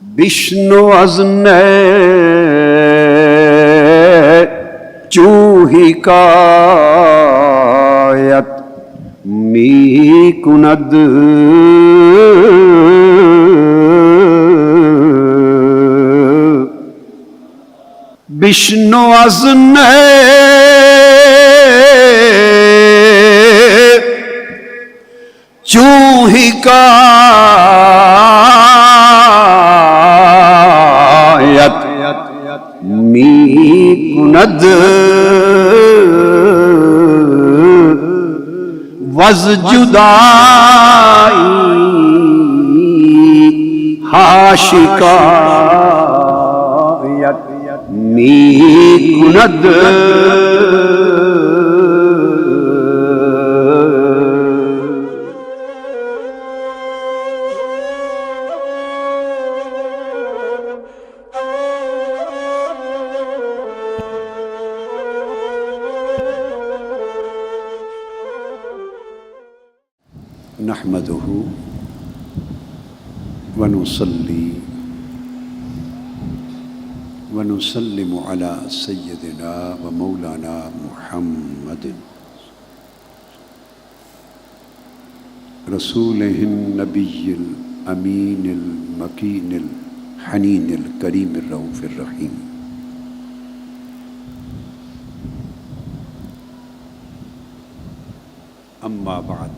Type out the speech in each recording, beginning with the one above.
بشنو از چوہی کایت می کند بشنو از چوہی کایت می کند وز جدائی حاشکایت می کند نحمده ونصلي ونسلم على سيدنا ومولانا محمد رسوله النبي الأمين المكين الحنين الكريم الرؤوف الرحيم. أما بعد،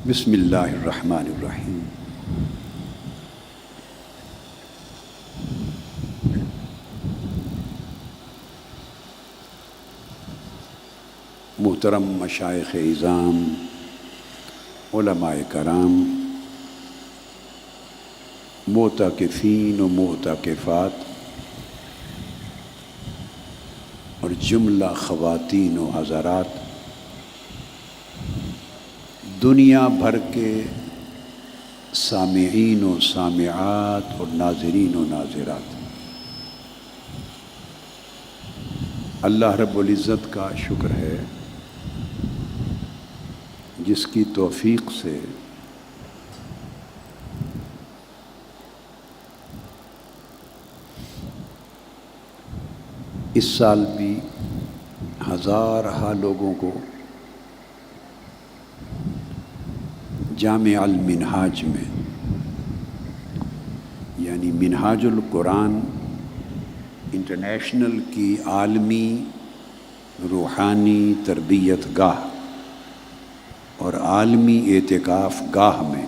بسم اللہ الرحمن الرحیم. محترم مشائخ اعظام، علماء کرام، معتکفین و معتکفات اور جملہ خواتین و حضرات، دنیا بھر کے سامعین و سامعات اور ناظرین و ناظرات، اللہ رب العزت کا شکر ہے جس کی توفیق سے اس سال بھی ہزارہ لوگوں کو جامع المنہاج میں، یعنی منہاج القرآن انٹرنیشنل کی عالمی روحانی تربیت گاہ اور عالمی اعتکاف گاہ میں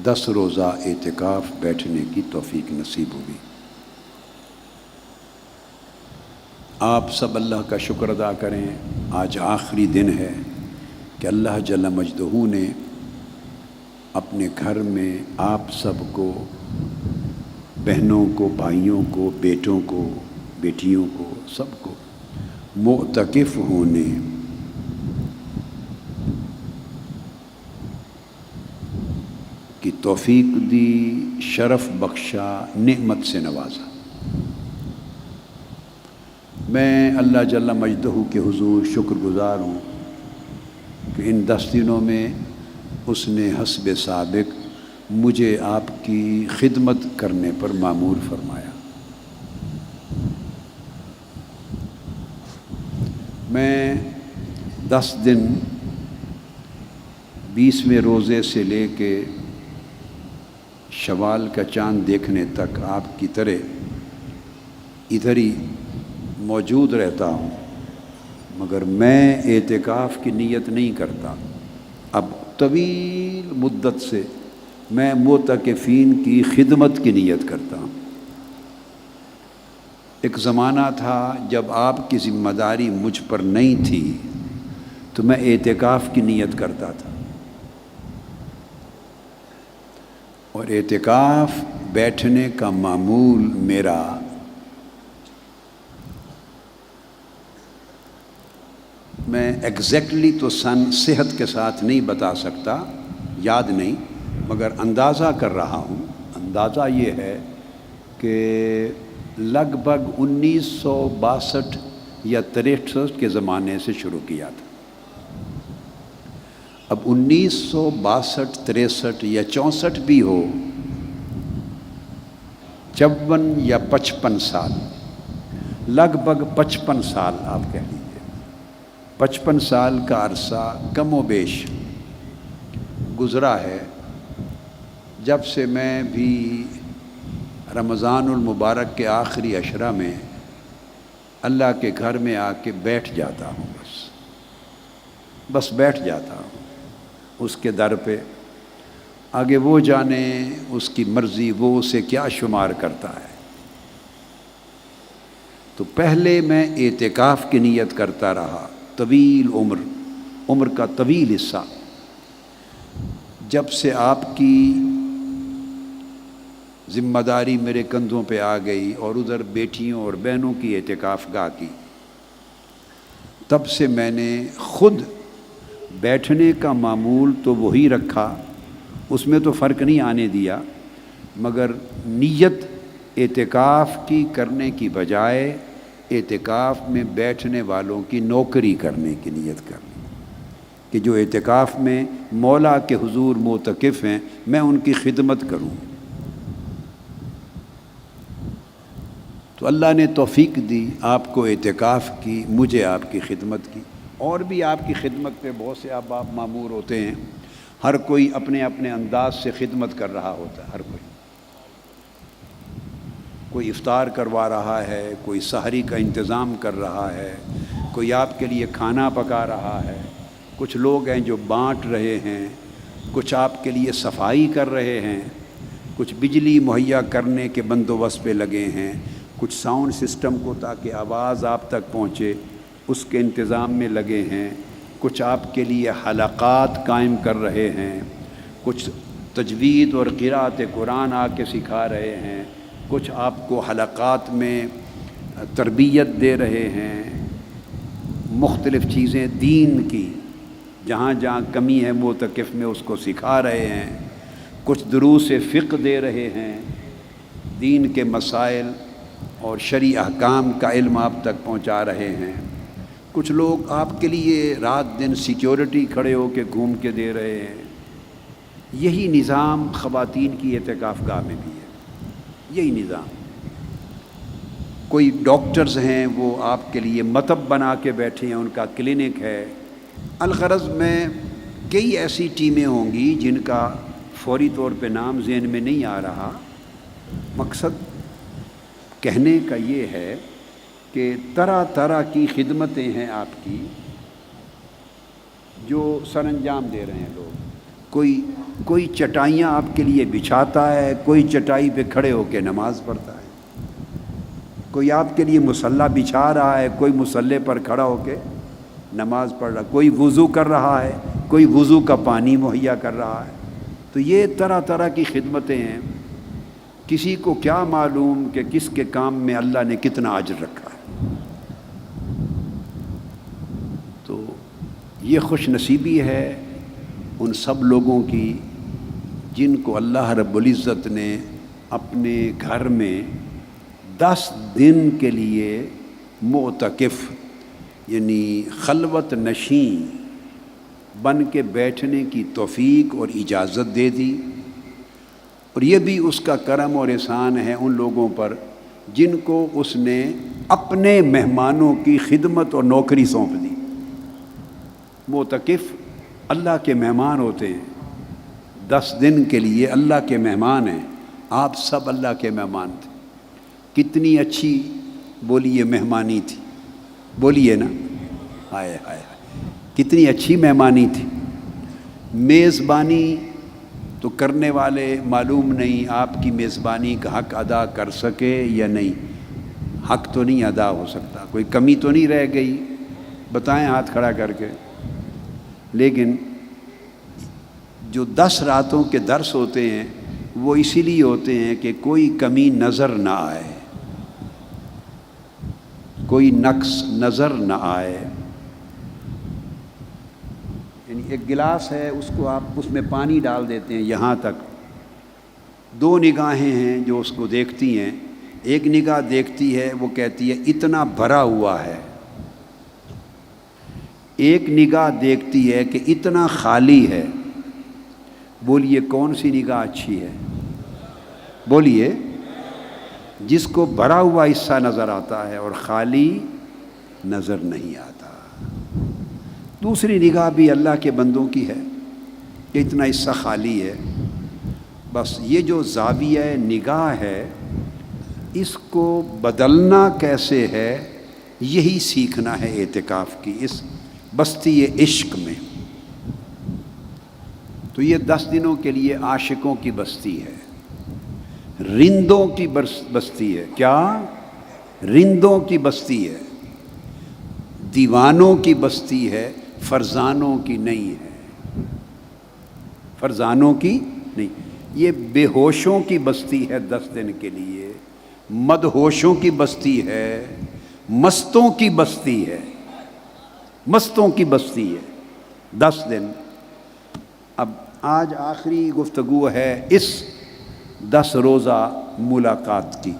10 روزہ اعتکاف بیٹھنے کی توفیق نصیب ہوئی. آپ سب اللہ کا شکر ادا کریں. آج آخری دن ہے کہ اللہ جل مجدہ نے اپنے گھر میں آپ سب کو، بہنوں کو، بھائیوں کو، بیٹوں کو، بیٹیوں کو، سب کو معتکف ہونے کی توفیق دی، شرف بخشا، نعمت سے نوازا. میں اللہ جل مجدہ کے حضور شکر گزار ہوں کہ ان 10 دنوں میں اس نے حسب سابق مجھے آپ کی خدمت کرنے پر مامور فرمایا. میں 10 دن 20ویں روزے سے لے کے شوال کا چاند دیکھنے تک آپ کی طرح ادھر ہی موجود رہتا ہوں، مگر میں اعتکاف کی نیت نہیں کرتا. اب طویل مدت سے میں معتکفین کی خدمت کی نیت کرتا ہوں. ایک زمانہ تھا جب آپ کی ذمہ داری مجھ پر نہیں تھی تو میں اعتکاف کی نیت کرتا تھا، اور اعتکاف بیٹھنے کا معمول میرا میں ایگزیکٹلی تو سن صحت کے ساتھ نہیں بتا سکتا، یاد نہیں، مگر اندازہ کر رہا ہوں. اندازہ یہ ہے کہ لگ بھگ 1962 یا 63 کے زمانے سے شروع کیا تھا. اب 1962 یا 64 بھی ہو، 54 یا 55 سال، لگ بھگ 55 سال آپ کہہ لیجیے، 55 سال کا عرصہ کم و بیش گزرا ہے جب سے میں بھی رمضان المبارک کے آخری عشرہ میں اللہ کے گھر میں آ کے بیٹھ جاتا ہوں، بس بیٹھ جاتا ہوں اس کے در پہ۔ آگے وہ جانے اس کی مرضی، وہ اسے کیا شمار کرتا ہے۔ تو پہلے میں اعتکاف کی نیت کرتا رہا، طویل عمر کا طویل حصہ، جب سے آپ کی ذمہ داری میرے کندھوں پہ آ گئی اور ادھر بیٹیوں اور بہنوں کی اعتکاف گاہ کی، تب سے میں نے خود بیٹھنے کا معمول تو وہی رکھا، اس میں تو فرق نہیں آنے دیا، مگر نیت اعتکاف کی کرنے کی بجائے اعتکاف میں بیٹھنے والوں کی نوکری کرنے کی نیت کرنی، کہ جو اعتکاف میں مولا کے حضور معتکف ہیں میں ان کی خدمت کروں۔ تو اللہ نے توفیق دی آپ کو اعتکاف کی، مجھے آپ کی خدمت کی، اور بھی آپ کی خدمت پہ بہت سے احباب مامور ہوتے ہیں، ہر کوئی اپنے اپنے انداز سے خدمت کر رہا ہوتا ہے، ہر کوئی افطار کروا رہا ہے، کوئی سحری کا انتظام کر رہا ہے، کوئی آپ کے لیے کھانا پکا رہا ہے، کچھ لوگ ہیں جو بانٹ رہے ہیں، کچھ آپ کے لیے صفائی کر رہے ہیں، کچھ بجلی مہیا کرنے کے بندوبست پہ لگے ہیں، کچھ ساؤنڈ سسٹم کو تاکہ آواز آپ تک پہنچے اس کے انتظام میں لگے ہیں، کچھ آپ کے لیے حلقات قائم کر رہے ہیں، کچھ تجوید اور قراءت قرآن آ کے سکھا رہے ہیں، کچھ آپ کو حلقات میں تربیت دے رہے ہیں، مختلف چیزیں دین کی جہاں جہاں کمی ہے معتکف میں اس کو سکھا رہے ہیں، کچھ دروس فقہ دے رہے ہیں، دین کے مسائل اور شرعی احکام کا علم آپ تک پہنچا رہے ہیں، کچھ لوگ آپ کے لیے رات دن سیکیورٹی کھڑے ہو کے گھوم کے دے رہے ہیں۔ یہی نظام خواتین کی اعتکاف گاہ میں بھی ہے، یہی نظام۔ کوئی ڈاکٹرز ہیں وہ آپ کے لیے مطب بنا کے بیٹھے ہیں، ان کا کلینک ہے۔ الغرض میں کئی ایسی ٹیمیں ہوں گی جن کا فوری طور پہ نام ذہن میں نہیں آ رہا، مقصد کہنے کا یہ ہے کہ طرح طرح کی خدمتیں ہیں آپ کی جو سر انجام دے رہے ہیں لوگ۔ کوئی چٹائیاں آپ کے لیے بچھاتا ہے، کوئی چٹائی پہ کھڑے ہو کے نماز پڑھتا ہے، کوئی آپ کے لیے مصلی بچھا رہا ہے، کوئی مصلی پر کھڑا ہو کے نماز پڑھ رہا ہے، کوئی وضو کر رہا ہے، کوئی وضو کا پانی مہیا کر رہا ہے۔ تو یہ طرح طرح کی خدمتیں ہیں، کسی کو کیا معلوم کہ کس کے کام میں اللہ نے کتنا اجر رکھا ہے۔ تو یہ خوش نصیبی ہے ان سب لوگوں کی جن کو اللہ رب العزت نے اپنے گھر میں 10 دن کے لیے معتکف یعنی خلوت نشین بن کے بیٹھنے کی توفیق اور اجازت دے دی، اور یہ بھی اس کا کرم اور احسان ہے ان لوگوں پر جن کو اس نے اپنے مہمانوں کی خدمت اور نوکری سونپ دی۔ معتکف اللہ کے مہمان ہوتے ہیں، 10 دن کے لیے اللہ کے مہمان ہیں، آپ سب اللہ کے مہمان تھے۔ کتنی اچھی بولیے مہمانی تھی، بولیے نا، ہائے ہائے کتنی اچھی مہمانی تھی۔ میزبانی تو کرنے والے معلوم نہیں آپ کی میزبانی کا حق ادا کر سکے یا نہیں، حق تو نہیں ادا ہو سکتا، کوئی کمی تو نہیں رہ گئی، بتائیں ہاتھ کھڑا کر کے۔ لیکن جو 10 راتوں کے درس ہوتے ہیں وہ اسی لیے ہوتے ہیں کہ کوئی کمی نظر نہ آئے، کوئی نقص نظر نہ آئے۔ یعنی ایک گلاس ہے، اس کو آپ اس میں پانی ڈال دیتے ہیں یہاں تک، 2 نگاہیں ہیں جو اس کو دیکھتی ہیں، ایک نگاہ دیکھتی ہے وہ کہتی ہے اتنا بھرا ہوا ہے، ایک نگاہ دیکھتی ہے کہ اتنا خالی ہے، بولیے کون سی نگاہ اچھی ہے؟ بولیے، جس کو بھرا ہوا حصہ نظر آتا ہے اور خالی نظر نہیں آتا۔ دوسری نگاہ بھی اللہ کے بندوں کی ہے کہ اتنا حصہ خالی ہے، بس یہ جو زاویہ نگاہ ہے اس کو بدلنا کیسے ہے، یہی سیکھنا ہے اعتکاف کی اس بستی عشق میں۔ تو یہ 10 دنوں کے لیے عاشقوں کی بستی ہے، رندوں کی بستی ہے۔ کیا؟ رندوں کی بستی ہے، دیوانوں کی بستی ہے، فرزانوں کی نہیں ہے، فرزانوں کی نہیں۔ یہ بے ہوشوں کی بستی ہے 10 دن کے لیے، مدہوشوں کی بستی ہے، مستوں کی بستی ہے، مستوں کی بستی ہے 10 دن۔ اب آج آخری گفتگو ہے اس 10 روزہ ملاقات کی۔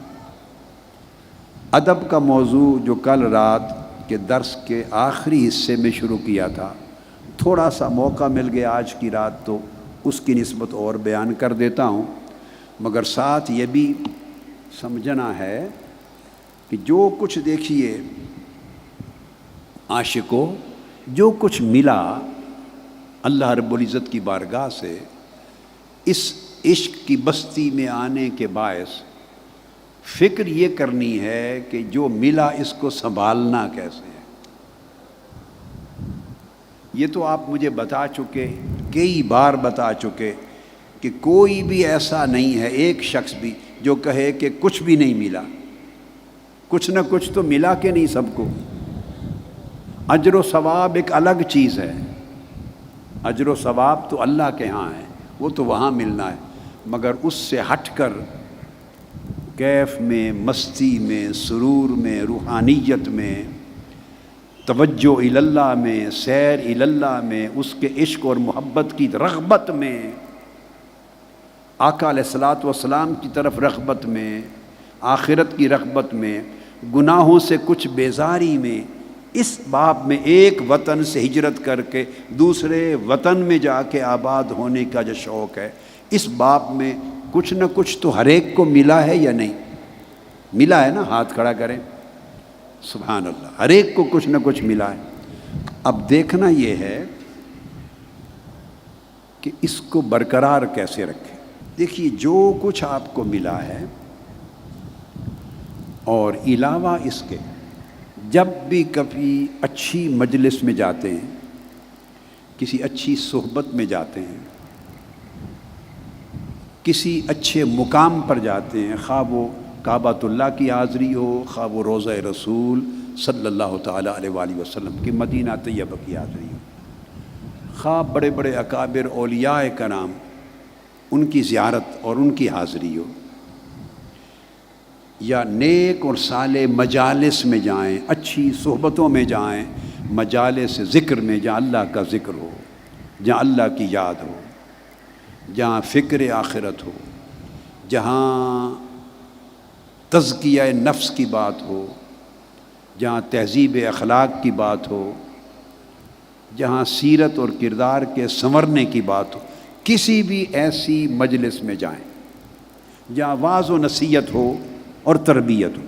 ادب کا موضوع جو کل رات کے درس کے آخری حصے میں شروع کیا تھا، تھوڑا سا موقع مل گیا آج کی رات تو اس کی نسبت اور بیان کر دیتا ہوں، مگر ساتھ یہ بھی سمجھنا ہے کہ جو کچھ دیکھیے عاشقوں، جو کچھ ملا اللہ رب العزت کی بارگاہ سے اس عشق کی بستی میں آنے کے باعث فکر یہ کرنی ہے کہ جو ملا اس کو سنبھالنا کیسے ہے۔ یہ تو آپ مجھے بتا چکے، کئی بار بتا چکے کہ کوئی بھی ایسا نہیں ہے، ایک شخص بھی جو کہے کہ کچھ بھی نہیں ملا۔ کچھ نہ کچھ تو ملا کہ نہیں سب کو۔ اجر و ثواب ایک الگ چیز ہے، اجر و ثواب تو اللہ کے ہاں ہے، وہ تو وہاں ملنا ہے، مگر اس سے ہٹ کر کیف میں، مستی میں، سرور میں، روحانیت میں، توجہ اللہ میں، سیر اللہ میں، اس کے عشق اور محبت کی رغبت میں، آقا علیہ الصلوۃ والسلام کی طرف رغبت میں، آخرت کی رغبت میں، گناہوں سے کچھ بیزاری میں، اس باب میں ایک وطن سے ہجرت کر کے دوسرے وطن میں جا کے آباد ہونے کا جو شوق ہے، اس باب میں کچھ نہ کچھ تو ہر ایک کو ملا ہے یا نہیں؟ ملا ہے نا؟ ہاتھ کھڑا کریں، سبحان اللہ، ہر ایک کو کچھ نہ کچھ ملا ہے۔ اب دیکھنا یہ ہے کہ اس کو برقرار کیسے رکھیں۔ دیکھیے جو کچھ آپ کو ملا ہے اور علاوہ اس کے جب بھی کبھی اچھی مجلس میں جاتے ہیں، کسی اچھی صحبت میں جاتے ہیں، کسی اچھے مقام پر جاتے ہیں، خواہ وہ کعبۃ اللہ کی حاضری ہو، خواہ وہ روضہ رسول صلی اللہ تعالیٰ علیہ وآلہ وسلم کی مدینہ طیبہ کی حاضری ہو، خواہ بڑے بڑے اکابر اولیاء کرام ان کی زیارت اور ان کی حاضری ہو، یا نیک اور صالح مجالس میں جائیں، اچھی صحبتوں میں جائیں، مجالس ذکر میں جہاں اللہ کا ذکر ہو، جہاں اللہ کی یاد ہو، جہاں فکر آخرت ہو، جہاں تزکیہ نفس کی بات ہو، جہاں تہذیب اخلاق کی بات ہو، جہاں سیرت اور کردار کے سنورنے کی بات ہو، کسی بھی ایسی مجلس میں جائیں جہاں واعظ و نصیحت ہو اور تربیت ہو۔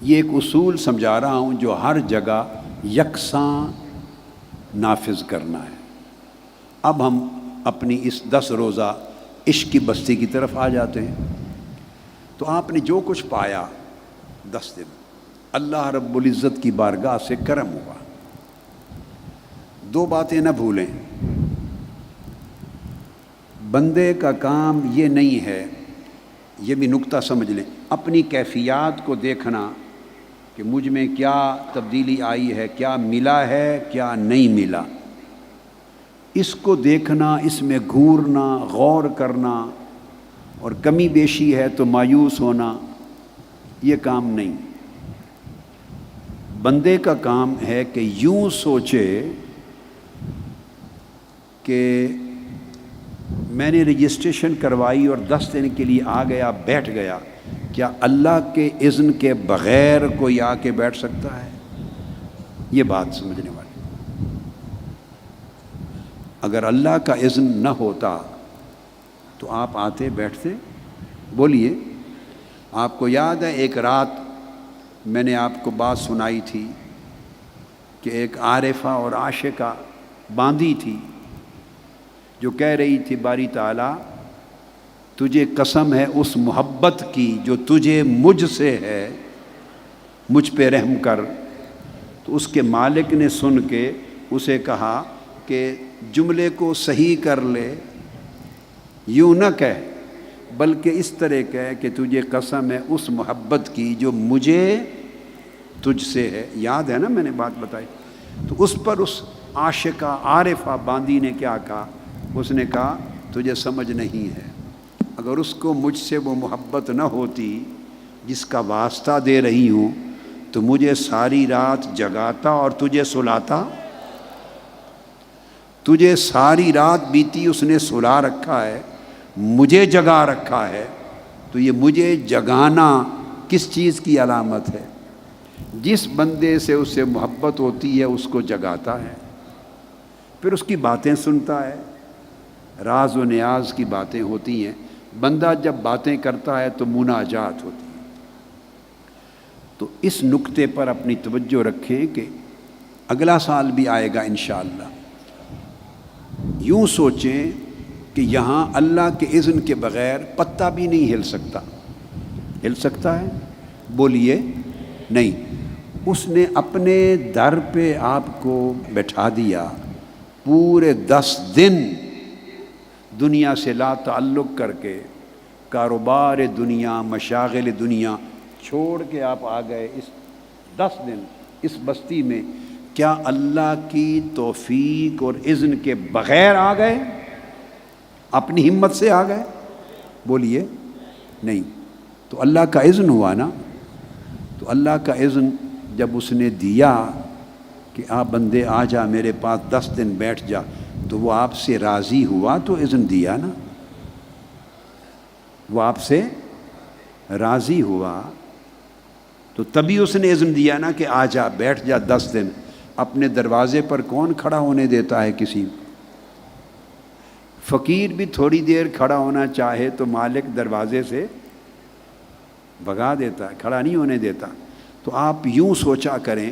یہ ایک اصول سمجھا رہا ہوں جو ہر جگہ یکساں نافذ کرنا ہے۔ اب ہم اپنی اس 10 روزہ عشق کی بستی کی طرف آ جاتے ہیں۔ تو آپ نے جو کچھ پایا 10 دن، اللہ رب العزت کی بارگاہ سے کرم ہوا۔ 2 باتیں نہ بھولیں، بندے کا کام یہ نہیں ہے، یہ بھی نکتہ سمجھ لیں، اپنی کیفیات کو دیکھنا کہ مجھ میں کیا تبدیلی آئی ہے، کیا ملا ہے، کیا نہیں ملا، اس کو دیکھنا، اس میں گھورنا، غور کرنا، اور کمی بیشی ہے تو مایوس ہونا، یہ کام نہیں۔ بندے کا کام ہے کہ یوں سوچے کہ میں نے رجسٹریشن کروائی اور 10 دن کے لیے آ گیا، بیٹھ گیا، کیا اللہ کے اذن کے بغیر کوئی آ کے بیٹھ سکتا ہے؟ یہ بات سمجھنے والی۔ اگر اللہ کا اذن نہ ہوتا تو آپ آتے بیٹھتے؟ بولیے۔ آپ کو یاد ہے ایک رات میں نے آپ کو بات سنائی تھی کہ ایک عارفہ اور عاشقہ باندھی تھی جو کہہ رہی تھی باری تعالیٰ تجھے قسم ہے اس محبت کی جو تجھے مجھ سے ہے، مجھ پہ رحم کر۔ تو اس کے مالک نے سن کے اسے کہا کہ جملے کو صحیح کر لے، یوں نہ کہہ بلکہ اس طرح کہہ کہ تجھے قسم ہے اس محبت کی جو مجھے تجھ سے ہے۔ یاد ہے نا میں نے بات بتائی؟ تو اس پر اس عاشقہ عارفہ باندی نے کیا کہا؟ اس نے کہا تجھے سمجھ نہیں ہے، اگر اس کو مجھ سے وہ محبت نہ ہوتی جس کا واسطہ دے رہی ہوں تو مجھے ساری رات جگاتا اور تجھے سلاتا۔ تجھے ساری رات بیتی اس نے سلا رکھا ہے، مجھے جگا رکھا ہے، تو یہ مجھے جگانا کس چیز کی علامت ہے؟ جس بندے سے اس سے محبت ہوتی ہے اس کو جگاتا ہے، پھر اس کی باتیں سنتا ہے، راز و نیاز کی باتیں ہوتی ہیں۔ بندہ جب باتیں کرتا ہے تو مناجات ہوتی ہے۔ تو اس نقطے پر اپنی توجہ رکھیں کہ اگلا سال بھی آئے گا انشاءاللہ۔ یوں سوچیں کہ یہاں اللہ کے اذن کے بغیر پتا بھی نہیں ہل سکتا۔ ہل سکتا ہے؟ بولیے نہیں۔ اس نے اپنے در پہ آپ کو بٹھا دیا، پورے 10 دن دنیا سے لا تعلق کر کے کاروبار دنیا، مشاغل دنیا چھوڑ کے آپ آ گئے اس 10 دن اس بستی میں۔ کیا اللہ کی توفیق اور اذن کے بغیر آ گئے؟ اپنی ہمت سے آ گئے؟ بولیے نہیں۔ تو اللہ کا اذن ہوا نا۔ تو اللہ کا اذن جب اس نے دیا کہ آپ بندے آ جا میرے پاس 10 دن بیٹھ جا، تو وہ آپ سے راضی ہوا تو اذن دیا نا۔ وہ آپ سے راضی ہوا تو تبھی اس نے اذن دیا نا کہ آ جا بیٹھ جا 10 دن۔ اپنے دروازے پر کون کھڑا ہونے دیتا ہے کسی؟ فقیر بھی تھوڑی دیر کھڑا ہونا چاہے تو مالک دروازے سے بھگا دیتا ہے، کھڑا نہیں ہونے دیتا۔ تو آپ یوں سوچا کریں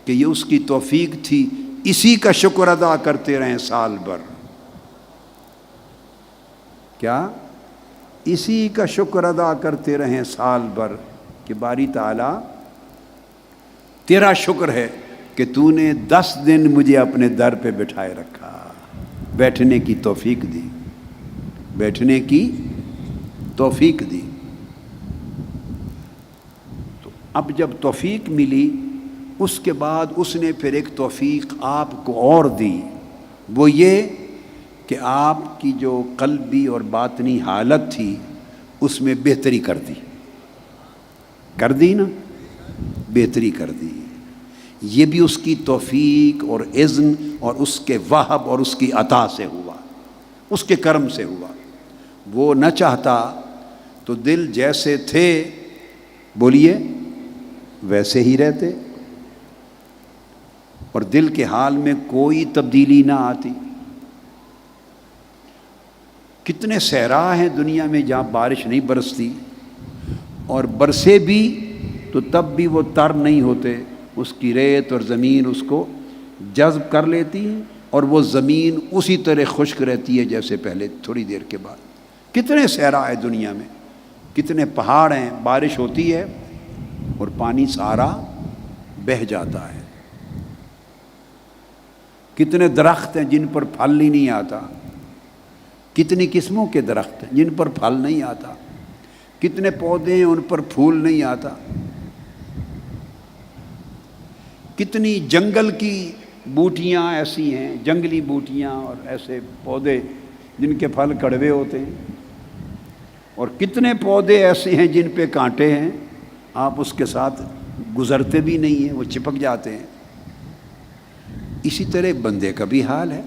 کہ یہ اس کی توفیق تھی، اسی کا شکر ادا کرتے رہیں سال بھر۔ کیا؟ اسی کا شکر ادا کرتے رہیں سال بھر کہ باری تعالیٰ تیرا شکر ہے کہ تو نے 10 دن مجھے اپنے در پہ بٹھائے رکھا، بیٹھنے کی توفیق دی، بیٹھنے کی توفیق دی۔ تو اب جب توفیق ملی اس کے بعد اس نے پھر ایک توفیق آپ کو اور دی، وہ یہ کہ آپ کی جو قلبی اور باطنی حالت تھی اس میں بہتری کر دی۔ کر دی نا؟ بہتری کر دی۔ یہ بھی اس کی توفیق اور اذن اور اس کے وہب اور اس کی عطا سے ہوا، اس کے کرم سے ہوا۔ وہ نہ چاہتا تو دل جیسے تھے بولیے ویسے ہی رہتے اور دل کے حال میں کوئی تبدیلی نہ آتی۔ کتنے صحرا ہیں دنیا میں جہاں بارش نہیں برستی، اور برسے بھی تو تب بھی وہ تر نہیں ہوتے، اس کی ریت اور زمین اس کو جذب کر لیتی ہے اور وہ زمین اسی طرح خشک رہتی ہے جیسے پہلے تھوڑی دیر کے بعد۔ کتنے صحرا ہے دنیا میں، کتنے پہاڑ ہیں، بارش ہوتی ہے اور پانی سارا بہہ جاتا ہے۔ کتنے درخت ہیں جن پر پھل ہی نہیں آتا، کتنی قسموں کے درخت ہیں جن پر پھل نہیں آتا، کتنے پودے ہیں ان پر پھول نہیں آتا، کتنی جنگل کی بوٹیاں ایسی ہیں، جنگلی بوٹیاں اور ایسے پودے جن کے پھل کڑوے ہوتے ہیں، اور کتنے پودے ایسے ہیں جن پہ کانٹے ہیں، آپ اس کے ساتھ گزرتے بھی نہیں ہیں، وہ چپک جاتے ہیں۔ اسی طرح بندے کا بھی حال ہے۔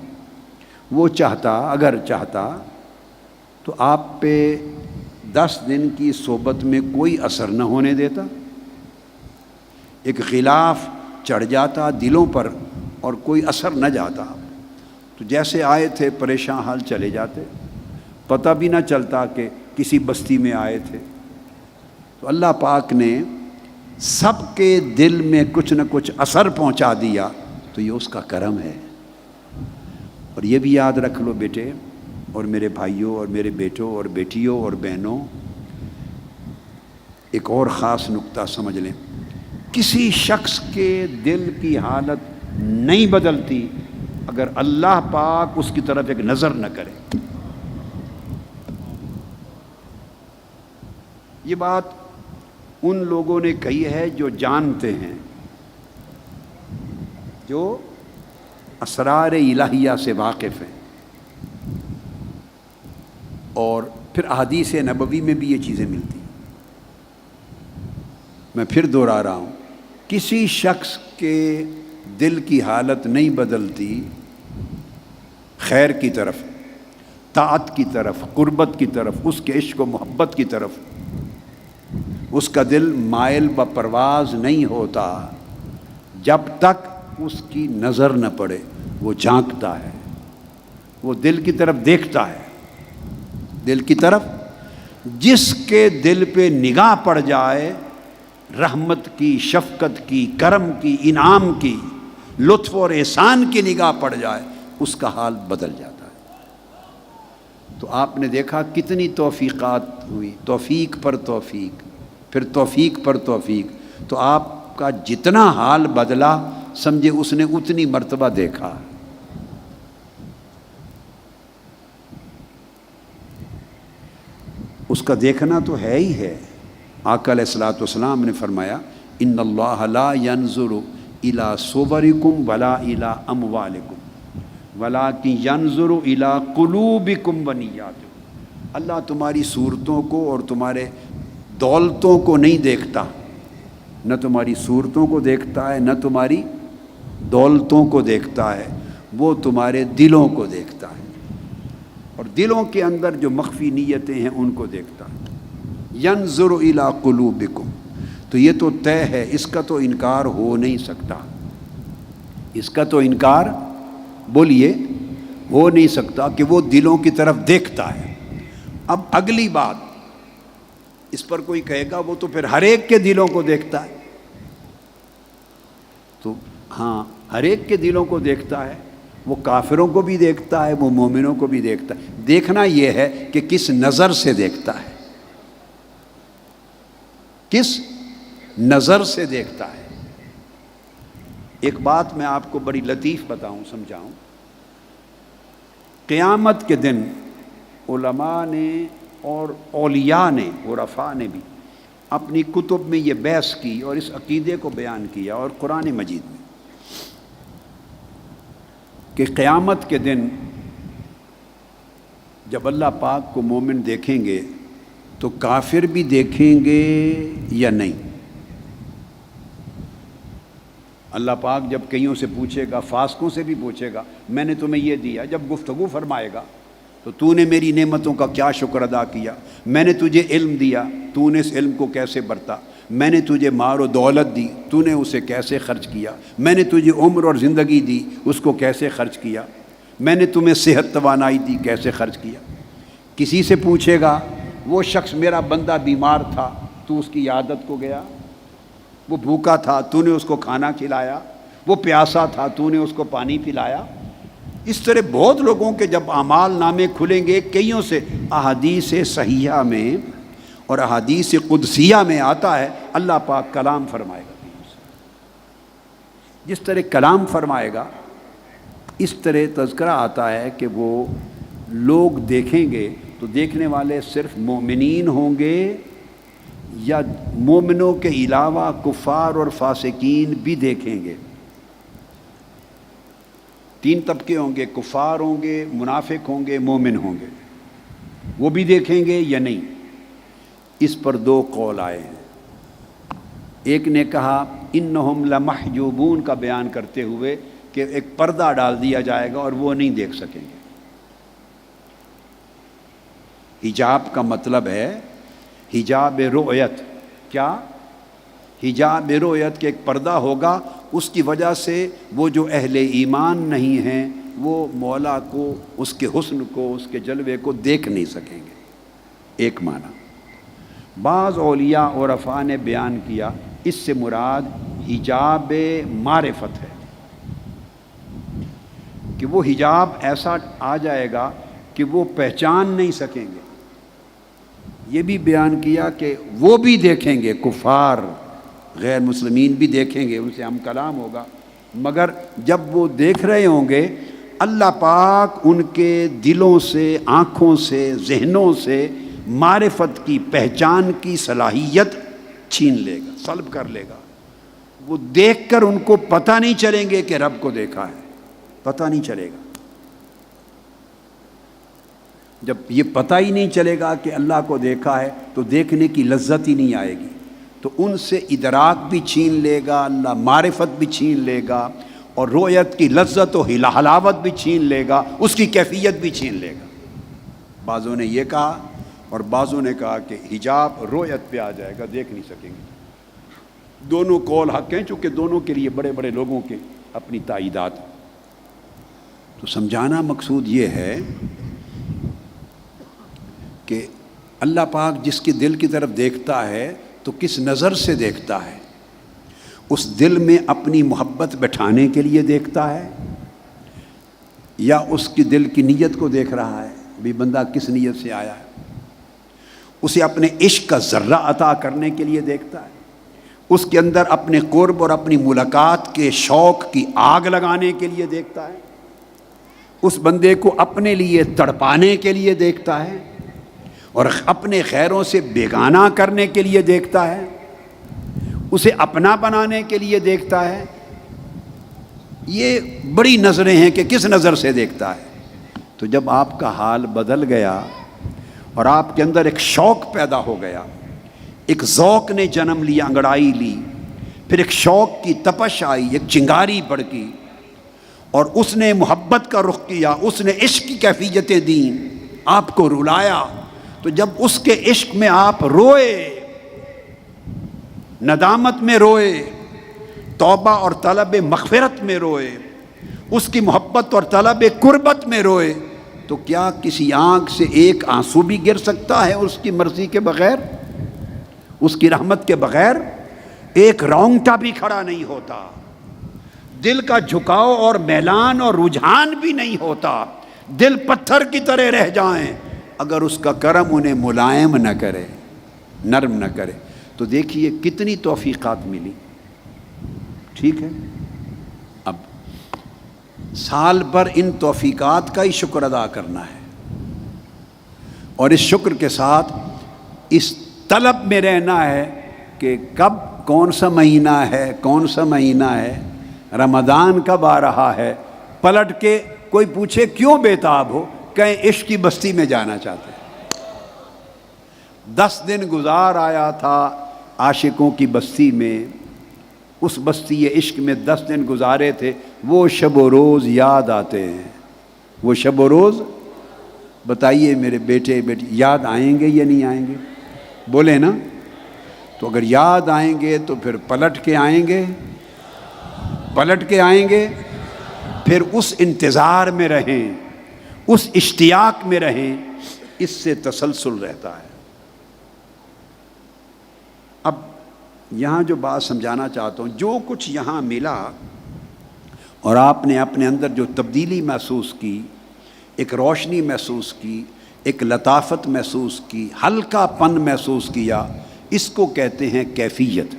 وہ چاہتا، اگر چاہتا تو آپ پہ 10 دن کی صحبت میں کوئی اثر نہ ہونے دیتا۔ ایک غلاف چڑھ جاتا دلوں پر اور کوئی اثر نہ جاتا تو جیسے آئے تھے پریشان حال چلے جاتے، پتہ بھی نہ چلتا کہ کسی بستی میں آئے تھے۔ تو اللہ پاک نے سب کے دل میں کچھ نہ کچھ اثر پہنچا دیا، تو یہ اس کا کرم ہے۔ اور یہ بھی یاد رکھ لو بیٹے اور میرے بھائیوں اور میرے بیٹوں اور بیٹیوں اور بہنوں، ایک اور خاص نقطہ سمجھ لیں، کسی شخص کے دل کی حالت نہیں بدلتی اگر اللہ پاک اس کی طرف ایک نظر نہ کرے۔ یہ بات ان لوگوں نے کہی ہے جو جانتے ہیں، جو اسرار الہیہ سے واقف ہیں، اور پھر احادیث نبوی میں بھی یہ چیزیں ملتی ہیں۔ میں پھر دوہرا رہا ہوں، کسی شخص کے دل کی حالت نہیں بدلتی خیر کی طرف، طاعت کی طرف، قربت کی طرف، اس کے عشق و محبت کی طرف۔ اس کا دل مائل بپرواز نہیں ہوتا جب تک اس کی نظر نہ پڑے۔ وہ جھانکتا ہے، وہ دل کی طرف دیکھتا ہے، دل کی طرف۔ جس کے دل پہ نگاہ پڑ جائے رحمت کی، شفقت کی، کرم کی، انعام کی، لطف اور احسان کی نگاہ پڑ جائے، اس کا حال بدل جاتا ہے۔ تو آپ نے دیکھا کتنی توفیقات ہوئی، توفیق پر توفیق، پھر توفیق پر توفیق۔ تو آپ کا جتنا حال بدلا سمجھے اس نے اتنی مرتبہ دیکھا۔ اس کا دیکھنا تو ہے ہی ہے۔ آقا علیہ الصلوۃ والسلام نے فرمایا ان اللہ لا ينظر الی صورکم ولا الی اموالکم ولکن ينظر الی قلوبکم ونیاتکم۔ اللہ تمہاری صورتوں کو اور تمہارے دولتوں کو نہیں دیکھتا، نہ تمہاری صورتوں کو دیکھتا ہے، نہ تمہاری دولتوں کو دیکھتا ہے، وہ تمہارے دلوں کو دیکھتا ہے، اور دلوں کے اندر جو مخفی نیتیں ہیں ان کو دیکھتا ہے۔ ینظر الی قلوبکم، تو یہ تو طے ہے، اس کا تو انکار ہو نہیں سکتا، اس کا تو انکار بولیے ہو نہیں سکتا کہ وہ دلوں کی طرف دیکھتا ہے۔ اب اگلی بات، اس پر کوئی کہے گا وہ تو پھر ہر ایک کے دلوں کو دیکھتا ہے۔ تو ہاں، ہر ایک کے دلوں کو دیکھتا ہے، وہ کافروں کو بھی دیکھتا ہے، وہ مومنوں کو بھی دیکھتا ہے۔ دیکھنا یہ ہے کہ کس نظر سے دیکھتا ہے، کس نظر سے دیکھتا ہے۔ ایک بات میں آپ کو بڑی لطیف بتاؤں، سمجھاؤں۔ قیامت کے دن علماء نے اور اولیاء نے، عرفاء نے بھی اپنی کتب میں یہ بحث کی اور اس عقیدے کو بیان کیا، اور قرآن مجید میں، کہ قیامت کے دن جب اللہ پاک کو مومن دیکھیں گے تو کافر بھی دیکھیں گے یا نہیں۔ اللہ پاک جب کئیوں سے پوچھے گا، فاسقوں سے بھی پوچھے گا، میں نے تمہیں یہ دیا، جب گفتگو فرمائے گا تو تو نے میری نعمتوں کا کیا شکر ادا کیا، میں نے تجھے علم دیا، تو نے اس علم کو کیسے برتا، میں نے تجھے مال و دولت دی، تو نے اسے کیسے خرچ کیا، میں نے تجھے عمر اور زندگی دی، اس کو کیسے خرچ کیا، میں نے تمہیں صحت توانائی دی، کیسے خرچ کیا۔ کسی سے پوچھے گا، وہ شخص میرا بندہ بیمار تھا، تو اس کی عیادت کو گیا، وہ بھوکا تھا، تو نے اس کو کھانا کھلایا، وہ پیاسا تھا، تو نے اس کو پانی پلایا۔ اس طرح بہت لوگوں کے جب اعمال نامے کھلیں گے، کئیوں سے احادیث صحیحہ میں اور احادیث قدسیہ میں آتا ہے اللہ پاک کلام فرمائے گا۔ جس طرح کلام فرمائے گا اس طرح تذکرہ آتا ہے کہ وہ لوگ دیکھیں گے تو دیکھنے والے صرف مومنین ہوں گے یا مومنوں کے علاوہ کفار اور فاسقین بھی دیکھیں گے۔ تین طبقے ہوں گے، کفار ہوں گے، منافق ہوں گے، مومن ہوں گے، وہ بھی دیکھیں گے یا نہیں۔ اس پر دو قول آئے ہیں۔ ایک نے کہا انہم لمحجوبون کا بیان کرتے ہوئے کہ ایک پردہ ڈال دیا جائے گا اور وہ نہیں دیکھ سکیں گے۔ حجاب کا مطلب ہے حجاب رؤیت، کیا؟ حجاب رؤیت کے ایک پردہ ہوگا، اس کی وجہ سے وہ جو اہل ایمان نہیں ہیں وہ مولا کو، اس کے حسن کو، اس کے جلوے کو دیکھ نہیں سکیں گے۔ ایک معنی بعض اولیاء اور عرفاء نے بیان کیا، اس سے مراد حجاب معرفت ہے، کہ وہ حجاب ایسا آ جائے گا کہ وہ پہچان نہیں سکیں گے۔ یہ بھی بیان کیا کہ وہ بھی دیکھیں گے، کفار غیر مسلمین بھی دیکھیں گے، ان سے ہم کلام ہوگا، مگر جب وہ دیکھ رہے ہوں گے اللہ پاک ان کے دلوں سے، آنکھوں سے، ذہنوں سے معرفت کی، پہچان کی صلاحیت چھین لے گا، سلب کر لے گا۔ وہ دیکھ کر ان کو پتہ نہیں چلیں گے کہ رب کو دیکھا ہے، پتہ نہیں چلے گا۔ جب یہ پتہ ہی نہیں چلے گا کہ اللہ کو دیکھا ہے تو دیکھنے کی لذت ہی نہیں آئے گی، تو ان سے ادراک بھی چھین لے گا اللہ، معرفت بھی چھین لے گا، اور رؤیت کی لذت و حلاوت بھی چھین لے گا، اس کی کیفیت بھی چھین لے گا۔ بعضوں نے یہ کہا اور بعضوں نے کہا کہ حجاب رؤیت پہ آ جائے گا، دیکھ نہیں سکیں گے۔ دونوں قول حق ہیں، چونکہ دونوں کے لیے بڑے بڑے لوگوں کے اپنی تائیدات۔ تو سمجھانا مقصود یہ ہے کہ اللہ پاک جس کے دل کی طرف دیکھتا ہے تو کس نظر سے دیکھتا ہے؟ اس دل میں اپنی محبت بٹھانے کے لیے دیکھتا ہے، یا اس کی دل کی نیت کو دیکھ رہا ہے، بھی بندہ کس نیت سے آیا ہے؟ اسے اپنے عشق کا ذرہ عطا کرنے کے لیے دیکھتا ہے، اس کے اندر اپنے قرب اور اپنی ملاقات کے شوق کی آگ لگانے کے لیے دیکھتا ہے، اس بندے کو اپنے لیے تڑپانے کے لیے دیکھتا ہے، اور اپنے خیروں سے بیگانہ کرنے کے لیے دیکھتا ہے، اسے اپنا بنانے کے لیے دیکھتا ہے۔ یہ بڑی نظریں ہیں کہ کس نظر سے دیکھتا ہے۔ تو جب آپ کا حال بدل گیا اور آپ کے اندر ایک شوق پیدا ہو گیا، ایک ذوق نے جنم لیا، انگڑائی لی، پھر ایک شوق کی تپش آئی، ایک چنگاری بڑکی، اور اس نے محبت کا رخ کیا، اس نے عشق کی کیفیتیں دیں، آپ کو رلایا۔ تو جب اس کے عشق میں آپ روئے، ندامت میں روئے، توبہ اور طلب مغفرت میں روئے، اس کی محبت اور طلب قربت میں روئے، تو کیا کسی آنکھ سے ایک آنسو بھی گر سکتا ہے اس کی مرضی کے بغیر، اس کی رحمت کے بغیر؟ ایک رونگٹا بھی کھڑا نہیں ہوتا، دل کا جھکاؤ اور میلان اور رجحان بھی نہیں ہوتا، دل پتھر کی طرح رہ جائیں اگر اس کا کرم انہیں ملائم نہ کرے، نرم نہ کرے۔ تو دیکھیے کتنی توفیقات ملی۔ ٹھیک ہے، اب سال بھر ان توفیقات کا ہی شکر ادا کرنا ہے، اور اس شکر کے ساتھ اس طلب میں رہنا ہے کہ کب، کون سا مہینہ ہے، کون سا مہینہ ہے، رمضان کب آ رہا ہے۔ پلٹ کے کوئی پوچھے کیوں بیتاب ہو، کہیں عشق کی بستی میں جانا چاہتے ہیں۔ 10 دن گزار آیا تھا عاشقوں کی بستی میں، اس بستی عشق میں 10 دن گزارے تھے، وہ شب و روز یاد آتے ہیں۔ وہ شب و روز بتائیے میرے بیٹے بیٹی، یاد آئیں گے یا نہیں آئیں گے؟ بولے نا۔ تو اگر یاد آئیں گے تو پھر پلٹ کے آئیں گے، پلٹ کے آئیں گے، پھر اس انتظار میں رہیں، اس اشتیاق میں رہیں، اس سے تسلسل رہتا ہے۔ اب یہاں جو بات سمجھانا چاہتا ہوں، جو کچھ یہاں ملا اور آپ نے اپنے اندر جو تبدیلی محسوس کی، ایک روشنی محسوس کی، ایک لطافت محسوس کی، ہلکا پن محسوس کیا، اس کو کہتے ہیں کیفیت۔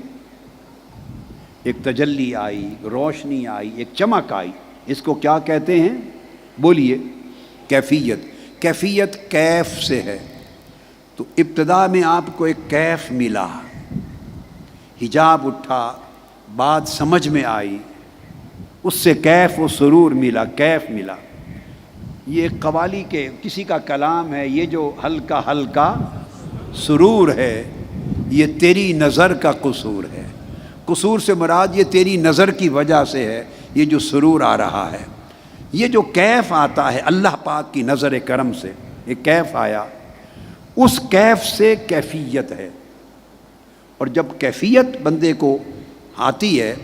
ایک تجلی آئی، روشنی آئی، ایک چمک آئی، اس کو کیا کہتے ہیں؟ بولیے۔ کیفیت۔ کیفیت کیف سے ہے، تو ابتدا میں آپ کو ایک کیف ملا، حجاب اٹھا، بات سمجھ میں آئی، اس سے کیف و سرور ملا، کیف ملا۔ یہ قوالی کے کسی کا کلام ہے، یہ جو ہلکا ہلکا سرور ہے یہ تیری نظر کا قصور ہے۔ قصور سے مراد یہ تیری نظر کی وجہ سے ہے، یہ جو سرور آ رہا ہے، یہ جو کیف آتا ہے اللہ پاک کی نظر کرم سے، یہ کیف آیا، اس کیف سے کیفیت ہے، اور جب کیفیت بندے کو آتی ہے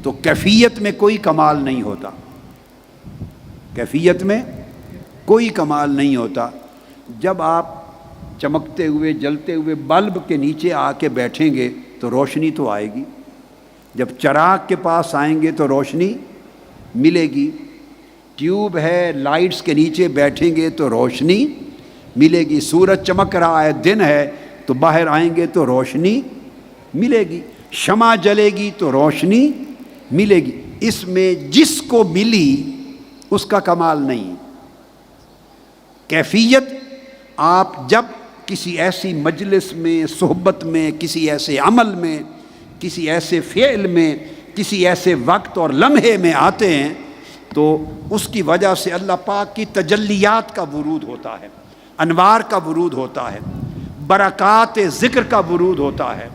تو کیفیت میں کوئی کمال نہیں ہوتا، کیفیت میں کوئی کمال نہیں ہوتا۔ جب آپ چمکتے ہوئے جلتے ہوئے بلب کے نیچے آ کے بیٹھیں گے تو روشنی تو آئے گی، جب چراغ کے پاس آئیں گے تو روشنی ملے گی، ٹیوب ہے لائٹس کے نیچے بیٹھیں گے تو روشنی ملے گی، سورج چمک رہا ہے دن ہے تو باہر آئیں گے تو روشنی ملے گی، شمع جلے گی تو روشنی ملے گی۔ اس میں جس کو ملی اس کا کمال نہیں۔ کیفیت آپ جب کسی ایسی مجلس میں، صحبت میں، کسی ایسے عمل میں، کسی ایسے فعل میں، کسی ایسے وقت اور لمحے میں آتے ہیں تو اس کی وجہ سے اللہ پاک کی تجلیات کا ورود ہوتا ہے، انوار کا ورود ہوتا ہے، برکات ذکر کا ورود ہوتا ہے۔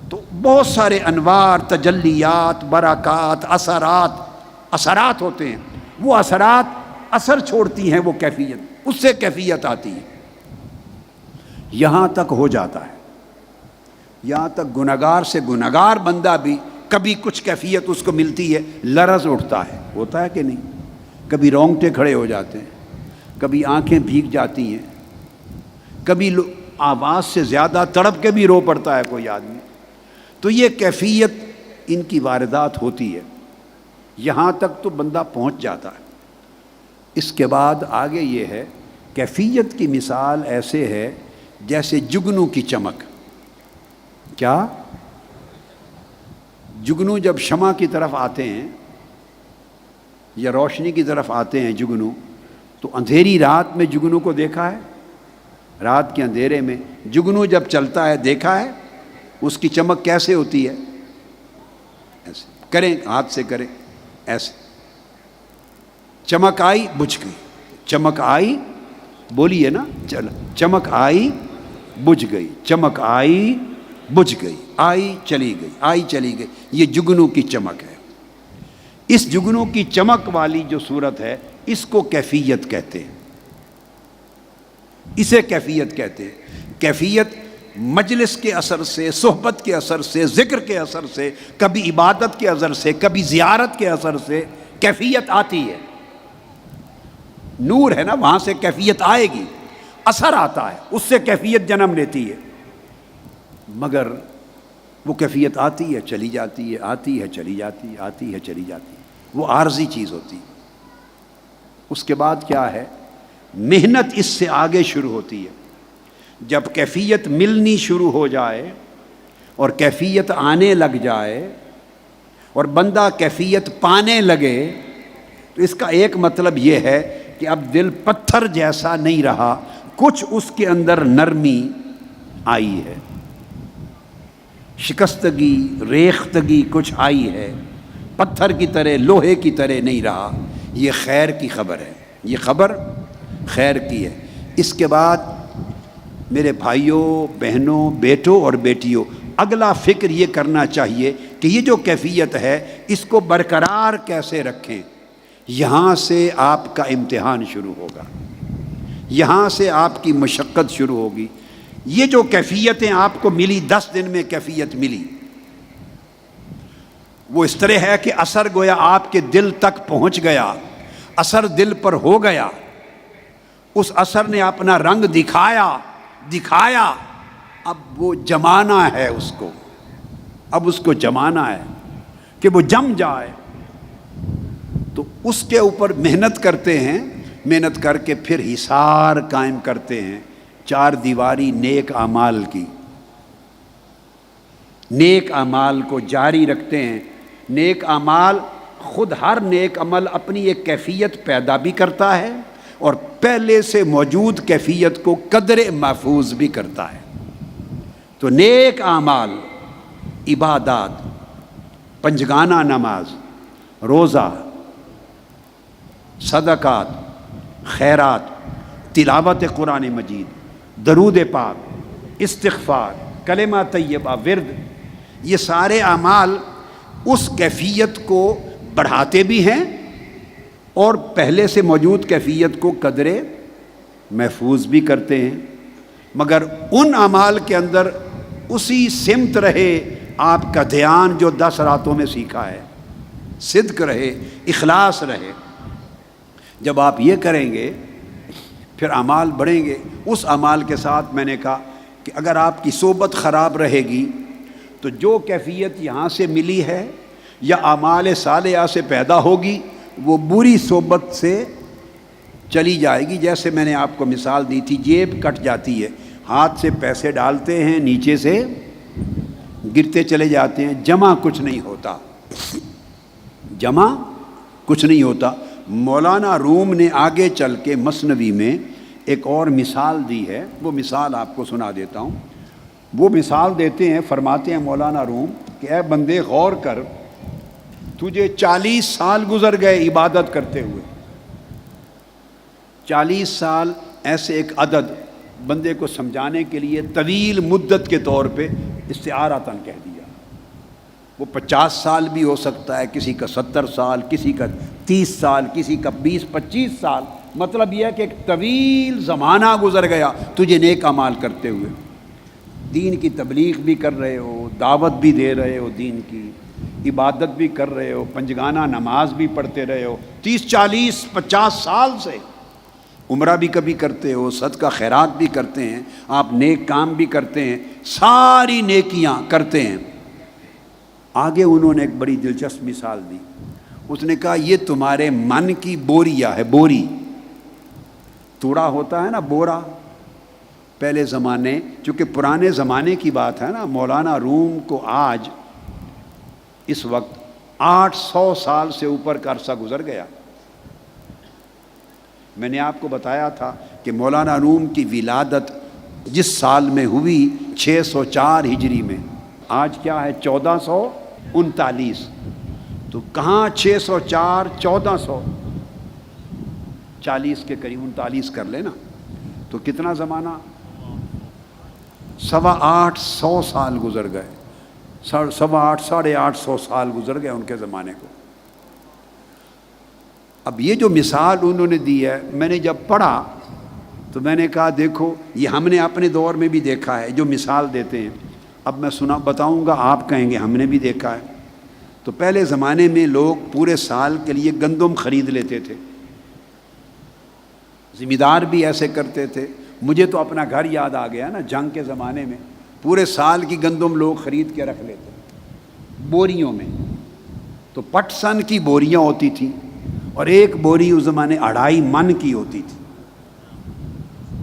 تو بہت سارے انوار، تجلیات، برکات، اثرات ہوتے ہیں، وہ اثرات اثر چھوڑتی ہیں، وہ کیفیت، اس سے کیفیت آتی ہے۔ یہاں تک ہو جاتا ہے، یہاں تک گنہگار سے گنہگار بندہ بھی کبھی کچھ کیفیت اس کو ملتی ہے، لرز اٹھتا ہے، ہوتا ہے کہ نہیں؟ کبھی رونگٹے کھڑے ہو جاتے ہیں، کبھی آنکھیں بھیگ جاتی ہیں، کبھی آواز سے زیادہ تڑپ کے بھی رو پڑتا ہے کوئی آدمی۔ تو یہ کیفیت ان کی واردات ہوتی ہے، یہاں تک تو بندہ پہنچ جاتا ہے۔ اس کے بعد آگے یہ ہے، کیفیت کی مثال ایسے ہے جیسے جگنو کی چمک۔ کیا؟ جگنو جب شمع کی طرف آتے ہیں یا روشنی کی طرف آتے ہیں جگنو، تو اندھیری رات میں جگنو کو دیکھا ہے؟ رات کے اندھیرے میں جگنو جب چلتا ہے دیکھا ہے؟ اس کی چمک کیسے ہوتی ہے؟ ایسے کریں، ہاتھ سے کریں، ایسے۔ چمک آئی بجھ گئی، چمک آئی، بولیے نا، چمک آئی بجھ گئی، چمک آئی بجھ گئی، آئی چلی گئی، آئی چلی گئی، یہ جگنو کی چمک ہے۔ اس جگنو کی چمک والی جو صورت ہے اس کو کیفیت کہتے ہیں، اسے کیفیت کہتے ہیں۔ کیفیت مجلس کے اثر سے، صحبت کے اثر سے، ذکر کے اثر سے، کبھی عبادت کے اثر سے، کبھی زیارت کے اثر سے کیفیت آتی ہے۔ نور ہے نا، وہاں سے کیفیت آئے گی، اثر آتا ہے، اس سے کیفیت جنم لیتی ہے۔ مگر وہ کیفیت آتی ہے چلی جاتی ہے، آتی ہے چلی جاتی ہے، آتی ہے چلی جاتی ہے، وہ عارضی چیز ہوتی ہے۔ اس کے بعد کیا ہے؟ محنت اس سے آگے شروع ہوتی ہے۔ جب کیفیت ملنی شروع ہو جائے اور کیفیت آنے لگ جائے اور بندہ کیفیت پانے لگے تو اس کا ایک مطلب یہ ہے کہ اب دل پتھر جیسا نہیں رہا، کچھ اس کے اندر نرمی آئی ہے، شکستگی، ریختگی کچھ آئی ہے، پتھر کی طرح، لوہے کی طرح نہیں رہا۔ یہ خیر کی خبر ہے، یہ خبر خیر کی ہے۔ اس کے بعد میرے بھائیوں، بہنوں، بیٹوں اور بیٹیوں، اگلا فکر یہ کرنا چاہیے کہ یہ جو کیفیت ہے اس کو برقرار کیسے رکھیں۔ یہاں سے آپ کا امتحان شروع ہوگا، یہاں سے آپ کی مشقت شروع ہوگی۔ یہ جو کیفیتیں آپ کو ملی، 10 دن میں کیفیت ملی، وہ اس طرح ہے کہ اثر گویا آپ کے دل تک پہنچ گیا، اثر دل پر ہو گیا، اس اثر نے اپنا رنگ دکھایا، اب وہ جمانا ہے اس کو، اب اس کو جمانا ہے کہ وہ جم جائے۔ تو اس کے اوپر محنت کرتے ہیں، محنت کر کے پھر حصار قائم کرتے ہیں، 4 دیواری نیک اعمال کی، نیک اعمال کو جاری رکھتے ہیں۔ نیک اعمال، خود ہر نیک عمل اپنی ایک کیفیت پیدا بھی کرتا ہے اور پہلے سے موجود کیفیت کو قدر محفوظ بھی کرتا ہے۔ تو نیک اعمال، عبادات، پنجگانہ نماز، روزہ، صدقات، خیرات، تلاوت قرآن مجید، درود پاک، استغفار، کلمہ طیبہ، ورد، یہ سارے اعمال اس کیفیت کو بڑھاتے بھی ہیں اور پہلے سے موجود کیفیت کو قدر محفوظ بھی کرتے ہیں۔ مگر ان اعمال کے اندر اسی سمت رہے آپ کا دھیان جو 10 راتوں میں سیکھا ہے، صدق رہے، اخلاص رہے۔ جب آپ یہ کریں گے پھر اعمال بڑھیں گے۔ اس اعمال کے ساتھ میں نے کہا کہ اگر آپ کی صحبت خراب رہے گی تو جو کیفیت یہاں سے ملی ہے یا اعمال صالحہ سے پیدا ہوگی وہ بری صحبت سے چلی جائے گی۔ جیسے میں نے آپ کو مثال دی تھی، جیب کٹ جاتی ہے، ہاتھ سے پیسے ڈالتے ہیں، نیچے سے گرتے چلے جاتے ہیں، جمع کچھ نہیں ہوتا، جمع کچھ نہیں ہوتا۔ مولانا روم نے آگے چل کے مثنوی میں ایک اور مثال دی ہے، وہ مثال آپ کو سنا دیتا ہوں۔ وہ مثال دیتے ہیں، فرماتے ہیں مولانا روم کہ اے بندے غور کر، تجھے 40 سال گزر گئے عبادت کرتے ہوئے۔ 40 سال ایسے ایک عدد بندے کو سمجھانے کے لیے طویل مدت کے طور پہ استعارتاً کہہ دیا۔ وہ 50 سال بھی ہو سکتا ہے، کسی کا 70 سال، کسی کا 30 سال، کسی کا 20-25 سال۔ مطلب یہ ہے کہ ایک طویل زمانہ گزر گیا تجھے نیک اعمال کرتے ہوئے، دین کی تبلیغ بھی کر رہے ہو، دعوت بھی دے رہے ہو، دین کی عبادت بھی کر رہے ہو، پنجگانہ نماز بھی پڑھتے رہے ہو 30-40-50 سال سے، عمرہ بھی کبھی کرتے ہو، صدقہ خیرات بھی کرتے ہیں، آپ نیک کام بھی کرتے ہیں، ساری نیکیاں کرتے ہیں۔ آگے انہوں نے ایک بڑی دلچسپ مثال دی۔ اس نے کہا یہ تمہارے من کی بوریا ہے، بوری، توڑا ہوتا ہے نا بورا، پہلے زمانے، چونکہ پرانے زمانے کی بات ہے نا، مولانا روم کو آج اس وقت 800 سال سے اوپر کا عرصہ گزر گیا۔ میں نے آپ کو بتایا تھا کہ مولانا روم کی ولادت جس سال میں ہوئی 604 ہجری میں، آج کیا ہے 1439، تو کہاں 604 1440 کے قریب 39 کر لینا، تو کتنا زمانہ، 825 سال گزر گئے، 850 سال گزر گئے ان کے زمانے کو۔ اب یہ جو مثال انہوں نے دی ہے، میں نے جب پڑھا تو میں نے کہا دیکھو یہ ہم نے اپنے دور میں بھی دیکھا ہے، جو مثال دیتے ہیں۔ اب میں بتاؤں گا، آپ کہیں گے ہم نے بھی دیکھا ہے۔ تو پہلے زمانے میں لوگ پورے سال کے لیے گندم خرید لیتے تھے، ذمہ دار بھی ایسے کرتے تھے۔ مجھے تو اپنا گھر یاد آ گیا نا، جنگ کے زمانے میں پورے سال کی گندم لوگ خرید کے رکھ لیتے بوریوں میں۔ تو پٹ سن کی بوریاں ہوتی تھیں، اور ایک بوری اس زمانے 2.5 من کی ہوتی تھی،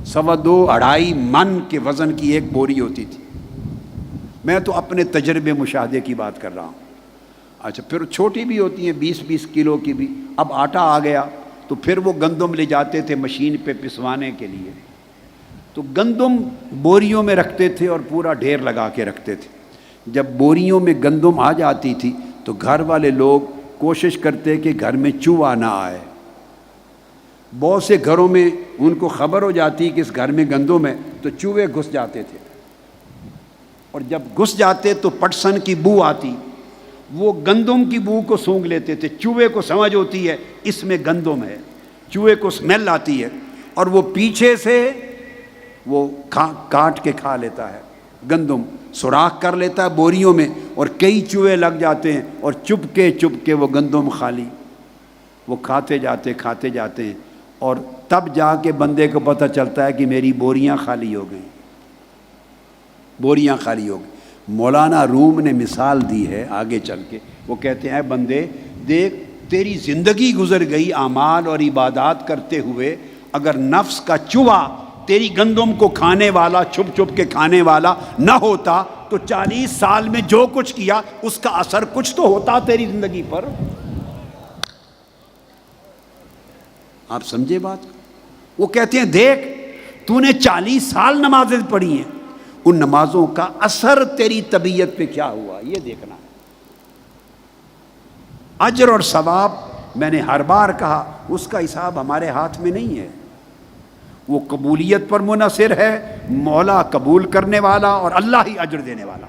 2.5 من کے وزن کی ایک بوری ہوتی تھی۔ میں تو اپنے تجربے مشاہدے کی بات کر رہا ہوں۔ اچھا، پھر چھوٹی بھی ہوتی ہیں 20-20 کلو کی بھی۔ اب آٹا آ گیا تو پھر وہ گندم لے جاتے تھے مشین پہ پسوانے کے لیے، تو گندم بوریوں میں رکھتے تھے اور پورا ڈھیر لگا کے رکھتے تھے۔ جب بوریوں میں گندم آ جاتی تھی تو گھر والے لوگ کوشش کرتے کہ گھر میں چوہا نہ آئے۔ بہت سے گھروں میں ان کو خبر ہو جاتی کہ اس گھر میں گندم ہے تو چوہے گھس جاتے تھے، اور جب گھس جاتے تو پٹسن کی بو آتی، وہ گندم کی بو کو سونگھ لیتے تھے۔ چوہے کو سمجھ ہوتی ہے اس میں گندم ہے، چوہے کو سمیل آتی ہے، اور وہ پیچھے سے وہ کاٹ کے کھا لیتا ہے، گندم سوراخ کر لیتا ہے بوریوں میں، اور کئی چوہے لگ جاتے ہیں، اور چپ کے وہ گندم خالی، وہ کھاتے جاتے ہیں، اور تب جا کے بندے کو پتہ چلتا ہے کہ میری بوریاں خالی ہو گئیں، بوریاں خالی ہو گئیں۔ مولانا روم نے مثال دی ہے آگے چل کے، وہ کہتے ہیں اے بندے دیکھ، تیری زندگی گزر گئی اعمال اور عبادات کرتے ہوئے، اگر نفس کا چوہا تیری گندم کو کھانے والا، چھپ کے کھانے والا نہ ہوتا تو 40 سال میں جو کچھ کیا اس کا اثر کچھ تو ہوتا تیری زندگی پر۔ آپ سمجھے بات؟ وہ کہتے ہیں دیکھ، تو نے 40 سال نمازیں پڑھی ہیں، ان نمازوں کا اثر تیری طبیعت پہ کیا ہوا یہ دیکھنا ہے۔ اجر اور ثواب، میں نے ہر بار کہا، اس کا حساب ہمارے ہاتھ میں نہیں ہے، وہ قبولیت پر منحصر ہے، مولا قبول کرنے والا اور اللہ ہی اجر دینے والا،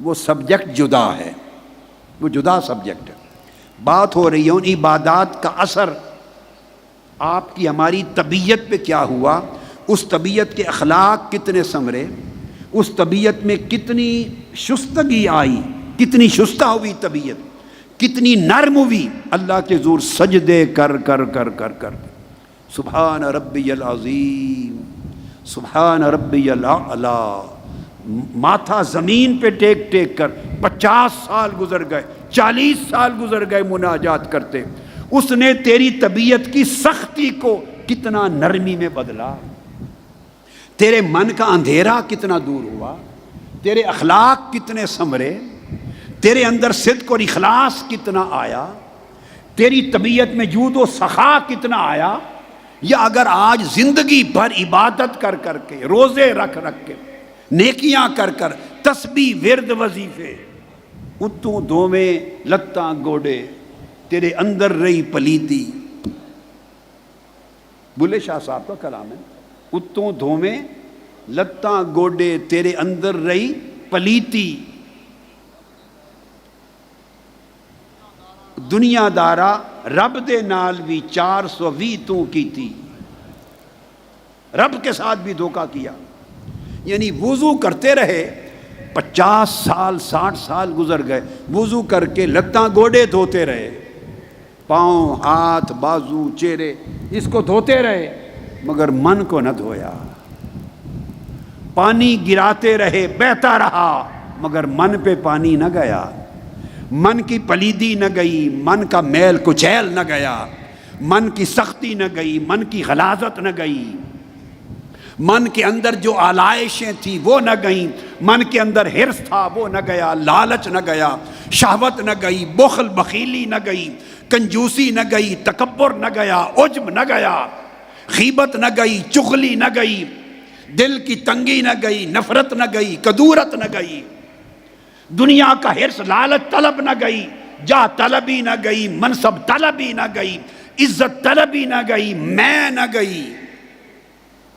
وہ سبجیکٹ جدا ہے، وہ جدا سبجیکٹ ہے۔ بات ہو رہی ہے ان عبادات کا اثر آپ کی ہماری طبیعت پہ کیا ہوا، اس طبیعت کے اخلاق کتنے سنورے، اس طبیعت میں کتنی شستگی آئی، کتنی شستہ ہوئی طبیعت، کتنی نرم ہوئی اللہ کے حضور سجدے کر کر کر کر کر سبحان ربی العظیم، سبحان ربی الاعلی، ماتھا زمین پہ ٹیک ٹیک کر 50 سال گزر گئے، 40 سال گزر گئے مناجات کرتے۔ اس نے تیری طبیعت کی سختی کو کتنا نرمی میں بدلا، تیرے من کا اندھیرا کتنا دور ہوا، تیرے اخلاق کتنے سنورے، تیرے اندر صدق اور اخلاص کتنا آیا، تیری طبیعت میں جود و سخا کتنا آیا۔ یا اگر آج زندگی بھر عبادت کر کر کے، روزے رکھ رکھ کے، نیکیاں کر کر، تسبیح ورد وظیفے، اتوں دوویں لتاں گوڑے، تیرے اندر رہی پلیتی، بلے شاہ صاحب کا کلام ہے، اتوں دوویں لتاں گوڑے تیرے اندر رہی پلیتی، دنیا دارا رب دے نال بھی 420 تو کیتی، رب کے ساتھ بھی دھوکہ کیا۔ یعنی وضو کرتے رہے، 50 سال 60 سال گزر گئے، وضو کر کے لتاں گوڑے دھوتے رہے، پاؤں ہاتھ بازو چہرے اس کو دھوتے رہے، مگر من کو نہ دھویا، پانی گراتے رہے، بہتا رہا، مگر من پہ پانی نہ گیا، من کی پلیدی نہ گئی، من کا میل کچیل نہ گیا، من کی سختی نہ گئی، من کی غلاظت نہ گئی، من کے اندر جو آلائشیں تھیں وہ نہ گئیں، من کے اندر حرص تھا وہ نہ گیا، لالچ نہ گیا، شہوت نہ گئی، بخل بخیلی نہ گئی، کنجوسی نہ گئی، تکبر نہ گیا، عجب نہ گیا، غیبت نہ گئی، چغلی نہ گئی، دل کی تنگی نہ گئی، نفرت نہ گئی، کدورت نہ گئی، دنیا کا حرص لالچ طلب نہ گئی، جاہ طلبی نہ گئی، منصب طلبی نہ گئی، عزت طلبی نہ گئی، میں نہ گئی۔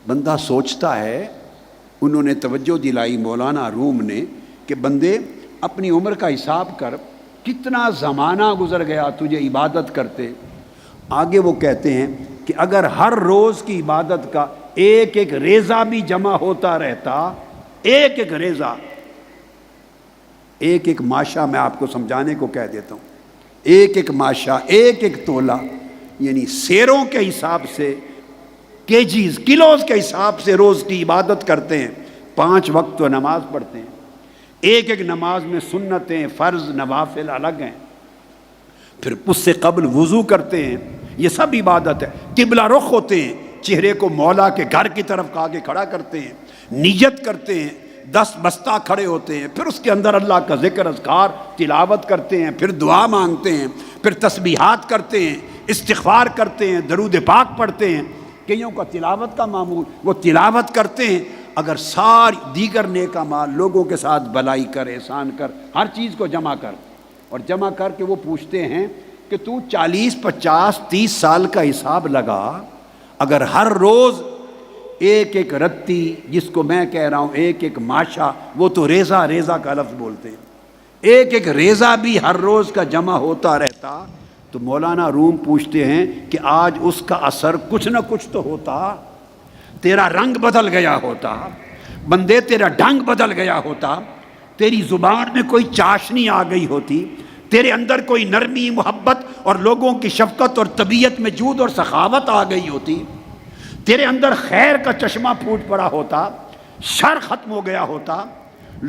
بندہ سوچتا ہے، انہوں نے توجہ دلائی مولانا روم نے کہ بندے اپنی عمر کا حساب کر، کتنا زمانہ گزر گیا تجھے عبادت کرتے۔ آگے وہ کہتے ہیں کہ اگر ہر روز کی عبادت کا ایک ایک ریزہ بھی جمع ہوتا رہتا، ایک ایک ریزہ، ایک ایک ماشا، میں آپ کو سمجھانے کو کہہ دیتا ہوں، ایک ایک ماشا، ایک ایک تولہ، یعنی سیروں کے حساب سے، کیجیز کلوز کے حساب سے روز کی عبادت کرتے ہیں، 5 وقت تو نماز پڑھتے ہیں، ایک ایک نماز میں سنتیں فرض نوافل الگ ہیں، پھر اس سے قبل وضو کرتے ہیں، یہ سب عبادت ہے، قبلہ رخ ہوتے ہیں، چہرے کو مولا کے گھر کی طرف آگے کھڑا کرتے ہیں، نیت کرتے ہیں، 10 بستہ کھڑے ہوتے ہیں، پھر اس کے اندر اللہ کا ذکر اذکار تلاوت کرتے ہیں، پھر دعا مانگتے ہیں، پھر تسبیحات کرتے ہیں، استغفار کرتے ہیں، درود پاک پڑھتے ہیں، کئیوں کا تلاوت کا معمول، وہ تلاوت کرتے ہیں۔ اگر ساری دیگر نیک اعمال، لوگوں کے ساتھ بلائی کر، احسان کر، ہر چیز کو جمع کر، اور جمع کر کے وہ پوچھتے ہیں کہ تو 40 50 30 سال کا حساب لگا، اگر ہر روز ایک ایک رتی، جس کو میں کہہ رہا ہوں ایک ایک ماشا، وہ تو ریزہ ریزہ کا لفظ بولتے ہیں، ایک ایک ریزہ بھی ہر روز کا جمع ہوتا رہتا، تو مولانا روم پوچھتے ہیں کہ آج اس کا اثر کچھ نہ کچھ تو ہوتا، تیرا رنگ بدل گیا ہوتا، بندے تیرا ڈھنگ بدل گیا ہوتا، تیری زبان میں کوئی چاشنی آ گئی ہوتی، تیرے اندر کوئی نرمی محبت اور لوگوں کی شفقت اور طبیعت میں جود اور سخاوت آ گئی ہوتی، تیرے اندر خیر کا چشمہ پھوٹ پڑا ہوتا، شر ختم ہو گیا ہوتا،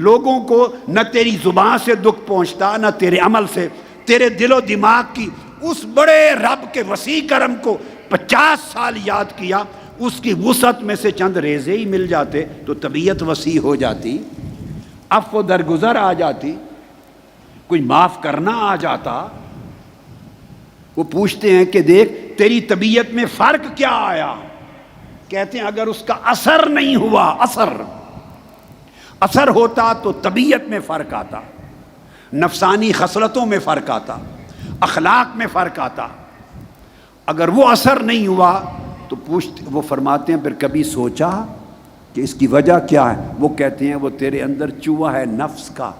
لوگوں کو نہ تیری زبان سے دکھ پہنچتا نہ تیرے عمل سے، تیرے دل و دماغ کی اس بڑے رب کے وسیع کرم کو 50 سال یاد کیا، اس کی وسعت میں سے چند ریزے ہی مل جاتے تو طبیعت وسیع ہو جاتی، عفو درگزر آ جاتی، کوئی معاف کرنا آ جاتا۔ وہ پوچھتے ہیں کہ دیکھ تیری طبیعت میں فرق کیا آیا؟ کہتے ہیں اگر اس کا اثر نہیں ہوا، اثر ہوتا تو طبیعت میں فرق آتا، نفسانی خصلتوں میں فرق آتا، اخلاق میں فرق آتا۔ اگر وہ اثر نہیں ہوا تو وہ فرماتے ہیں پھر کبھی سوچا کہ اس کی وجہ کیا ہے؟ وہ کہتے ہیں وہ تیرے اندر چوہا ہے نفس کا،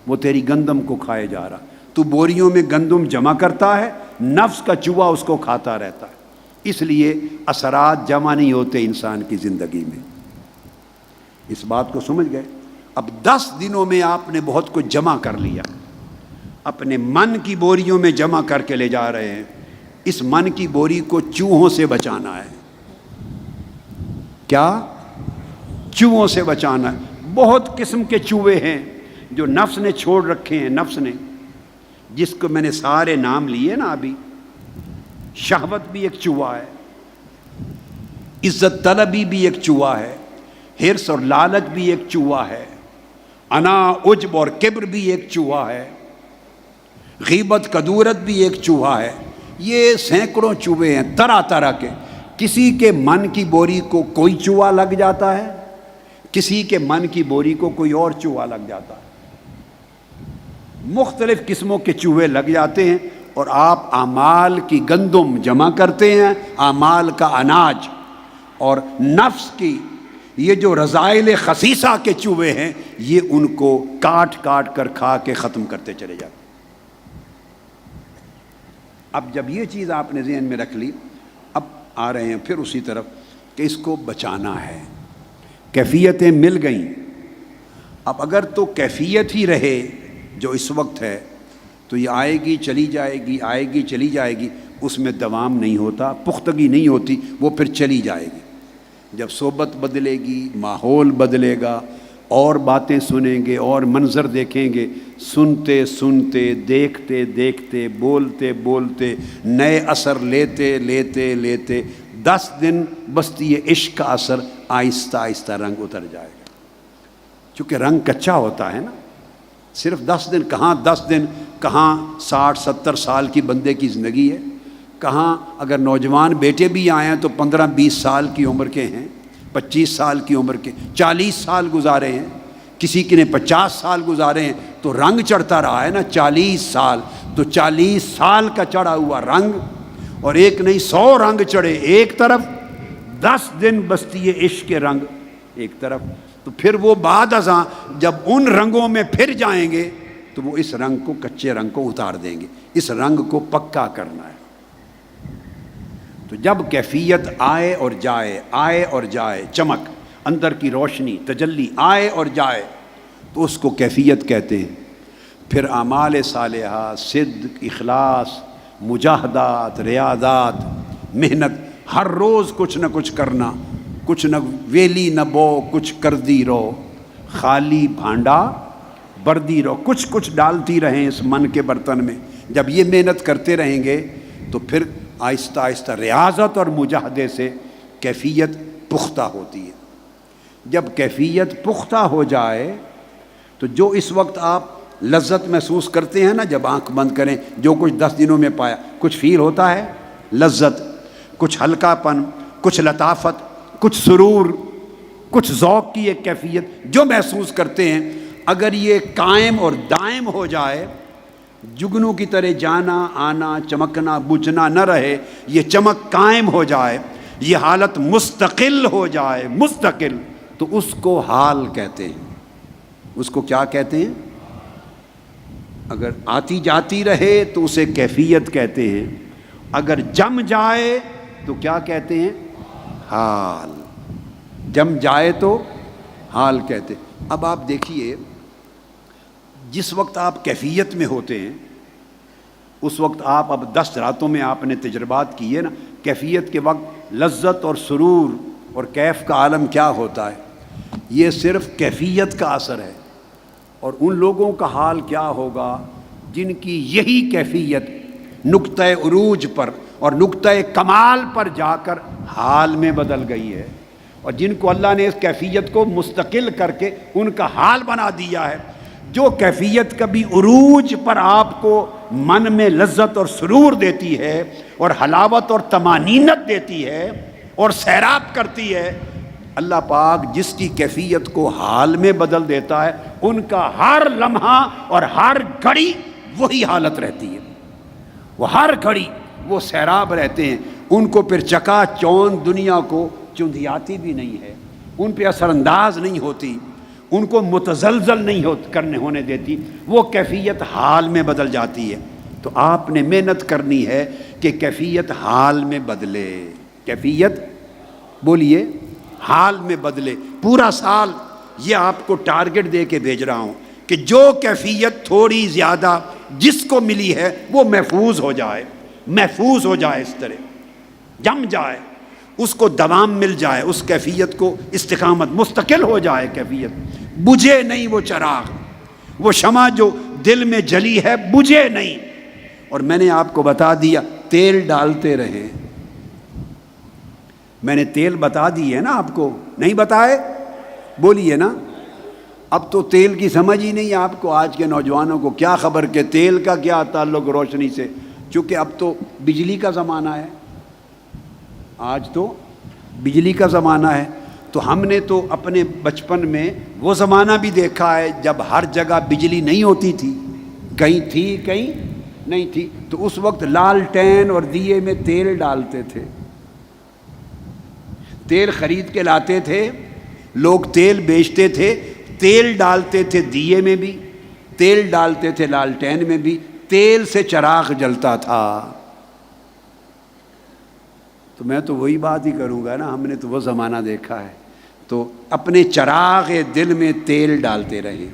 وہ تیری گندم کو کھائے جا رہا، تو بوریوں میں گندم جمع کرتا ہے، نفس کا چوہا اس کو کھاتا رہتا ہے، اس لیے اثرات جمع نہیں ہوتے انسان کی زندگی میں۔ اس بات کو سمجھ گئے؟ اب 10 دنوں میں آپ نے بہت کچھ جمع کر لیا، اپنے من کی بوریوں میں جمع کر کے لے جا رہے ہیں۔ اس من کی بوری کو چوہوں سے بچانا ہے۔ کیا؟ چوہوں سے بچانا ہے۔ بہت قسم کے چوہے ہیں جو نفس نے چھوڑ رکھے ہیں، نفس نے، جس کو میں نے سارے نام لیے نا ابھی۔ شہوت بھی ایک چوہا ہے، عزت طلبی بھی ایک چوہا ہے، حرص اور لالچ بھی ایک چوہا ہے، انا عجب اور کبر بھی ایک چوہا ہے، غیبت کدورت بھی ایک چوہا ہے۔ یہ سینکڑوں چوہے ہیں طرح طرح کے۔ کسی کے من کی بوری کو کوئی چوہا لگ جاتا ہے، کسی کے من کی بوری کو کوئی اور چوہا لگ جاتا ہے۔ مختلف قسموں کے چوہے لگ جاتے ہیں، اور آپ اعمال کی گندم جمع کرتے ہیں، اعمال کا اناج، اور نفس کی یہ جو رذائل خسیسہ کے چوہے ہیں، یہ ان کو کاٹ کاٹ کر کھا کے ختم کرتے چلے جاتے ہیں۔ اب جب یہ چیز آپ نے ذہن میں رکھ لی، اب آ رہے ہیں پھر اسی طرف کہ اس کو بچانا ہے۔ کیفیتیں مل گئیں، اب اگر تو کیفیت ہی رہے جو اس وقت ہے تو یہ آئے گی چلی جائے گی، آئے گی چلی جائے گی، اس میں دوام نہیں ہوتا، پختگی نہیں ہوتی، وہ پھر چلی جائے گی۔ جب صحبت بدلے گی، ماحول بدلے گا، اور باتیں سنیں گے اور منظر دیکھیں گے، سنتے سنتے، دیکھتے دیکھتے، بولتے بولتے، نئے اثر لیتے لیتے لیتے 10 دن بستی عشق کا اثر آہستہ آہستہ رنگ اتر جائے گا۔ چونکہ رنگ کچا ہوتا ہے نا، صرف 10 دن کہاں 10 دن کہاں 60-70 سال کی بندے کی زندگی ہے، کہاں اگر نوجوان بیٹے بھی آئے ہیں تو 15-20 سال کی عمر کے ہیں، 25 سال کی عمر کے، 40 سال گزارے ہیں، کسی کے نے 50 سال گزارے ہیں، تو رنگ چڑھتا رہا ہے نا 40 سال۔ تو 40 سال کا چڑھا ہوا رنگ، اور ایک نہیں 100 رنگ چڑھے ایک طرف، 10 دن بستی عشق کے رنگ ایک طرف، تو پھر وہ بعد ازاں جب ان رنگوں میں پھر جائیں گے تو وہ اس رنگ کو، کچے رنگ کو اتار دیں گے۔ اس رنگ کو پکا کرنا ہے۔ تو جب کیفیت آئے اور جائے، آئے اور جائے، چمک، اندر کی روشنی، تجلی آئے اور جائے، تو اس کو کیفیت کہتے ہیں۔ پھر اعمال صالحہ، صدق، اخلاص، مجاہدات، ریاضات، محنت، ہر روز کچھ نہ کچھ کرنا، کچھ نہ ویلی نہ بو، کچھ کردی رہو، خالی بھانڈا بردی رہو، کچھ کچھ ڈالتی رہیں اس من کے برتن میں۔ جب یہ محنت کرتے رہیں گے تو پھر آہستہ آہستہ ریاضت اور مجاہدے سے کیفیت پختہ ہوتی ہے۔ جب کیفیت پختہ ہو جائے تو جو اس وقت آپ لذت محسوس کرتے ہیں نا، جب آنکھ بند کریں، جو کچھ 10 دنوں میں پایا، کچھ فیل ہوتا ہے، لذت، کچھ ہلکا پن، کچھ لطافت، کچھ سرور، کچھ ذوق کی ایک کیفیت جو محسوس کرتے ہیں، اگر یہ قائم اور دائم ہو جائے، جگنوں کی طرح جانا آنا، چمکنا بجھنا نہ رہے، یہ چمک قائم ہو جائے، یہ حالت مستقل ہو جائے، مستقل، تو اس کو حال کہتے ہیں۔ اس کو کیا کہتے ہیں؟ اگر آتی جاتی رہے تو اسے کیفیت کہتے ہیں، اگر جم جائے تو کیا کہتے ہیں؟ حال۔ جم جائے تو حال کہتے ہیں۔ اب آپ دیکھیے، جس وقت آپ کیفیت میں ہوتے ہیں اس وقت آپ، اب 10 راتوں میں آپ نے تجربات کیے نا، کیفیت کے وقت لذت اور سرور اور کیف کا عالم کیا ہوتا ہے، یہ صرف کیفیت کا اثر ہے۔ اور ان لوگوں کا حال کیا ہوگا جن کی یہی کیفیت نقطہ عروج پر اور نقطہ کمال پر جا کر حال میں بدل گئی ہے، اور جن کو اللہ نے اس کیفیت کو مستقل کر کے ان کا حال بنا دیا ہے۔ جو کیفیت کبھی عروج پر آپ کو من میں لذت اور سرور دیتی ہے اور حلاوت اور طمانینت دیتی ہے اور سیراب کرتی ہے، اللہ پاک جس کی کیفیت کو حال میں بدل دیتا ہے، ان کا ہر لمحہ اور ہر گھڑی وہی حالت رہتی ہے، وہ ہر گھڑی وہ سیراب رہتے ہیں، ان کو پھر چکا چوند دنیا کو چندھیاتی بھی نہیں ہے، ان پہ اثر انداز نہیں ہوتی، ان کو متزلزل نہیں ہونے دیتی، وہ کیفیت حال میں بدل جاتی ہے۔ تو آپ نے محنت کرنی ہے کہ کیفیت حال میں بدلے، کیفیت بولیے حال میں بدلے۔ پورا سال یہ آپ کو ٹارگٹ دے کے بھیج رہا ہوں کہ جو کیفیت تھوڑی زیادہ جس کو ملی ہے وہ محفوظ ہو جائے، محفوظ ہو جائے، اس طرح جم جائے، اس کو دوام مل جائے، اس کیفیت کو استقامت، مستقل ہو جائے کیفیت، بجھے نہیں وہ چراغ، وہ شمع جو دل میں جلی ہے بجھے نہیں۔ اور میں نے آپ کو بتا دیا تیل ڈالتے رہیں، میں نے تیل بتا دی ہے نا آپ کو، نہیں بتائے؟ بولیے نا۔ اب تو تیل کی سمجھ ہی نہیں آپ کو، آج کے نوجوانوں کو کیا خبر کہ تیل کا کیا تعلق روشنی سے، چونکہ اب تو بجلی کا زمانہ ہے، آج تو بجلی کا زمانہ ہے۔ تو ہم نے تو اپنے بچپن میں وہ زمانہ بھی دیکھا ہے جب ہر جگہ بجلی نہیں ہوتی تھی، کہیں تھی کہیں نہیں تھی، تو اس وقت لالٹین اور دیے میں تیل ڈالتے تھے، تیل خرید کے لاتے تھے، لوگ تیل بیچتے تھے، تیل ڈالتے تھے دیے میں بھی، تیل ڈالتے تھے لالٹین میں بھی، تیل سے چراغ جلتا تھا۔ تو میں تو وہی بات ہی کروں گا نا، ہم نے تو وہ زمانہ دیکھا ہے۔ تو اپنے چراغ دل میں تیل ڈالتے رہیں،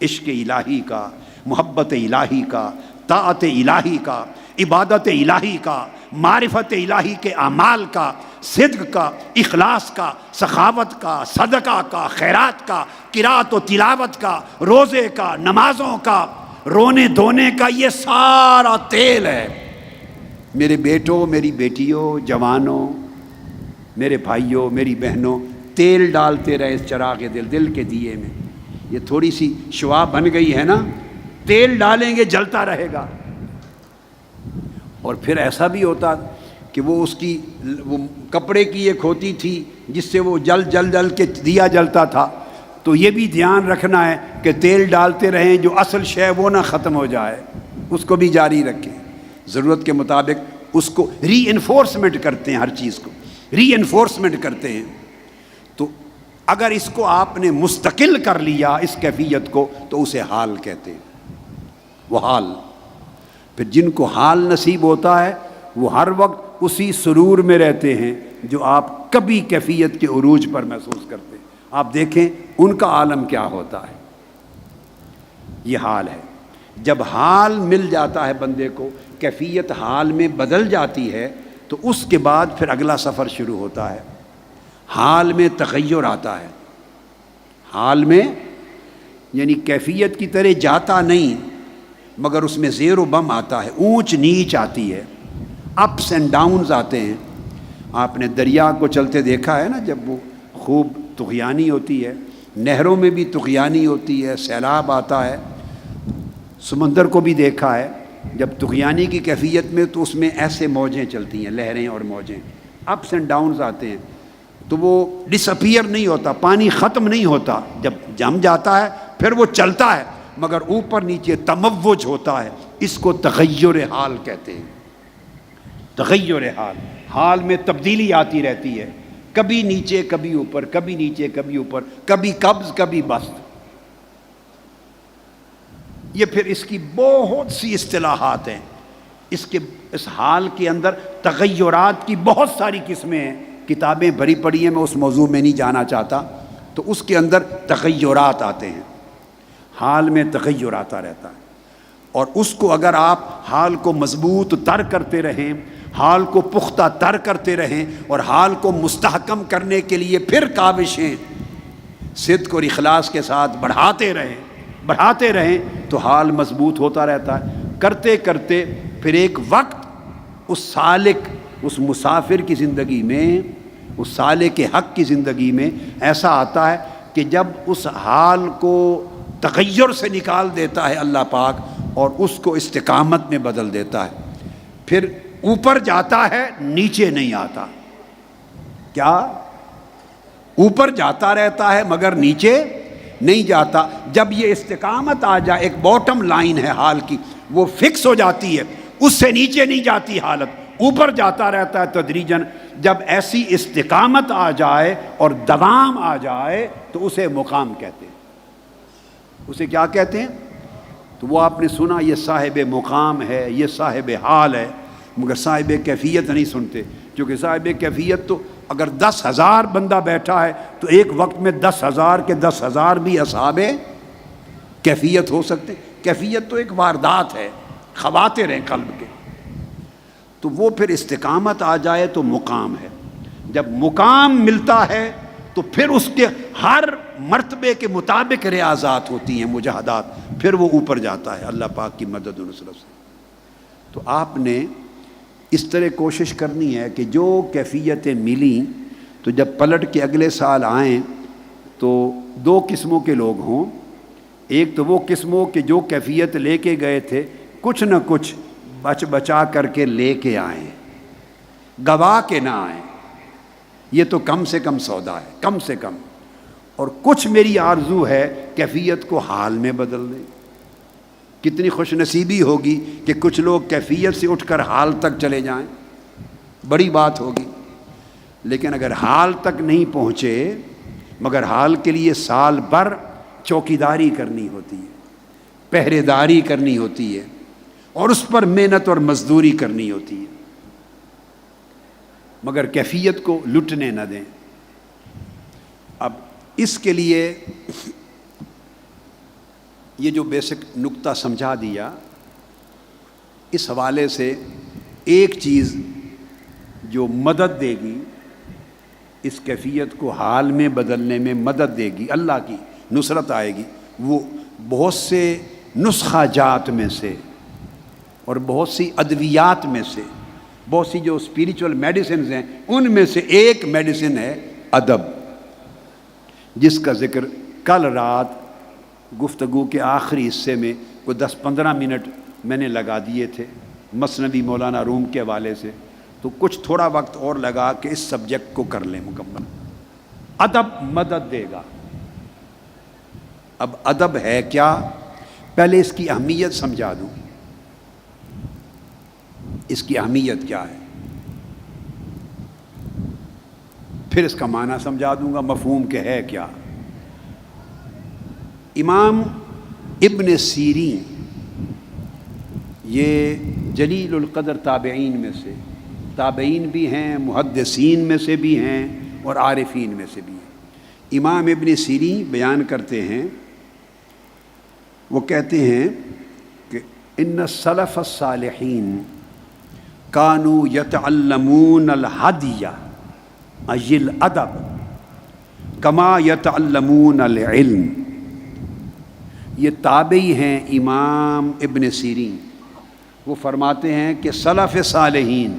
عشق الہی کا، محبت الہی کا، طاعت الہی کا، عبادت الہی کا، معرفت الہی کے اعمال کا، صدق کا، اخلاص کا، سخاوت کا، صدقہ کا، خیرات کا، قرات و تلاوت کا، روزے کا، نمازوں کا، رونے دھونے کا، یہ سارا تیل ہے۔ میرے بیٹوں، میری بیٹیوں، جوانوں، میرے بھائیوں، میری بہنوں، تیل ڈالتے رہے اس چراغ دل کے دیے میں۔ یہ تھوڑی سی شعاع بن گئی ہے نا، تیل ڈالیں گے جلتا رہے گا۔ اور پھر ایسا بھی ہوتا کہ وہ اس کی وہ کپڑے کی ایک ہوتی تھی جس سے وہ جل کے دیا جلتا تھا، تو یہ بھی دھیان رکھنا ہے کہ تیل ڈالتے رہیں، جو اصل شے وہ نہ ختم ہو جائے، اس کو بھی جاری رکھیں، ضرورت کے مطابق اس کو ری انفورسمنٹ کرتے ہیں، ہر چیز کو ری انفورسمنٹ کرتے ہیں۔ تو اگر اس کو آپ نے مستقل کر لیا اس کیفیت کو تو اسے حال کہتے ہیں، وہ حال۔ پھر جن کو حال نصیب ہوتا ہے وہ ہر وقت اسی سرور میں رہتے ہیں جو آپ کبھی کیفیت کے عروج پر محسوس کرتے ہیں۔ آپ دیکھیں ان کا عالم کیا ہوتا ہے، یہ حال ہے۔ جب حال مل جاتا ہے بندے کو، کیفیت حال میں بدل جاتی ہے، تو اس کے بعد پھر اگلا سفر شروع ہوتا ہے۔ حال میں تغیر آتا ہے، حال میں یعنی کیفیت کی طرح جاتا نہیں، مگر اس میں زیر و بم آتا ہے، اونچ نیچ آتی ہے، اپس اینڈ ڈاؤنز آتے ہیں۔ آپ نے دریا کو چلتے دیکھا ہے نا، جب وہ خوب طغیانی ہوتی ہے، نہروں میں بھی طغیانی ہوتی ہے، سیلاب آتا ہے، سمندر کو بھی دیکھا ہے جب طغیانی کی کیفیت میں، تو اس میں ایسے موجیں چلتی ہیں، لہریں اور موجیں، اپس اینڈ ڈاؤنز آتے ہیں، تو وہ ڈس اپیئر نہیں ہوتا، پانی ختم نہیں ہوتا، جب جم جاتا ہے پھر وہ چلتا ہے، مگر اوپر نیچے تموج ہوتا ہے، اس کو تغیر حال کہتے ہیں۔ تغیر حال، حال میں تبدیلی آتی رہتی ہے، کبھی نیچے کبھی اوپر، کبھی نیچے کبھی اوپر، کبھی قبض کبھی بسط۔ یہ پھر اس کی بہت سی اصطلاحات ہیں، اس حال کے اندر تغیرات کی بہت ساری قسمیں ہیں، کتابیں بھری پڑی ہیں، میں اس موضوع میں نہیں جانا چاہتا۔ تو اس کے اندر تغیرات آتے ہیں، حال میں تغیر آتا رہتا ہے، اور اس کو اگر آپ حال کو مضبوط تر کرتے رہیں، حال کو پختہ تر کرتے رہیں، اور حال کو مستحکم کرنے کے لیے پھر کاوشیں صدق اور اخلاص کے ساتھ بڑھاتے رہیں تو حال مضبوط ہوتا رہتا ہے۔ کرتے کرتے پھر ایک وقت اس سالک، اس مسافر کی زندگی میں، اس سالک حق کی زندگی میں ایسا آتا ہے کہ جب اس حال کو تغیر سے نکال دیتا ہے اللہ پاک اور اس کو استقامت میں بدل دیتا ہے، پھر اوپر جاتا ہے، نیچے نہیں آتا۔ کیا؟ اوپر جاتا رہتا ہے مگر نیچے نہیں جاتا۔ جب یہ استقامت آ جائے، ایک باٹم لائن ہے حال کی، وہ فکس ہو جاتی ہے، اس سے نیچے نہیں جاتی حالت، اوپر جاتا رہتا ہے تدریجاً۔ جب ایسی استقامت آ جائے اور دوام آ جائے تو اسے مقام کہتے ہیں۔ اسے کیا کہتے ہیں؟ تو وہ آپ نے سنا، یہ صاحب مقام ہے، یہ صاحب حال ہے، مگر صاحب کیفیت نہیں سنتے، کیونکہ صاحب کیفیت تو اگر 10,000 بندہ بیٹھا ہے تو ایک وقت میں 10,000 کے 10,000 بھی اصحاب کیفیت ہو سکتے. کیفیت تو ایک واردات ہے، خواطر ہیں قلب کے. تو وہ پھر استقامت آ جائے تو مقام ہے. جب مقام ملتا ہے تو پھر اس کے ہر مرتبے کے مطابق ریاضات ہوتی ہیں، مجاہدات، پھر وہ اوپر جاتا ہے اللہ پاک کی مدد و نصرت سے. تو آپ نے اس طرح کوشش کرنی ہے کہ جو کیفیتیں ملیں تو جب پلٹ کے اگلے سال آئیں تو 2 قسموں کے لوگ ہوں. ایک تو وہ قسموں کے جو کیفیت لے کے گئے تھے کچھ نہ کچھ بچا کر کے لے کے آئیں، گوا کے نہ آئیں. یہ تو کم سے کم سودا ہے، کم سے کم. اور کچھ میری آرزو ہے کیفیت کو حال میں بدل دیں. کتنی خوش نصیبی ہوگی کہ کچھ لوگ کیفیت سے اٹھ کر حال تک چلے جائیں، بڑی بات ہوگی. لیکن اگر حال تک نہیں پہنچے، مگر حال کے لیے سال بھر چوکیداری کرنی ہوتی ہے، پہرے داری کرنی ہوتی ہے، اور اس پر محنت اور مزدوری کرنی ہوتی ہے، مگر کیفیت کو لٹنے نہ دیں. اب اس کے لیے یہ جو بیسک نقطہ سمجھا دیا، اس حوالے سے ایک چیز جو مدد دے گی، اس کیفیت کو حال میں بدلنے میں مدد دے گی، اللہ کی نصرت آئے گی. وہ بہت سے نسخہ جات میں سے اور بہت سی ادویات میں سے، بہت سی جو اسپریچول میڈیسنز ہیں ان میں سے ایک میڈیسن ہے ادب، جس کا ذکر کل رات گفتگو کے آخری حصے میں کوئی 10-15 منٹ میں نے لگا دیے تھے مثنوی مولانا روم کے حوالے سے. تو کچھ تھوڑا وقت اور لگا کہ اس سبجیکٹ کو کر لیں مکمل. ادب مدد دے گا. اب ادب ہے کیا؟ پہلے اس کی اہمیت سمجھا دوں. اس کی اہمیت کیا ہے، پھر اس کا معنی سمجھا دوں گا، مفہوم کہ ہے کیا. امام ابن سیرین یہ جلیل القدر تابعین میں سے، تابعین بھی ہیں، محدثین میں سے بھی ہیں اور عارفین میں سے بھی ہیں. امام ابن سیرین بیان کرتے ہیں، وہ کہتے ہیں کہ ان السلف الصالحین کانوا یتعلمون الہدی ای الادب کما یتعلمون العلم. یہ تابعی ہیں امام ابن سیرین. وہ فرماتے ہیں کہ سلف صالحین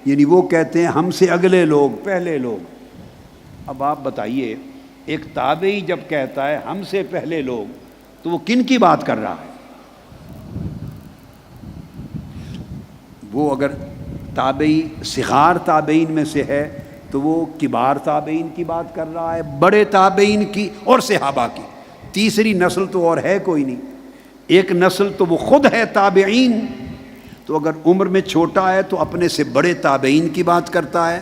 یعنی وہ کہتے ہیں ہم سے اگلے لوگ، پہلے لوگ. اب آپ بتائیے، ایک تابعی جب کہتا ہے ہم سے پہلے لوگ تو وہ کن کی بات کر رہا ہے؟ وہ اگر تابعی صغار تابعین میں سے ہے تو وہ کبار تابعین کی بات کر رہا ہے، بڑے تابعین کی اور صحابہ کی. تیسری نسل تو اور ہے کوئی نہیں. ایک نسل تو وہ خود ہے تابعین. تو اگر عمر میں چھوٹا ہے تو اپنے سے بڑے تابعین کی بات کرتا ہے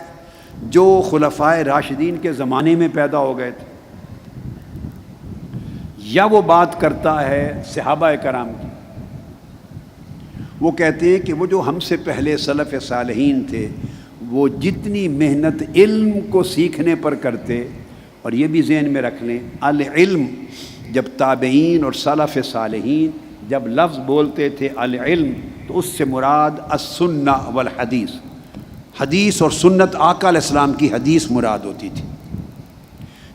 جو خلفائے راشدین کے زمانے میں پیدا ہو گئے تھے، یا وہ بات کرتا ہے صحابہ کرام کی. وہ کہتے ہیں کہ وہ جو ہم سے پہلے سلف صالحین تھے وہ جتنی محنت علم کو سیکھنے پر کرتے، اور یہ بھی ذہن میں رکھ لیں العلم، جب تابعین اور سلف صالحین جب لفظ بولتے تھے العلم تو اس سے مراد السنہ والحدیث، حدیث اور سنت، آقا علیہ السلام کی حدیث مراد ہوتی تھی.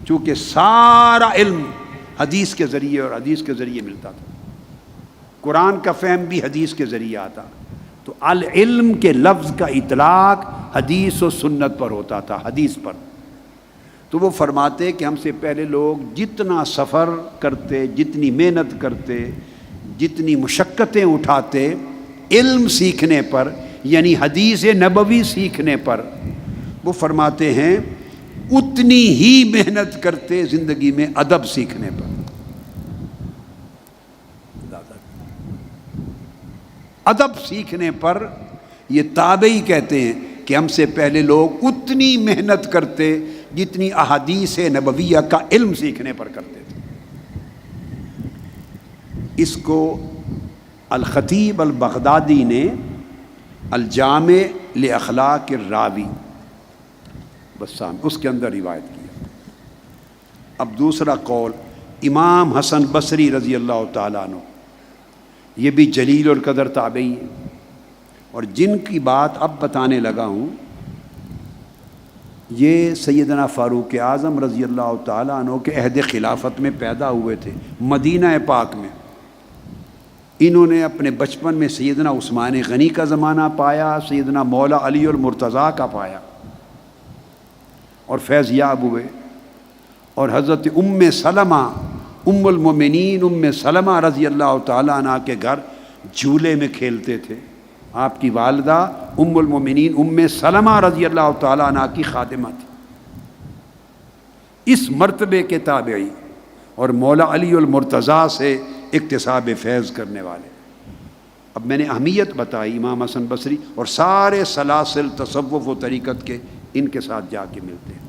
چونکہ سارا علم حدیث کے ذریعے اور حدیث کے ذریعے ملتا تھا، قرآن کا فہم بھی حدیث کے ذریعے آتا. تو العلم کے لفظ کا اطلاق حدیث و سنت پر ہوتا تھا، حدیث پر. تو وہ فرماتے کہ ہم سے پہلے لوگ جتنا سفر کرتے، جتنی محنت کرتے، جتنی مشقتیں اٹھاتے علم سیکھنے پر، یعنی حدیث نبوی سیکھنے پر، وہ فرماتے ہیں اتنی ہی محنت کرتے زندگی میں ادب سیکھنے پر. ادب سیکھنے پر یہ تابعی کہتے ہیں کہ ہم سے پہلے لوگ اتنی محنت کرتے جتنی احادیث نبویہ کا علم سیکھنے پر کرتے تھے. اس کو الخطیب البغدادی نے الجامع لاخلاق الراوی، بسام، اس کے اندر روایت کیا۔ اب دوسرا قول امام حسن بصری رضی اللہ تعالیٰ عنہ، یہ بھی جلیل القدر تابعی ہے، اور جن کی بات اب بتانے لگا ہوں یہ سیدنا فاروق اعظم رضی اللہ تعالیٰ عنہ کے عہد خلافت میں پیدا ہوئے تھے مدینہ پاک میں۔ انہوں نے اپنے بچپن میں سیدنا عثمان غنی کا زمانہ پایا، سیدنا مولا علی المرتضیٰ کا پایا، اور فیض یاب ہوئے، اور حضرت ام سلمہ ام المومنین ام سلمہ رضی اللہ تعالیٰ عنہ کے گھر جھولے میں کھیلتے تھے۔ آپ کی والدہ ام المومنین ام سلمہ رضی اللہ تعالیٰ عنہ کی خادمہ تھی، اس مرتبے کے تابعی اور مولا علی المرتضیٰ سے اکتساب فیض کرنے والے۔ اب میں نے اہمیت بتائی امام حسن بصری، اور سارے سلاسل تصوف و طریقت کے ان کے ساتھ جا کے ملتے ہیں۔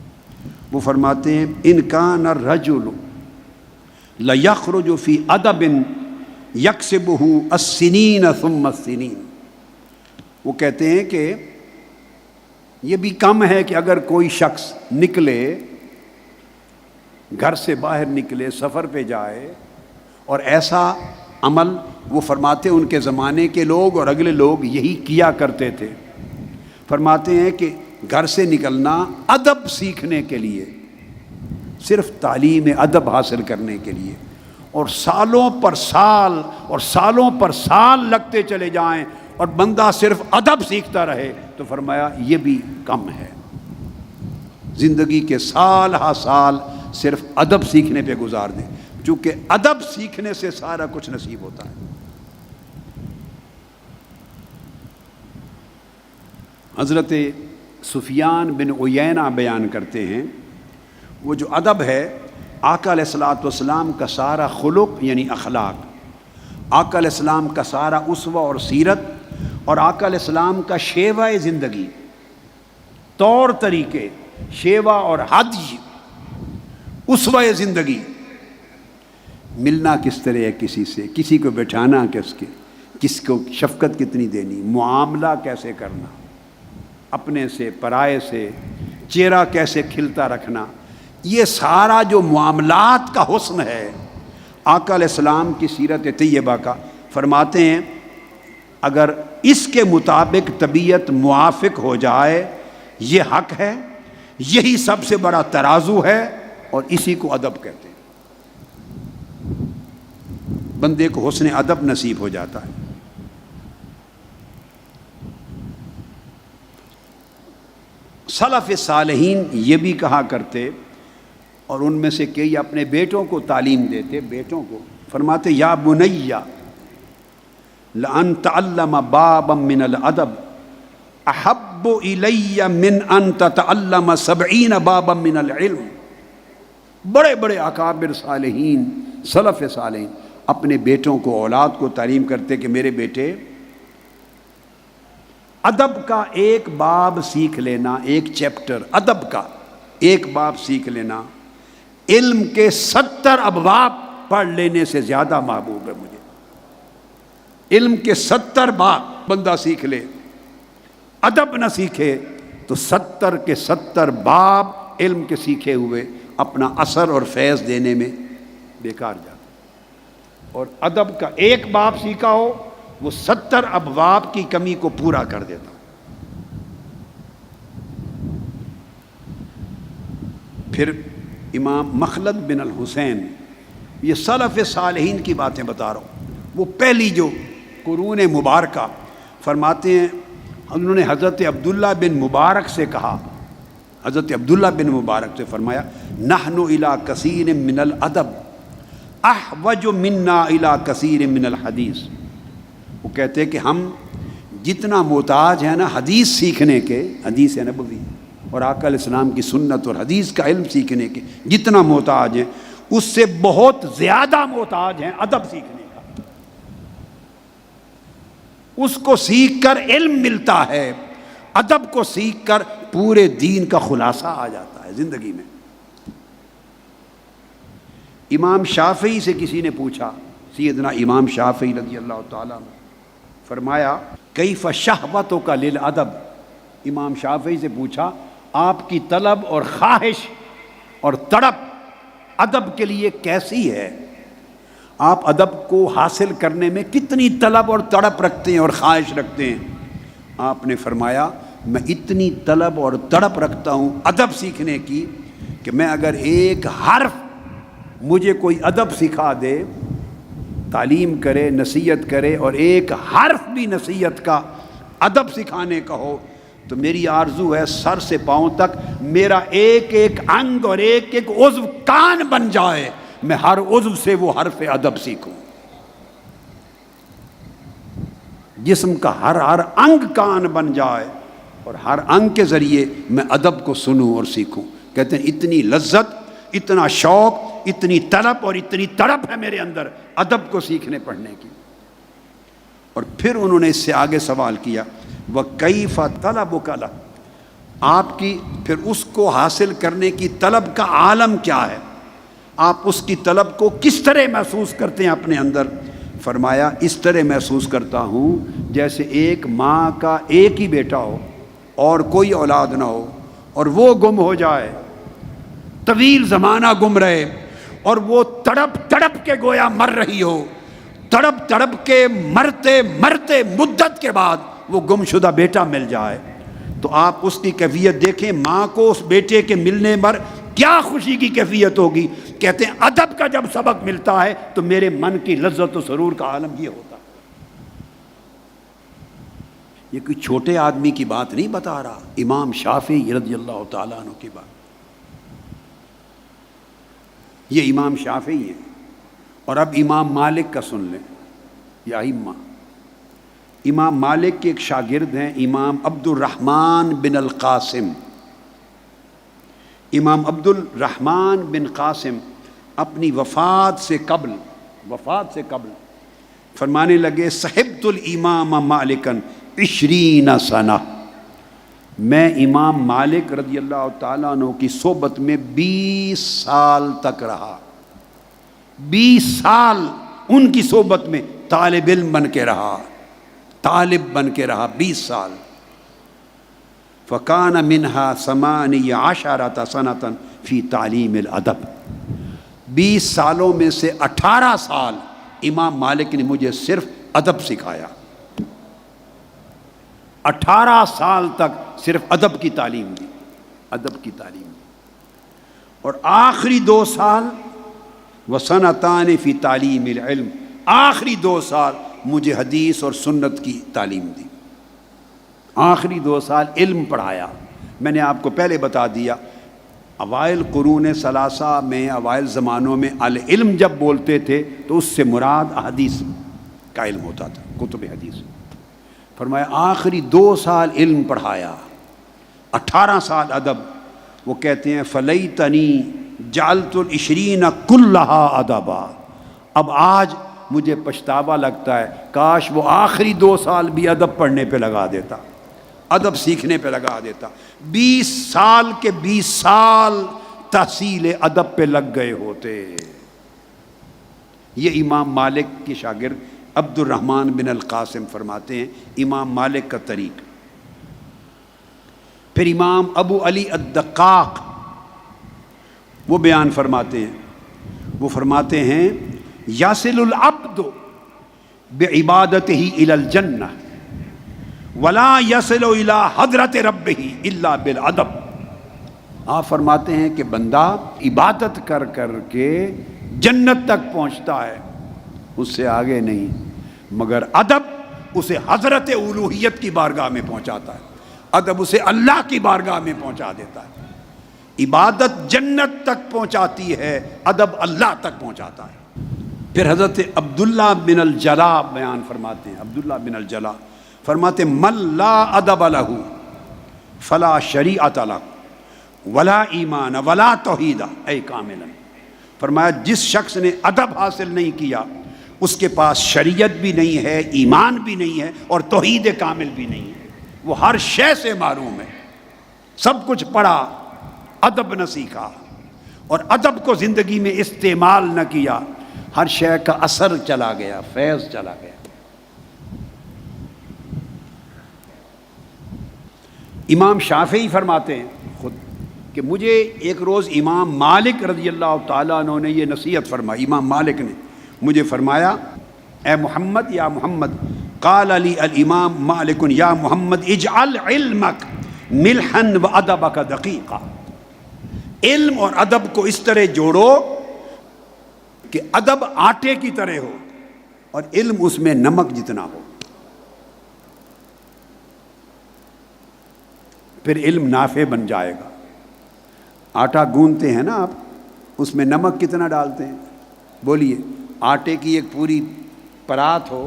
وہ فرماتے ہیں ان کان الرجل لیخرج فی ادب یکسبہ السنین ثم السنین، وہ کہتے ہیں کہ یہ بھی کم ہے کہ اگر کوئی شخص نکلے، گھر سے باہر نکلے، سفر پہ جائے، اور ایسا عمل وہ فرماتے ہیں ان کے زمانے کے لوگ اور اگلے لوگ یہی کیا کرتے تھے۔ فرماتے ہیں کہ گھر سے نکلنا ادب سیکھنے کے لیے، صرف تعلیم ادب حاصل کرنے کے لیے، اور سالوں پر سال اور سالوں پر سال لگتے چلے جائیں اور بندہ صرف ادب سیکھتا رہے، تو فرمایا یہ بھی کم ہے۔ زندگی کے سال ہا سال صرف ادب سیکھنے پہ گزار دیں، چونکہ ادب سیکھنے سے سارا کچھ نصیب ہوتا ہے۔ حضرت سفیان بن عیینہ بیان کرتے ہیں وہ جو ادب ہے، آقا علیہ الصلوۃ والسلام کا سارا خلق یعنی اخلاق، آقا علیہ السلام کا سارا اسوہ اور سیرت، اور آقا علیہ السلام کا شیوہ زندگی، طور طریقے، شیوہ اور حدی، اسوہ زندگی، ملنا کس طرح ہے کسی سے، کسی کو بٹھانا کس کو شفقت کتنی دینی، معاملہ کیسے کرنا، اپنے سے پرائے سے چہرہ کیسے کھلتا رکھنا، یہ سارا جو معاملات کا حسن ہے آقا علیہ السلام کی سیرت طیبہ کا، فرماتے ہیں اگر اس کے مطابق طبیعت موافق ہو جائے یہ حق ہے، یہی سب سے بڑا ترازو ہے، اور اسی کو ادب کہتے ہیں۔ بندے کو حسن ادب نصیب ہو جاتا ہے۔ سلف صالحین یہ بھی کہا کرتے، اور ان میں سے کئی اپنے بیٹوں کو تعلیم دیتے، بیٹوں کو فرماتے یا بنی لأن تعلم بابا من الادب احب الی من ان تتعلم 70 بابا من العلم۔ بڑے بڑے اکابر صالحین، سلف صالحین اپنے بیٹوں کو، اولاد کو تعلیم کرتے کہ میرے بیٹے ادب کا ایک باب سیکھ لینا، ایک چیپٹر ادب کا ایک باب سیکھ لینا علم کے 70 ابواب پڑھ لینے سے زیادہ محبوب ہے مجھے۔ علم کے 70 باب بندہ سیکھ لے، ادب نہ سیکھے تو 70 کے 70 باب علم کے سیکھے ہوئے اپنا اثر اور فیض دینے میں بیکار جاتا، اور ادب کا ایک باب سیکھا ہو وہ 70 ابواب کی کمی کو پورا کر دیتا۔ پھر امام مخلد بن الحسین، یہ سلف صالحین کی باتیں بتا رہا ہوں، وہ پہلی جو قرون مبارکہ، فرماتے ہیں انہوں نے حضرت عبداللہ بن مبارک سے کہا، حضرت عبداللہ بن مبارک سے فرمایا نحن الی کثیر من الادب احوج منا الی کثیر من الحدیث۔ وہ کہتے ہیں کہ ہم جتنا محتاج ہیں نا حدیث سیکھنے کے، حدیث نبوی اور آقا علیہ السلام کی سنت اور حدیث کا علم سیکھنے کے جتنا محتاج ہیں، اس سے بہت زیادہ محتاج ہیں ادب سیکھنے کا۔ اس کو سیکھ کر علم ملتا ہے، ادب کو سیکھ کر پورے دین کا خلاصہ آ جاتا ہے زندگی میں۔ امام شافعی سے کسی نے پوچھا، سیدنا امام شافعی رضی اللہ تعالیٰ عنہ، فرمایا کیف شہوتک للادب۔ امام شافعی سے پوچھا آپ کی طلب اور خواہش اور تڑپ ادب کے لیے کیسی ہے؟ آپ ادب کو حاصل کرنے میں کتنی طلب اور تڑپ رکھتے ہیں اور خواہش رکھتے ہیں؟ آپ نے فرمایا میں اتنی طلب اور تڑپ رکھتا ہوں ادب سیکھنے کی کہ میں اگر ایک حرف مجھے کوئی ادب سکھا دے، تعلیم کرے، نصیحت کرے، اور ایک حرف بھی نصیحت کا ادب سکھانے کا ہو، تو میری آرزو ہے سر سے پاؤں تک میرا ایک ایک انگ اور ایک ایک عضو کان بن جائے، میں ہر عضو سے وہ حرف ادب سیکھوں، جسم کا ہر انگ کان بن جائے اور ہر انگ کے ذریعے میں ادب کو سنوں اور سیکھوں۔ کہتے ہیں اتنی لذت، اتنا شوق، اتنی طلب اور اتنی تڑپ ہے میرے اندر ادب کو سیکھنے پڑھنے کی۔ اور پھر انہوں نے اس سے آگے سوال کیا وَكَيْفَ طَلَبُكَ لَهُ، آپ کی پھر اس کو حاصل کرنے کی طلب کا عالم کیا ہے؟ آپ اس کی طلب کو کس طرح محسوس کرتے ہیں اپنے اندر؟ فرمایا اس طرح محسوس کرتا ہوں جیسے ایک ماں کا ایک ہی بیٹا ہو اور کوئی اولاد نہ ہو، اور وہ گم ہو جائے، طویل زمانہ گم رہے، اور وہ تڑپ تڑپ کے گویا مر رہی ہو، تڑپ تڑپ کے مرتے مرتے مدت کے بعد وہ گم شدہ بیٹا مل جائے، تو آپ اس کی کیفیت دیکھیں، ماں کو اس بیٹے کے ملنے پر کیا خوشی کی کیفیت ہوگی۔ کہتے ہیں ادب کا جب سبق ملتا ہے تو میرے من کی لذت و سرور کا عالم یہ ہوتا ہے۔ یہ کوئی چھوٹے آدمی کی بات نہیں بتا رہا، امام شافعی رضی اللہ تعالیٰ عنہ کی بات۔ یہ امام شافعی ہیں، اور اب امام مالک کا سن لیں، یا امام مالک کے ایک شاگرد ہیں امام عبد الرحمن بن القاسم۔ امام عبد الرحمن بن قاسم اپنی وفات سے قبل فرمانے لگے صحبت الامام مالکا 20 سنہ، میں امام مالک رضی اللہ تعالیٰ عنہ کی صحبت میں 20 سال تک رہا، 20 سال ان کی صحبت میں طالب علم بن کے رہا، 20 سال۔ فکان منہا 18 سنة فی تعلیم الادب، 20 سالوں میں سے 18 سال امام مالک نے مجھے صرف ادب سکھایا، 18 سال تک صرف ادب کی تعلیم دی، اور آخری 2 سال وسنتان فی تعلیم العلم، آخری 2 سال مجھے حدیث اور سنت کی تعلیم دی، آخری 2 سال علم پڑھایا۔ میں نے آپ کو پہلے بتا دیا اوائل قرون ثلاثہ میں، اوائل زمانوں میں العلم جب بولتے تھے تو اس سے مراد حدیث کا علم ہوتا تھا، کتب حدیث۔ فرمایا آخری 2 سال علم پڑھایا، 18 سال ادب۔ وہ کہتے ہیں فلیتنی جعلت العشرین کلہا ادبا، اب آج مجھے پچھتاوا لگتا ہے کاش وہ آخری 2 سال بھی ادب پڑھنے پہ لگا دیتا، ادب سیکھنے پہ لگا دیتا۔ 20 سال کے 20 سال تحصیل ادب پہ لگ گئے ہوتے۔ یہ امام مالک کے شاگرد عبد الرحمن بن القاسم فرماتے ہیں امام مالک کا طریق۔ پھر امام ابو علی الدقاق وہ بیان فرماتے ہیں، وہ فرماتے ہیں یصل العبد بعبادتہ الی الجنہ ولا یصل الی حضرت ربہ الا بالادب۔ آپ فرماتے ہیں کہ بندہ عبادت کر کر کے جنت تک پہنچتا ہے، اس سے آگے نہیں، مگر ادب اسے حضرت الوہیت کی بارگاہ میں پہنچاتا ہے، ادب اسے اللہ کی بارگاہ میں پہنچا دیتا ہے۔ عبادت جنت تک پہنچاتی ہے، ادب اللہ تک پہنچاتا ہے۔ پھر حضرت عبداللہ بن الجلا بیان فرماتے ہیں، عبداللہ بن الجلا فرماتے من لا ادب لہ فلا شریعت لہ ولا ایمان ولا توحید اے کاملا۔ فرمایا جس شخص نے ادب حاصل نہیں کیا اس کے پاس شریعت بھی نہیں ہے، ایمان بھی نہیں ہے، اور توحید کامل بھی نہیں ہے، وہ ہر شے سے محروم ہے۔ سب کچھ پڑھا، ادب نہ سیکھا، اور ادب کو زندگی میں استعمال نہ کیا، ہر شے کا اثر چلا گیا، فیض چلا گیا۔ امام شافعی فرماتے ہیں کہ مجھے ایک روز امام مالک رضی اللہ تعالیٰ عنہ نے یہ نصیحت فرمائی. امام مالک نے مجھے فرمایا اے محمد یا محمد، قال علی الامام مالک یا محمد اجعل علمک ملحن و ادبک دقیقا، علم اور ادب کو اس طرح جوڑو کہ ادب آٹے کی طرح ہو اور علم اس میں نمک جتنا ہو، پھر علم نافع بن جائے گا. آٹا گوندتے ہیں نا آپ، اس میں نمک کتنا ڈالتے ہیں؟ بولیے. آٹے کی ایک پوری پرات ہو،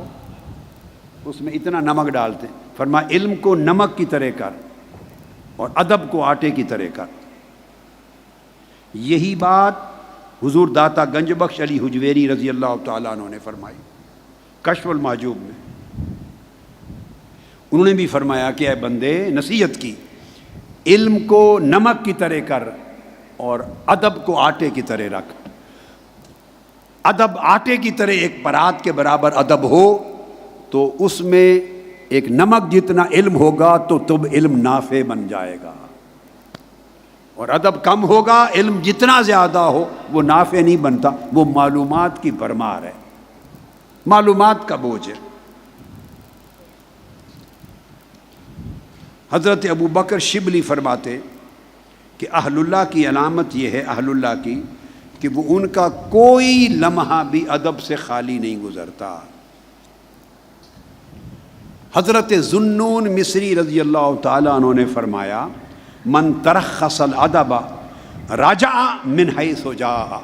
اس میں اتنا نمک ڈالتے ہیں. فرمایا علم کو نمک کی طرح کر اور ادب کو آٹے کی طرح کر. یہی بات حضور داتا گنج بخش علی حجویری رضی اللہ تعالیٰ عنہ نے فرمائی کشف المحجوب میں. انہوں نے بھی فرمایا کہ اے بندے، نصیحت کی، علم کو نمک کی طرح کر اور ادب کو آٹے کی طرح رکھ. ادب آٹے کی طرح ایک پرات کے برابر ادب ہو تو اس میں ایک نمک جتنا علم ہوگا تو تب علم نافع بن جائے گا، اور ادب کم ہوگا، علم جتنا زیادہ ہو وہ نافع نہیں بنتا، وہ معلومات کی بھرمار ہے، معلومات کا بوجھ ہے. حضرت ابو بکر شبلی فرماتے کہ اہل اللہ کی علامت یہ ہے، اہل اللہ کی، کہ وہ ان کا کوئی لمحہ بھی ادب سے خالی نہیں گزرتا. حضرت ذوالنون مصری رضی اللہ تعالیٰ عنہ نے فرمایا من ترخص الادب رجع من حیث جاء.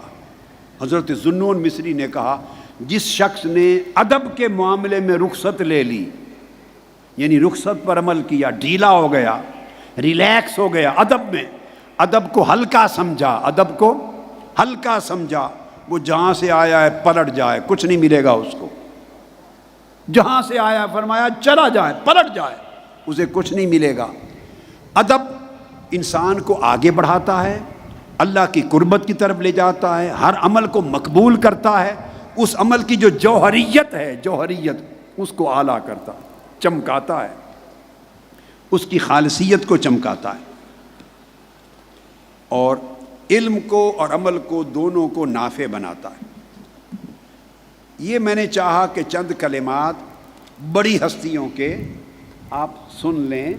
حضرت ذوالنون مصری نے کہا جس شخص نے ادب کے معاملے میں رخصت لے لی، یعنی رخصت پر عمل کیا، ڈھیلا ہو گیا، ریلیکس ہو گیا ادب میں، ادب کو ہلکا سمجھا، ادب کو ہلکا سمجھا، وہ جہاں سے آیا ہے پلٹ جائے، کچھ نہیں ملے گا اس کو. جہاں سے آیا فرمایا چلا جائے، پلٹ جائے، اسے کچھ نہیں ملے گا. ادب انسان کو آگے بڑھاتا ہے، اللہ کی قربت کی طرف لے جاتا ہے، ہر عمل کو مقبول کرتا ہے، اس عمل کی جو جوہریت ہے، جوہریت اس کو اعلیٰ کرتا ہے، چمکاتا ہے، اس کی خالصیت کو چمکاتا ہے، اور علم کو اور عمل کو دونوں کو نافع بناتا ہے. یہ میں نے چاہا کہ چند کلمات بڑی ہستیوں کے آپ سن لیں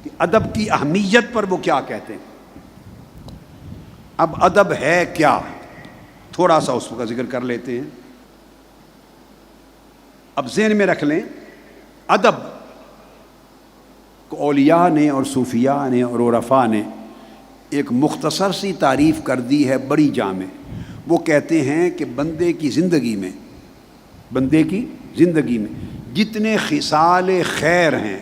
کہ ادب کی اہمیت پر وہ کیا کہتے ہیں. اب ادب ہے کیا، تھوڑا سا اس کا ذکر کر لیتے ہیں. اب ذہن میں رکھ لیں، ادب کو اولیاء نے اور صوفیاء نے اور عرفاء نے ایک مختصر سی تعریف کر دی ہے بڑی جامع. وہ کہتے ہیں کہ بندے کی زندگی میں جتنے خصال خیر ہیں،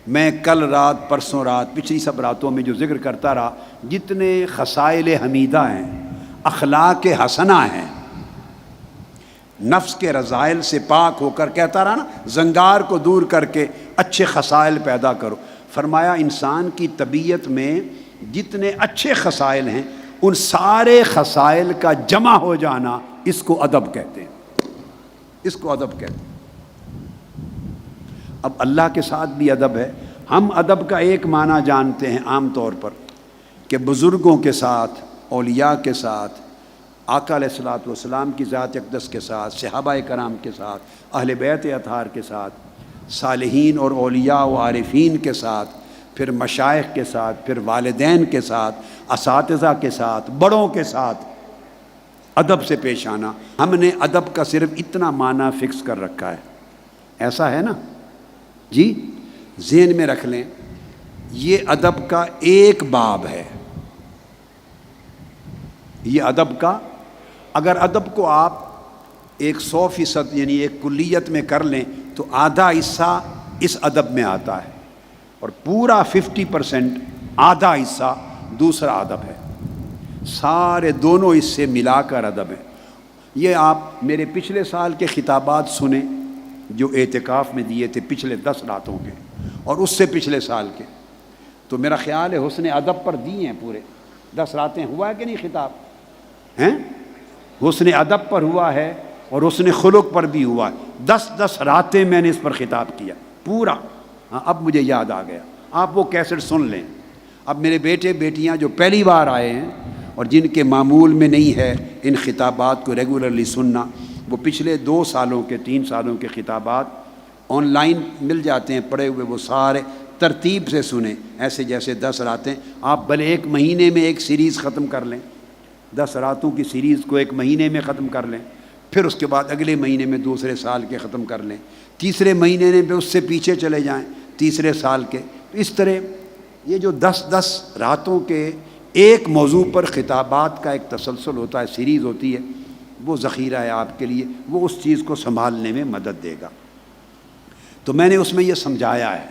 میں کل رات، پرسوں رات، پچھلی سب راتوں میں جو ذکر کرتا رہا، جتنے خصائل حمیدہ ہیں، اخلاق حسنہ ہیں، نفس کے رذائل سے پاک ہو کر، کہتا رہا نا، زنگار کو دور کر کے اچھے خصائل پیدا کرو. فرمایا انسان کی طبیعت میں جتنے اچھے خصائل ہیں، ان سارے خصائل کا جمع ہو جانا، اس کو ادب کہتے ہیں، اس کو ادب کہتے ہیں. اب اللہ کے ساتھ بھی ادب ہے. ہم ادب کا ایک معنی جانتے ہیں عام طور پر کہ بزرگوں کے ساتھ، اولیاء کے ساتھ، آقا علیہ الصلوۃ والسلام کی ذات اقدس کے ساتھ، صحابہ کرام کے ساتھ، اہل بیت اطہار کے ساتھ، صالحین اور اولیاء و عارفین کے ساتھ، پھر مشائخ کے ساتھ، پھر والدین کے ساتھ، اساتذہ کے ساتھ، بڑوں کے ساتھ ادب سے پیش آنا. ہم نے ادب کا صرف اتنا معنی فکس کر رکھا ہے. ایسا ہے نا جی؟ ذہن میں رکھ لیں، یہ ادب کا ایک باب ہے. یہ ادب کا، اگر ادب کو آپ 100% یعنی ایک کلیت میں کر لیں تو آدھا حصہ اس ادب میں آتا ہے، اور پورا 50% آدھا حصہ دوسرا ادب ہے. سارے دونوں اس سے ملا کر ادب ہے. یہ آپ میرے پچھلے سال کے خطابات سنیں جو اعتکاف میں دیے تھے، پچھلے 10 راتوں کے اور اس سے پچھلے سال کے، تو میرا خیال ہے حسن ادب پر دیے ہیں پورے 10 راتیں. ہوا ہے کہ نہیں خطاب ہیں؟ حسن ادب پر ہوا ہے اور حسن خلق پر بھی ہوا ہے. 10 راتیں میں نے اس پر خطاب کیا پورا. ہاں اب مجھے یاد آ گیا، آپ وہ کیسٹ سن لیں. اب میرے بیٹے بیٹیاں جو پہلی بار آئے ہیں اور جن کے معمول میں نہیں ہے ان خطابات کو ریگولرلی سننا، وہ پچھلے 2 سالوں کے 3 سالوں کے خطابات آن لائن مل جاتے ہیں پڑھے ہوئے، وہ سارے ترتیب سے سنیں، ایسے جیسے 10 راتیں آپ بھلے ایک مہینے میں ایک سیریز ختم کر لیں، 10 راتوں کی سیریز کو ایک مہینے میں ختم کر لیں، پھر اس کے بعد اگلے مہینے میں دوسرے سال کے ختم کر لیں، تیسرے مہینے میں اس سے پیچھے چلے جائیں تیسرے سال کے. تو اس طرح یہ جو 10 راتوں کے ایک موضوع پر خطابات کا ایک تسلسل ہوتا ہے، سیریز ہوتی ہے، وہ ذخیرہ ہے آپ کے لیے، وہ اس چیز کو سنبھالنے میں مدد دے گا. تو میں نے اس میں یہ سمجھایا ہے.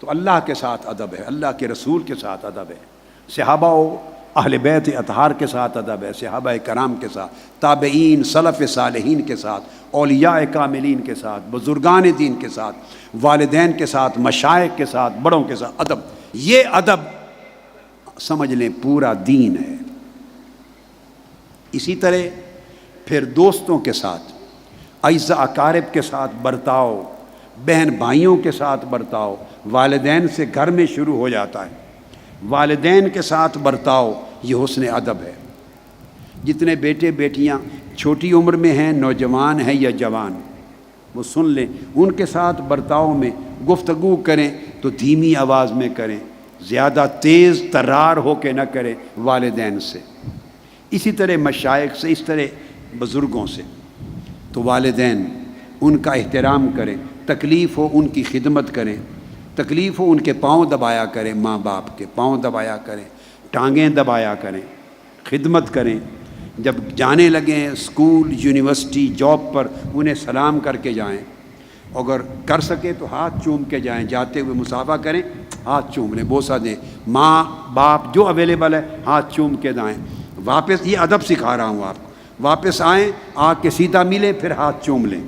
تو اللہ کے ساتھ ادب ہے، اللہ کے رسول کے ساتھ ادب ہے، صحابہ و اہل بیت اطہار کے ساتھ ادب ہے، صحابہ کرام کے ساتھ، تابعین سلف صالحین کے ساتھ، اولیاء کاملین کے ساتھ، بزرگان دین کے ساتھ، والدین کے ساتھ، مشائخ کے ساتھ، بڑوں کے ساتھ ادب. یہ ادب سمجھ لیں پورا دین ہے. اسی طرح پھر دوستوں کے ساتھ، اعزاء اقارب کے ساتھ برتاؤ، بہن بھائیوں کے ساتھ برتاؤ، والدین سے گھر میں شروع ہو جاتا ہے. والدین کے ساتھ برتاؤ، یہ حسن ادب ہے. جتنے بیٹے بیٹیاں چھوٹی عمر میں ہیں، نوجوان ہیں یا جوان، وہ سن لیں، ان کے ساتھ برتاؤ میں گفتگو کریں تو دھیمی آواز میں کریں، زیادہ تیز ترار ہو کے نہ کریں والدین سے. اسی طرح مشائخ سے، اس طرح بزرگوں سے. تو والدین ان کا احترام کریں، تکلیف ہو ان کی خدمت کریں، تکلیف ہو ان کے پاؤں دبایا کریں، ماں باپ کے پاؤں دبایا کریں، ٹانگیں دبایا کریں، خدمت کریں. جب جانے لگیں اسکول یونیورسٹی جاب پر انہیں سلام کر کے جائیں، اگر کر سکے تو ہاتھ چوم کے جائیں، جاتے ہوئے مصافحہ کریں، ہاتھ چوم لیں، بوسہ دیں، ماں باپ جو اویلیبل ہے ہاتھ چوم کے جائیں. واپس یہ ادب سکھا رہا ہوں آپ کو، واپس آئیں آ کے سیدھا ملیں پھر ہاتھ چوم لیں.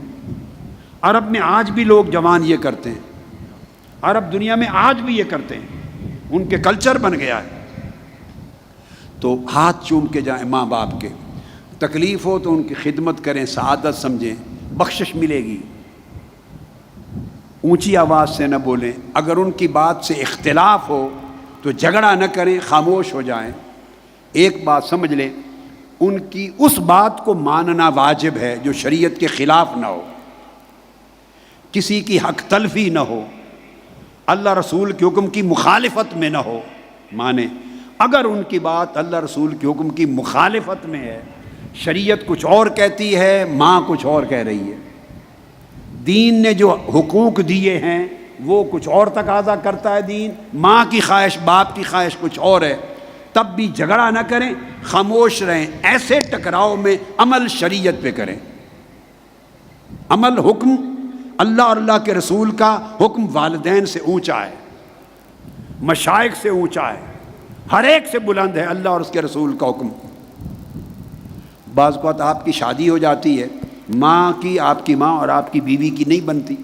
عرب میں آج بھی لوگ جوان یہ کرتے ہیں، عرب دنیا میں آج بھی یہ کرتے ہیں، ان کے کلچر بن گیا ہے. تو ہاتھ چوم کے جائیں ماں باپ کے، تکلیف ہو تو ان کی خدمت کریں، سعادت سمجھیں، بخشش ملے گی. اونچی آواز سے نہ بولیں، اگر ان کی بات سے اختلاف ہو تو جھگڑا نہ کریں، خاموش ہو جائیں. ایک بات سمجھ لیں، ان کی اس بات کو ماننا واجب ہے جو شریعت کے خلاف نہ ہو، کسی کی حق تلفی نہ ہو، اللہ رسول کے حکم کی مخالفت میں نہ ہو، مانیں. اگر ان کی بات اللہ رسول کے حکم کی مخالفت میں ہے، شریعت کچھ اور کہتی ہے، ماں کچھ اور کہہ رہی ہے، دین نے جو حقوق دیے ہیں وہ کچھ اور تقاضا کرتا ہے دین، ماں کی خواہش باپ کی خواہش کچھ اور ہے، تب بھی جھگڑا نہ کریں، خاموش رہیں. ایسے ٹکراؤ میں عمل شریعت پہ کریں. عمل حکم اللہ اور اللہ کے رسول کا حکم والدین سے اونچا ہے، مشائخ سے اونچا ہے، ہر ایک سے بلند ہے اللہ اور اس کے رسول کا حکم. بعض اوقات آپ کی شادی ہو جاتی ہے، ماں کی، آپ کی ماں اور آپ کی بیوی کی نہیں بنتی،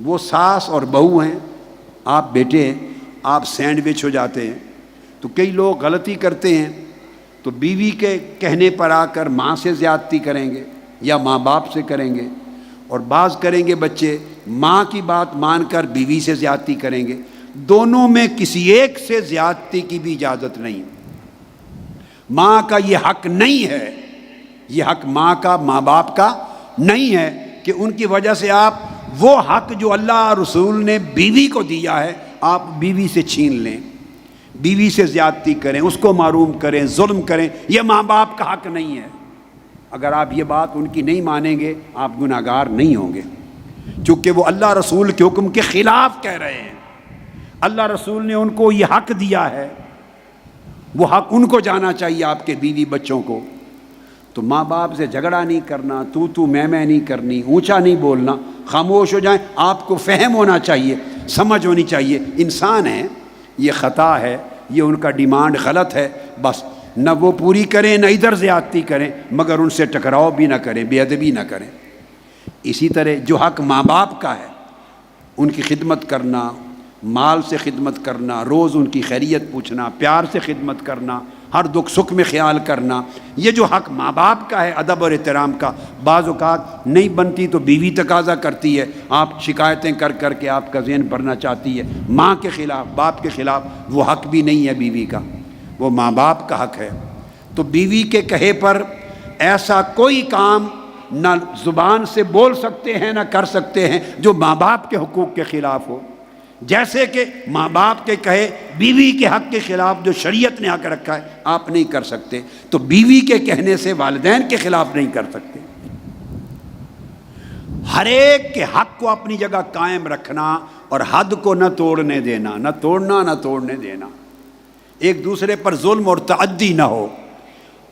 وہ ساس اور بہو ہیں، آپ بیٹے ہیں، آپ سینڈوچ ہو جاتے ہیں. تو کئی لوگ غلطی کرتے ہیں، تو بیوی کے کہنے پر آ کر ماں سے زیادتی کریں گے یا ماں باپ سے کریں گے، اور بعض کریں گے بچے ماں کی بات مان کر بیوی سے زیادتی کریں گے. دونوں میں کسی ایک سے زیادتی کی بھی اجازت نہیں. ماں کا یہ حق نہیں ہے، یہ حق ماں کا، ماں باپ کا نہیں ہے کہ ان کی وجہ سے آپ وہ حق جو اللہ رسول نے بیوی کو دیا ہے آپ بیوی سے چھین لیں، بیوی سے زیادتی کریں، اس کو محروم کریں، ظلم کریں. یہ ماں باپ کا حق نہیں ہے. اگر آپ یہ بات ان کی نہیں مانیں گے آپ گناہگار نہیں ہوں گے، چونکہ وہ اللہ رسول کے حکم کے خلاف کہہ رہے ہیں. اللہ رسول نے ان کو یہ حق دیا ہے، وہ حق ان کو جانا چاہیے، آپ کے بیوی بچوں کو. تو ماں باپ سے جھگڑا نہیں کرنا، تو میں نہیں کرنی، اونچا نہیں بولنا، خاموش ہو جائیں. آپ کو فہم ہونا چاہیے، سمجھ ہونی چاہیے، انسان ہیں، یہ خطا ہے، یہ ان کا ڈیمانڈ غلط ہے، بس نہ وہ پوری کریں نہ ادھر زیادتی کریں، مگر ان سے ٹکراؤ بھی نہ کریں، بے ادبی نہ کریں. اسی طرح جو حق ماں باپ کا ہے ان کی خدمت کرنا، مال سے خدمت کرنا، روز ان کی خیریت پوچھنا، پیار سے خدمت کرنا، ہر دکھ سکھ میں خیال کرنا، یہ جو حق ماں باپ کا ہے ادب اور احترام کا، بعض اوقات نہیں بنتی تو بیوی تقاضا کرتی ہے، آپ شکایتیں کر کر کے آپ کا ذہن بھرنا چاہتی ہے ماں کے خلاف، باپ کے خلاف، وہ حق بھی نہیں ہے بیوی کا، وہ ماں باپ کا حق ہے۔ تو بیوی کے کہے پر ایسا کوئی کام نہ زبان سے بول سکتے ہیں نہ کر سکتے ہیں جو ماں باپ کے حقوق کے خلاف ہو، جیسے کہ ماں باپ کے کہے بیوی کے حق کے خلاف جو شریعت نے حق رکھا ہے آپ نہیں کر سکتے، تو بیوی کے کہنے سے والدین کے خلاف نہیں کر سکتے۔ ہر ایک کے حق کو اپنی جگہ قائم رکھنا اور حد کو نہ توڑنے دینا، نہ توڑنا نہ توڑنے دینا، ایک دوسرے پر ظلم اور تعدی نہ ہو۔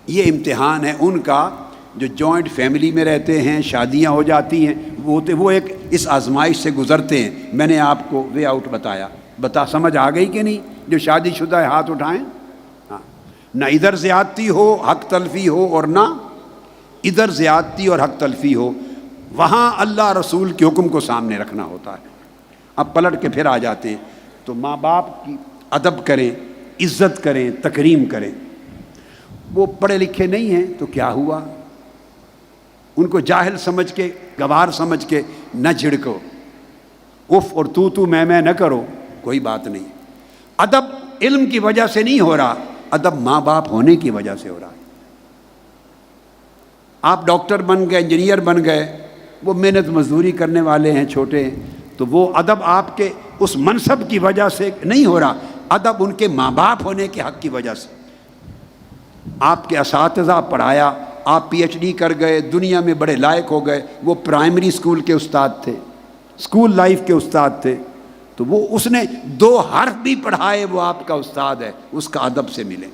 یہ امتحان ہے ان کا جو جوائنٹ فیملی میں رہتے ہیں، شادیاں ہو جاتی ہیں، وہ ایک اس آزمائش سے گزرتے ہیں۔ میں نے آپ کو وے آؤٹ بتایا، سمجھ آ گئی کہ نہیں؟ جو شادی شدہ ہے ہاتھ اٹھائیں۔ ہاں، نہ ادھر زیادتی ہو حق تلفی ہو اور نہ ادھر زیادتی اور حق تلفی ہو، وہاں اللہ رسول کے حکم کو سامنے رکھنا ہوتا ہے۔ اب پلٹ کے پھر آ جاتے ہیں، تو ماں باپ کی ادب کریں، عزت کریں، تکریم کریں۔ وہ پڑھے لکھے نہیں ہیں تو کیا ہوا؟ ان کو جاہل سمجھ کے، گوار سمجھ کے نہ جھڑکو، اف اور تو میں نہ کرو، کوئی بات نہیں۔ ادب علم کی وجہ سے نہیں ہو رہا، ادب ماں باپ ہونے کی وجہ سے ہو رہا ہے۔ آپ ڈاکٹر بن گئے، انجینئر بن گئے، وہ محنت مزدوری کرنے والے ہیں چھوٹے، تو وہ ادب آپ کے اس منصب کی وجہ سے نہیں ہو رہا، ادب ان کے ماں باپ ہونے کے حق کی وجہ سے۔ آپ کے اساتذہ پڑھایا، آپ پی ایچ ڈی کر گئے، دنیا میں بڑے لائق ہو گئے، وہ پرائمری اسکول کے استاد تھے، اسکول لائف کے استاد تھے، تو وہ اس نے 2 حرف بھی پڑھائے، وہ آپ کا استاد ہے، اس کا ادب سے ملیں۔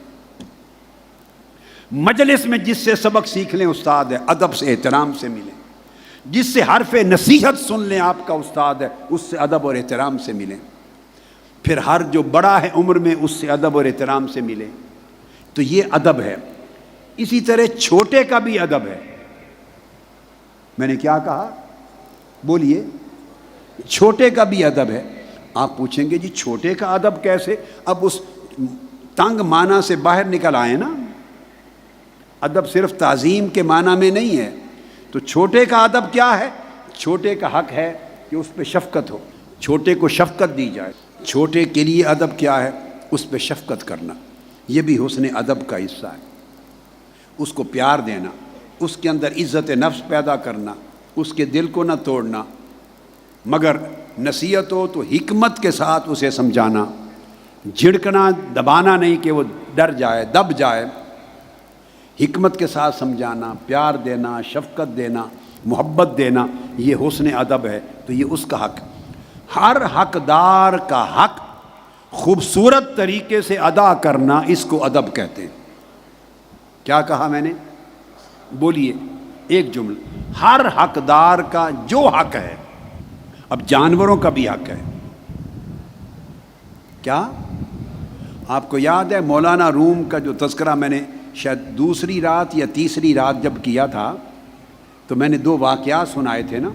مجلس میں جس سے سبق سیکھ لیں استاد ہے، ادب سے احترام سے ملیں۔ جس سے حرف نصیحت سن لیں آپ کا استاد ہے، اس سے ادب اور احترام سے ملیں۔ پھر ہر جو بڑا ہے عمر میں اس سے ادب اور احترام سے ملیں۔ تو یہ ادب ہے۔ اسی طرح چھوٹے کا بھی ادب ہے۔ میں نے کیا کہا؟ بولیے۔ چھوٹے کا بھی ادب ہے۔ آپ پوچھیں گے جی چھوٹے کا ادب کیسے؟ اب اس تنگ معنی سے باہر نکل آئے نا۔ ادب صرف تعظیم کے معنی میں نہیں ہے۔ تو چھوٹے کا ادب کیا ہے؟ چھوٹے کا حق ہے کہ اس پہ شفقت ہو، چھوٹے کو شفقت دی جائے۔ چھوٹے کے لیے ادب کیا ہے؟ اس پہ شفقت کرنا، یہ بھی حسن ادب کا حصہ ہے۔ اس کو پیار دینا، اس کے اندر عزت نفس پیدا کرنا، اس کے دل کو نہ توڑنا، مگر نصیحت ہو تو حکمت کے ساتھ اسے سمجھانا، جھڑکنا دبانا نہیں کہ وہ ڈر جائے، دب جائے۔ حکمت کے ساتھ سمجھانا، پیار دینا، شفقت دینا، محبت دینا، یہ حسن ادب ہے۔ تو یہ اس کا حق۔ ہر حقدار کا حق خوبصورت طریقے سے ادا کرنا، اس کو ادب کہتے ہیں۔ کیا کہا میں نے؟ بولیے ایک جملہ۔ ہر حقدار کا جو حق ہے، اب جانوروں کا بھی حق ہے۔ کیا آپ کو یاد ہے مولانا روم کا جو تذکرہ میں نے شاید دوسری رات یا تیسری رات جب کیا تھا، تو میں نے 2 واقعات سنائے تھے نا،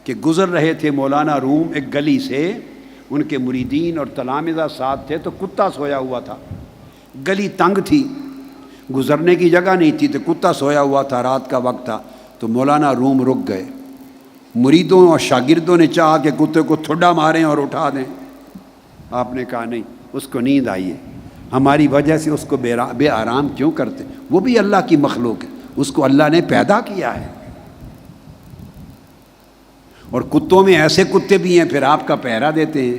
کہ گزر رہے تھے مولانا روم ایک گلی سے، ان کے مریدین اور تلامذہ ساتھ تھے، تو کتا سویا ہوا تھا۔ گلی تنگ تھی، گزرنے کی جگہ نہیں تھی، تو کتا سویا ہوا تھا، رات کا وقت تھا، تو مولانا روم رک گئے۔ مریدوں اور شاگردوں نے چاہا کہ کتے کو تھوڑا ماریں اور اٹھا دیں۔ آپ نے کہا نہیں، اس کو نیند آئی ہے، ہماری وجہ سے اس کو بے آرام کیوں کرتے؟ وہ بھی اللہ کی مخلوق ہے، اس کو اللہ نے پیدا کیا ہے۔ اور کتوں میں ایسے کتے بھی ہیں پھر آپ کا پہرا دیتے ہیں،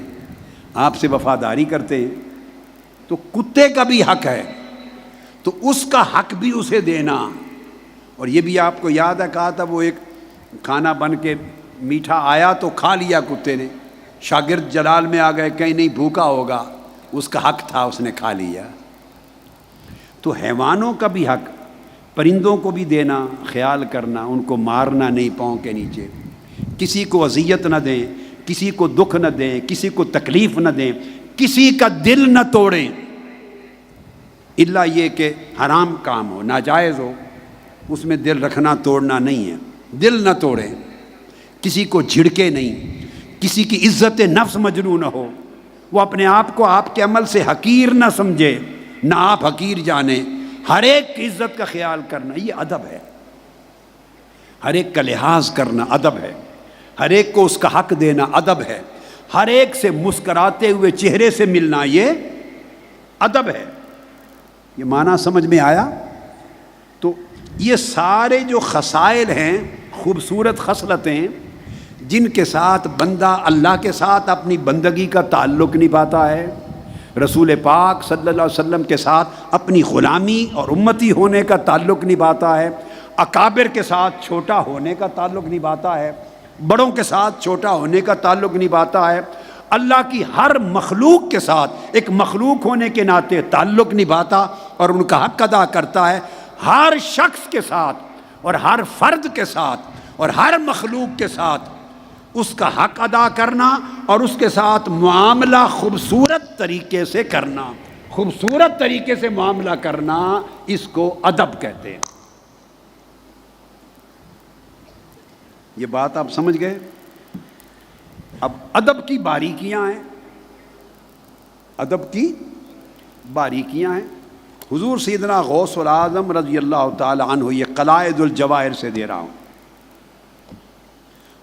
آپ سے وفاداری کرتے ہیں، تو کتے کا بھی حق ہے، تو اس کا حق بھی اسے دینا۔ اور یہ بھی آپ کو یاد ہے، کہا تھا وہ ایک کھانا بن کے میٹھا آیا تو کھا لیا کتے نے، شاگرد جلال میں آ گئے، کہیں نہیں بھوکا ہوگا، اس کا حق تھا، اس نے کھا لیا۔ تو حیوانوں کا بھی حق، پرندوں کو بھی دینا، خیال کرنا، ان کو مارنا نہیں پاؤں کے نیچے، کسی کو اذیت نہ دیں، کسی کو دکھ نہ دیں، کسی کو تکلیف نہ دیں، کسی کا دل نہ توڑیں، الا یہ کہ حرام کام ہو، ناجائز ہو، اس میں دل رکھنا توڑنا نہیں ہے۔ دل نہ توڑیں، کسی کو جھڑکے نہیں، کسی کی عزت نفس مجروح نہ ہو، وہ اپنے آپ کو آپ کے عمل سے حقیر نہ سمجھے، نہ آپ حقیر جانیں، ہر ایک کی عزت کا خیال کرنا یہ ادب ہے، ہر ایک کا لحاظ کرنا ادب ہے، ہر ایک کو اس کا حق دینا ادب ہے، ہر ایک سے مسکراتے ہوئے چہرے سے ملنا یہ ادب ہے۔ یہ معنی سمجھ میں آیا؟ تو یہ سارے جو خصائل ہیں، خوبصورت خصلتیں جن کے ساتھ بندہ اللہ کے ساتھ اپنی بندگی کا تعلق نبھاتا ہے، رسول پاک صلی اللہ علیہ وسلم کے ساتھ اپنی غلامی اور امتی ہونے کا تعلق نبھاتا ہے، اکابر کے ساتھ چھوٹا ہونے کا تعلق نبھاتا ہے، بڑوں کے ساتھ چھوٹا ہونے کا تعلق نبھاتا ہے، اللہ کی ہر مخلوق کے ساتھ ایک مخلوق ہونے کے ناطے تعلق نبھاتا اور ان کا حق ادا کرتا ہے، ہر شخص کے ساتھ اور ہر فرد کے ساتھ اور ہر مخلوق کے ساتھ اس کا حق ادا کرنا اور اس کے ساتھ معاملہ خوبصورت طریقے سے کرنا، خوبصورت طریقے سے معاملہ کرنا، اس کو ادب کہتے ہیں۔ یہ بات آپ سمجھ گئے؟ اب ادب کی باریکیاں ہیں، ادب کی باریکیاں ہیں۔ حضور سیدنا غوث العظم رضی اللہ تعالی عنہ، یہ قلائد الجواہر سے دے رہا ہوں،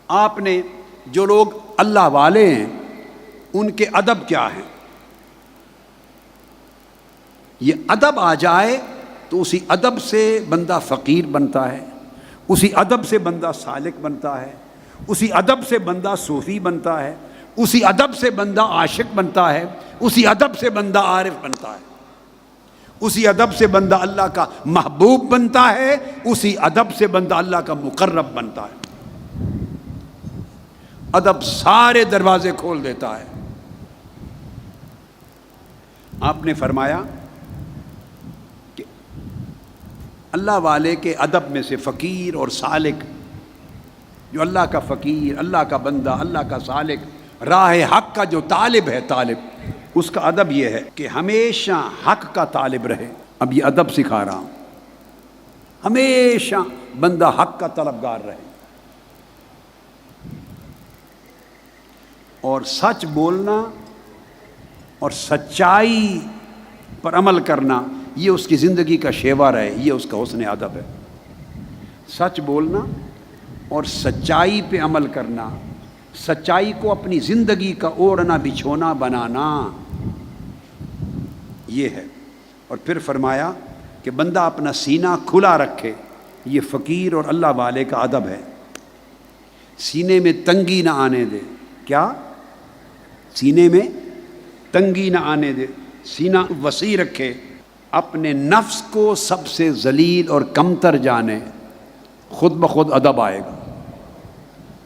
آپ نے جو لوگ اللہ والے ہیں ان کے ادب کیا ہیں؟ یہ ادب آ جائے تو اسی ادب سے بندہ فقیر بنتا ہے، اسی ادب سے بندہ سالک بنتا ہے، اسی ادب سے بندہ صوفی بنتا ہے، اسی ادب سے بندہ عاشق بنتا ہے، اسی ادب سے بندہ عارف بنتا ہے، اسی ادب سے بندہ اللہ کا محبوب بنتا ہے، اسی ادب سے بندہ اللہ کا مقرب بنتا ہے۔ ادب سارے دروازے کھول دیتا ہے۔ آپ نے فرمایا کہ اللہ والے کے ادب میں سے فقیر اور سالک، جو اللہ کا فقیر، اللہ کا بندہ، اللہ کا سالک، راہ حق کا جو طالب ہے، طالب، اس کا ادب یہ ہے کہ ہمیشہ حق کا طالب رہے۔ اب یہ ادب سکھا رہا ہوں، ہمیشہ بندہ حق کا طلبگار رہے اور سچ بولنا اور سچائی پر عمل کرنا یہ اس کی زندگی کا شیوا رہے، یہ اس کا حسن ادب ہے۔ سچ بولنا اور سچائی پہ عمل کرنا، سچائی کو اپنی زندگی کا اوڑھنا بچھونا بنانا، یہ ہے۔ اور پھر فرمایا کہ بندہ اپنا سینہ کھلا رکھے، یہ فقیر اور اللہ والے کا ادب ہے۔ سینے میں تنگی نہ آنے دے، کیا؟ سینے میں تنگی نہ آنے دے، سینہ وسیع رکھے، اپنے نفس کو سب سے ذلیل اور کمتر جانے، خود بخود ادب آئے گا۔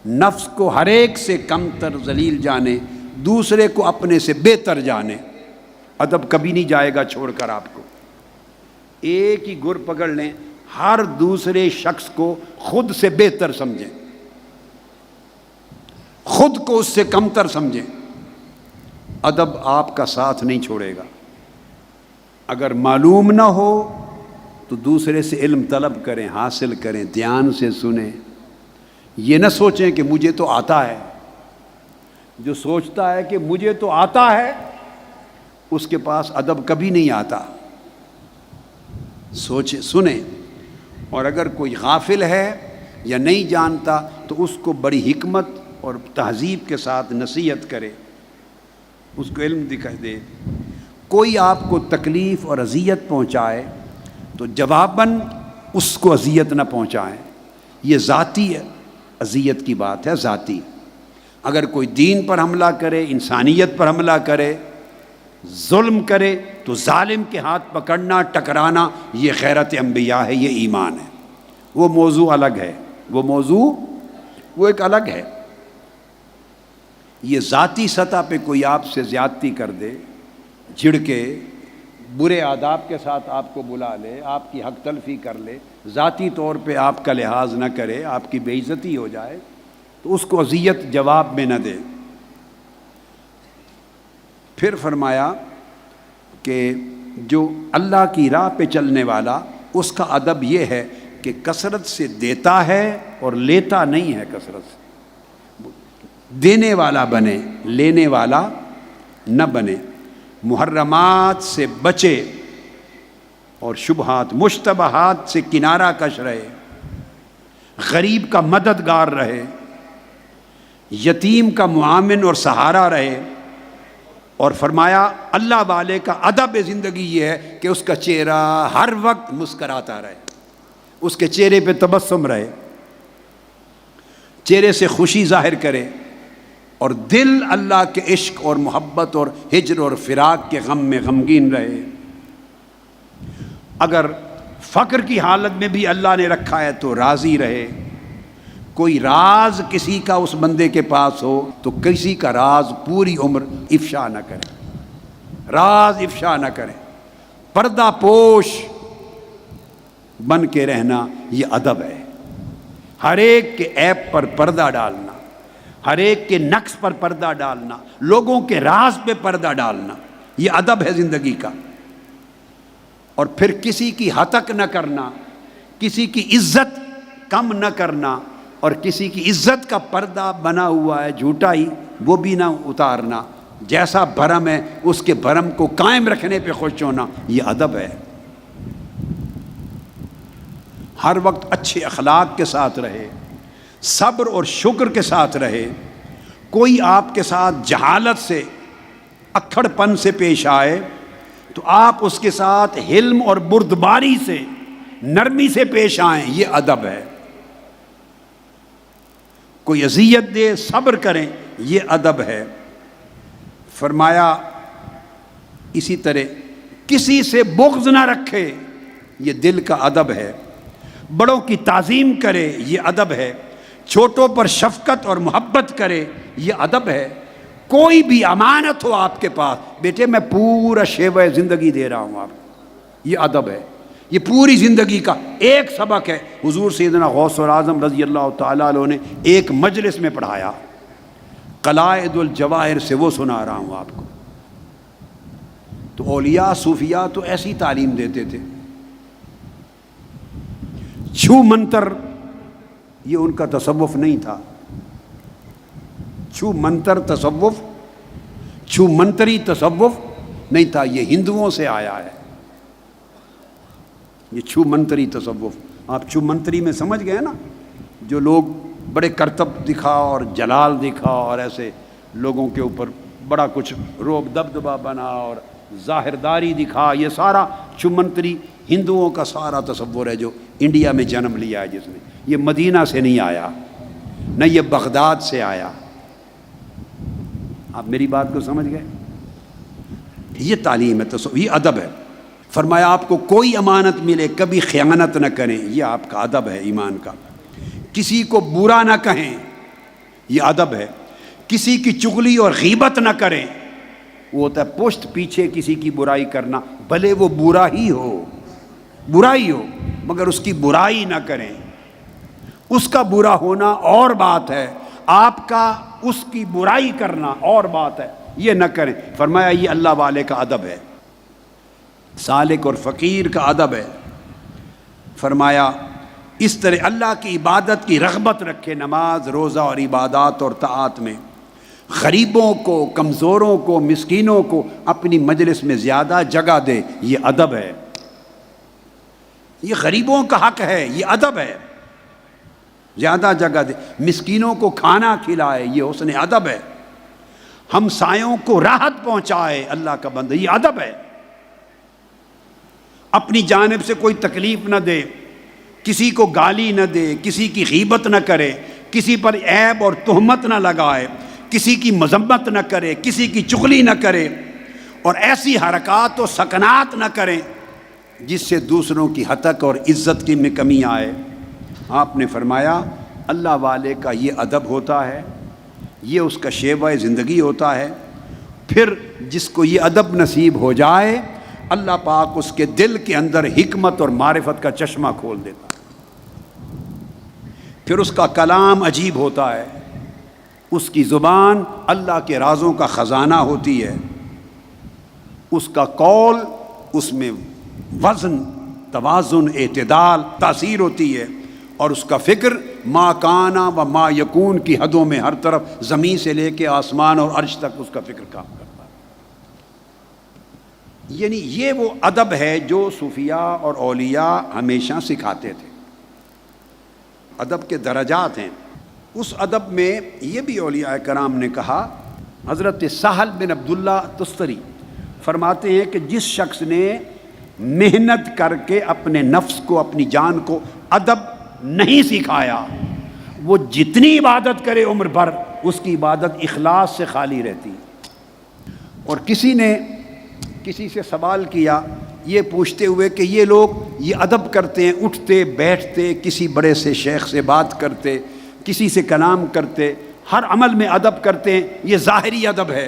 نفس کو ہر ایک سے کمتر ذلیل جانے، دوسرے کو اپنے سے بہتر جانے، ادب کبھی نہیں جائے گا چھوڑ کر آپ کو۔ ایک ہی گر پکڑ لیں، ہر دوسرے شخص کو خود سے بہتر سمجھیں، خود کو اس سے کمتر سمجھیں، ادب آپ کا ساتھ نہیں چھوڑے گا۔ اگر معلوم نہ ہو تو دوسرے سے علم طلب کریں، حاصل کریں، دھیان سے سنیں، یہ نہ سوچیں کہ مجھے تو آتا ہے۔ جو سوچتا ہے کہ مجھے تو آتا ہے اس کے پاس ادب کبھی نہیں آتا۔ سوچیں، سنیں، اور اگر کوئی غافل ہے یا نہیں جانتا تو اس کو بڑی حکمت اور تہذیب کے ساتھ نصیحت کرے، اس کو علم دکھا دے۔ کوئی آپ کو تکلیف اور اذیت پہنچائے تو جواباً اس کو اذیت نہ پہنچائیں، یہ ذاتی اذیت کی بات ہے، ذاتی۔ اگر کوئی دین پر حملہ کرے، انسانیت پر حملہ کرے، ظلم کرے تو ظالم کے ہاتھ پکڑنا، ٹکرانا، یہ غیرت انبیاء ہے، یہ ایمان ہے۔ وہ موضوع الگ ہے، وہ موضوع وہ ایک الگ ہے۔ یہ ذاتی سطح پہ کوئی آپ سے زیادتی کر دے، جھڑکے، برے آداب کے ساتھ آپ کو بلا لے، آپ کی حق تلفی کر لے، ذاتی طور پہ آپ کا لحاظ نہ کرے، آپ کی بے عزتی ہو جائے تو اس کو اذیت جواب میں نہ دے۔ پھر فرمایا کہ جو اللہ کی راہ پہ چلنے والا، اس کا ادب یہ ہے کہ کثرت سے دیتا ہے اور لیتا نہیں ہے، کثرت سے دینے والا بنے، لینے والا نہ بنے، محرمات سے بچے اور شبہات مشتبہات سے کنارہ کش رہے، غریب کا مددگار رہے، یتیم کا معاون اور سہارا رہے۔ اور فرمایا اللہ والے کا ادب زندگی یہ ہے کہ اس کا چہرہ ہر وقت مسکراتا رہے، اس کے چہرے پہ تبسم رہے، چہرے سے خوشی ظاہر کرے، اور دل اللہ کے عشق اور محبت اور ہجر اور فراق کے غم میں غمگین رہے۔ اگر فقر کی حالت میں بھی اللہ نے رکھا ہے تو راضی رہے۔ کوئی راز کسی کا اس بندے کے پاس ہو تو کسی کا راز پوری عمر افشا نہ کرے، راز افشا نہ کرے، پردہ پوش بن کے رہنا یہ ادب ہے۔ ہر ایک کے عیب پر پردہ ڈالنا، ہر ایک کے نقص پر پردہ ڈالنا، لوگوں کے راز پہ پردہ ڈالنا، یہ ادب ہے زندگی کا۔ اور پھر کسی کی ہتک نہ کرنا، کسی کی عزت کم نہ کرنا، اور کسی کی عزت کا پردہ بنا ہوا ہے جھوٹا ہی وہ بھی نہ اتارنا، جیسا بھرم ہے اس کے بھرم کو قائم رکھنے پہ خوش ہونا، یہ ادب ہے۔ ہر وقت اچھے اخلاق کے ساتھ رہے، صبر اور شکر کے ساتھ رہے۔ کوئی آپ کے ساتھ جہالت سے، اکھڑ پن سے پیش آئے تو آپ اس کے ساتھ حلم اور بردباری سے، نرمی سے پیش آئیں، یہ ادب ہے۔ کوئی اذیت دے صبر کریں، یہ ادب ہے۔ فرمایا اسی طرح کسی سے بغض نہ رکھے، یہ دل کا ادب ہے۔ بڑوں کی تعظیم کرے، یہ ادب ہے۔ چھوٹوں پر شفقت اور محبت کرے، یہ ادب ہے۔ کوئی بھی امانت ہو آپ کے پاس، بیٹے میں پورا شیوہ زندگی دے رہا ہوں آپ کو، یہ ادب ہے۔ یہ پوری زندگی کا ایک سبق ہے، حضور سیدنا غوث الاعظم رضی اللہ تعالیٰ عنہ نے ایک مجلس میں پڑھایا، قلائد الجواہر سے وہ سنا رہا ہوں آپ کو۔ تو اولیاء صوفیاء تو ایسی تعلیم دیتے تھے، چھو منتر یہ ان کا تصوف نہیں تھا، چھو منتر تصوف، چھو منتری تصوف نہیں تھا، یہ ہندوؤں سے آیا ہے، یہ چھو منتری تصوف۔ آپ چھو منتری میں سمجھ گئے نا، جو لوگ بڑے کرتب دکھا اور جلال دکھا اور ایسے لوگوں کے اوپر بڑا کچھ روب دبدبا بنا اور ظاہرداری دکھا، یہ سارا چھو منتری ہندوؤں کا سارا تصور ہے جو انڈیا میں جنم لیا ہے، جس نے یہ مدینہ سے نہیں آیا، نہ یہ بغداد سے آیا۔ آپ میری بات کو سمجھ گئے؟ یہ تعلیم ہے تصوف، یہ ادب ہے۔ فرمایا آپ کو کوئی امانت ملے کبھی خیانت نہ کریں، یہ آپ کا ادب ہے ایمان کا۔ کسی کو برا نہ کہیں، یہ ادب ہے۔ کسی کی چغلی اور غیبت نہ کریں، وہ ہوتا ہے پشت پیچھے کسی کی برائی کرنا، بھلے وہ برا ہی ہو مگر اس کی برائی نہ کریں۔ اس کا برا ہونا اور بات ہے، آپ کا اس کی برائی کرنا اور بات ہے، یہ نہ کریں۔ فرمایا یہ اللہ والے کا ادب ہے، سالک اور فقیر کا ادب ہے۔ فرمایا اس طرح اللہ کی عبادت کی رغبت رکھے، نماز روزہ اور عبادات اور طاعات میں، غریبوں کو، کمزوروں کو، مسکینوں کو اپنی مجلس میں زیادہ جگہ دے، یہ ادب ہے۔ یہ غریبوں کا حق ہے، یہ ادب ہے، زیادہ جگہ دے، مسکینوں کو کھانا کھلائے، یہ حسن ادب ہے، ہمسایوں کو راحت پہنچائے، اللہ کا بندہ، یہ ادب ہے۔ اپنی جانب سے کوئی تکلیف نہ دے، کسی کو گالی نہ دے، کسی کی غیبت نہ کرے، کسی پر عیب اور تہمت نہ لگائے، کسی کی مذمت نہ کرے، کسی کی چغلی نہ کرے، اور ایسی حرکات و سکنات نہ کریں جس سے دوسروں کی ہتک اور عزت کی میں کمی آئے۔ آپ نے فرمایا اللہ والے کا یہ ادب ہوتا ہے، یہ اس کا شیوہ زندگی ہوتا ہے۔ پھر جس کو یہ ادب نصیب ہو جائے، اللہ پاک اس کے دل کے اندر حکمت اور معرفت کا چشمہ کھول دیتا ہے، پھر اس کا کلام عجیب ہوتا ہے، اس کی زبان اللہ کے رازوں کا خزانہ ہوتی ہے، اس کا قول، اس میں وزن، توازن، اعتدال، تاثیر ہوتی ہے، اور اس کا فکر ما کانا و ما یکون کی حدوں میں ہر طرف زمین سے لے کے آسمان اور عرش تک اس کا فکر کام کرتا ہے۔ یعنی یہ وہ ادب ہے جو صوفیاء اور اولیاء ہمیشہ سکھاتے تھے. ادب کے درجات ہیں. اس ادب میں یہ بھی اولیاء کرام نے کہا. حضرت سہل بن عبداللہ تستری فرماتے ہیں کہ جس شخص نے محنت کر کے اپنے نفس کو اپنی جان کو ادب نہیں سکھایا وہ جتنی عبادت کرے عمر بھر اس کی عبادت اخلاص سے خالی رہتی. اور کسی نے کسی سے سوال کیا یہ پوچھتے ہوئے کہ یہ لوگ یہ ادب کرتے ہیں، اٹھتے بیٹھتے، کسی بڑے سے شیخ سے بات کرتے، کسی سے کلام کرتے، ہر عمل میں ادب کرتے ہیں، یہ ظاہری ادب ہے؟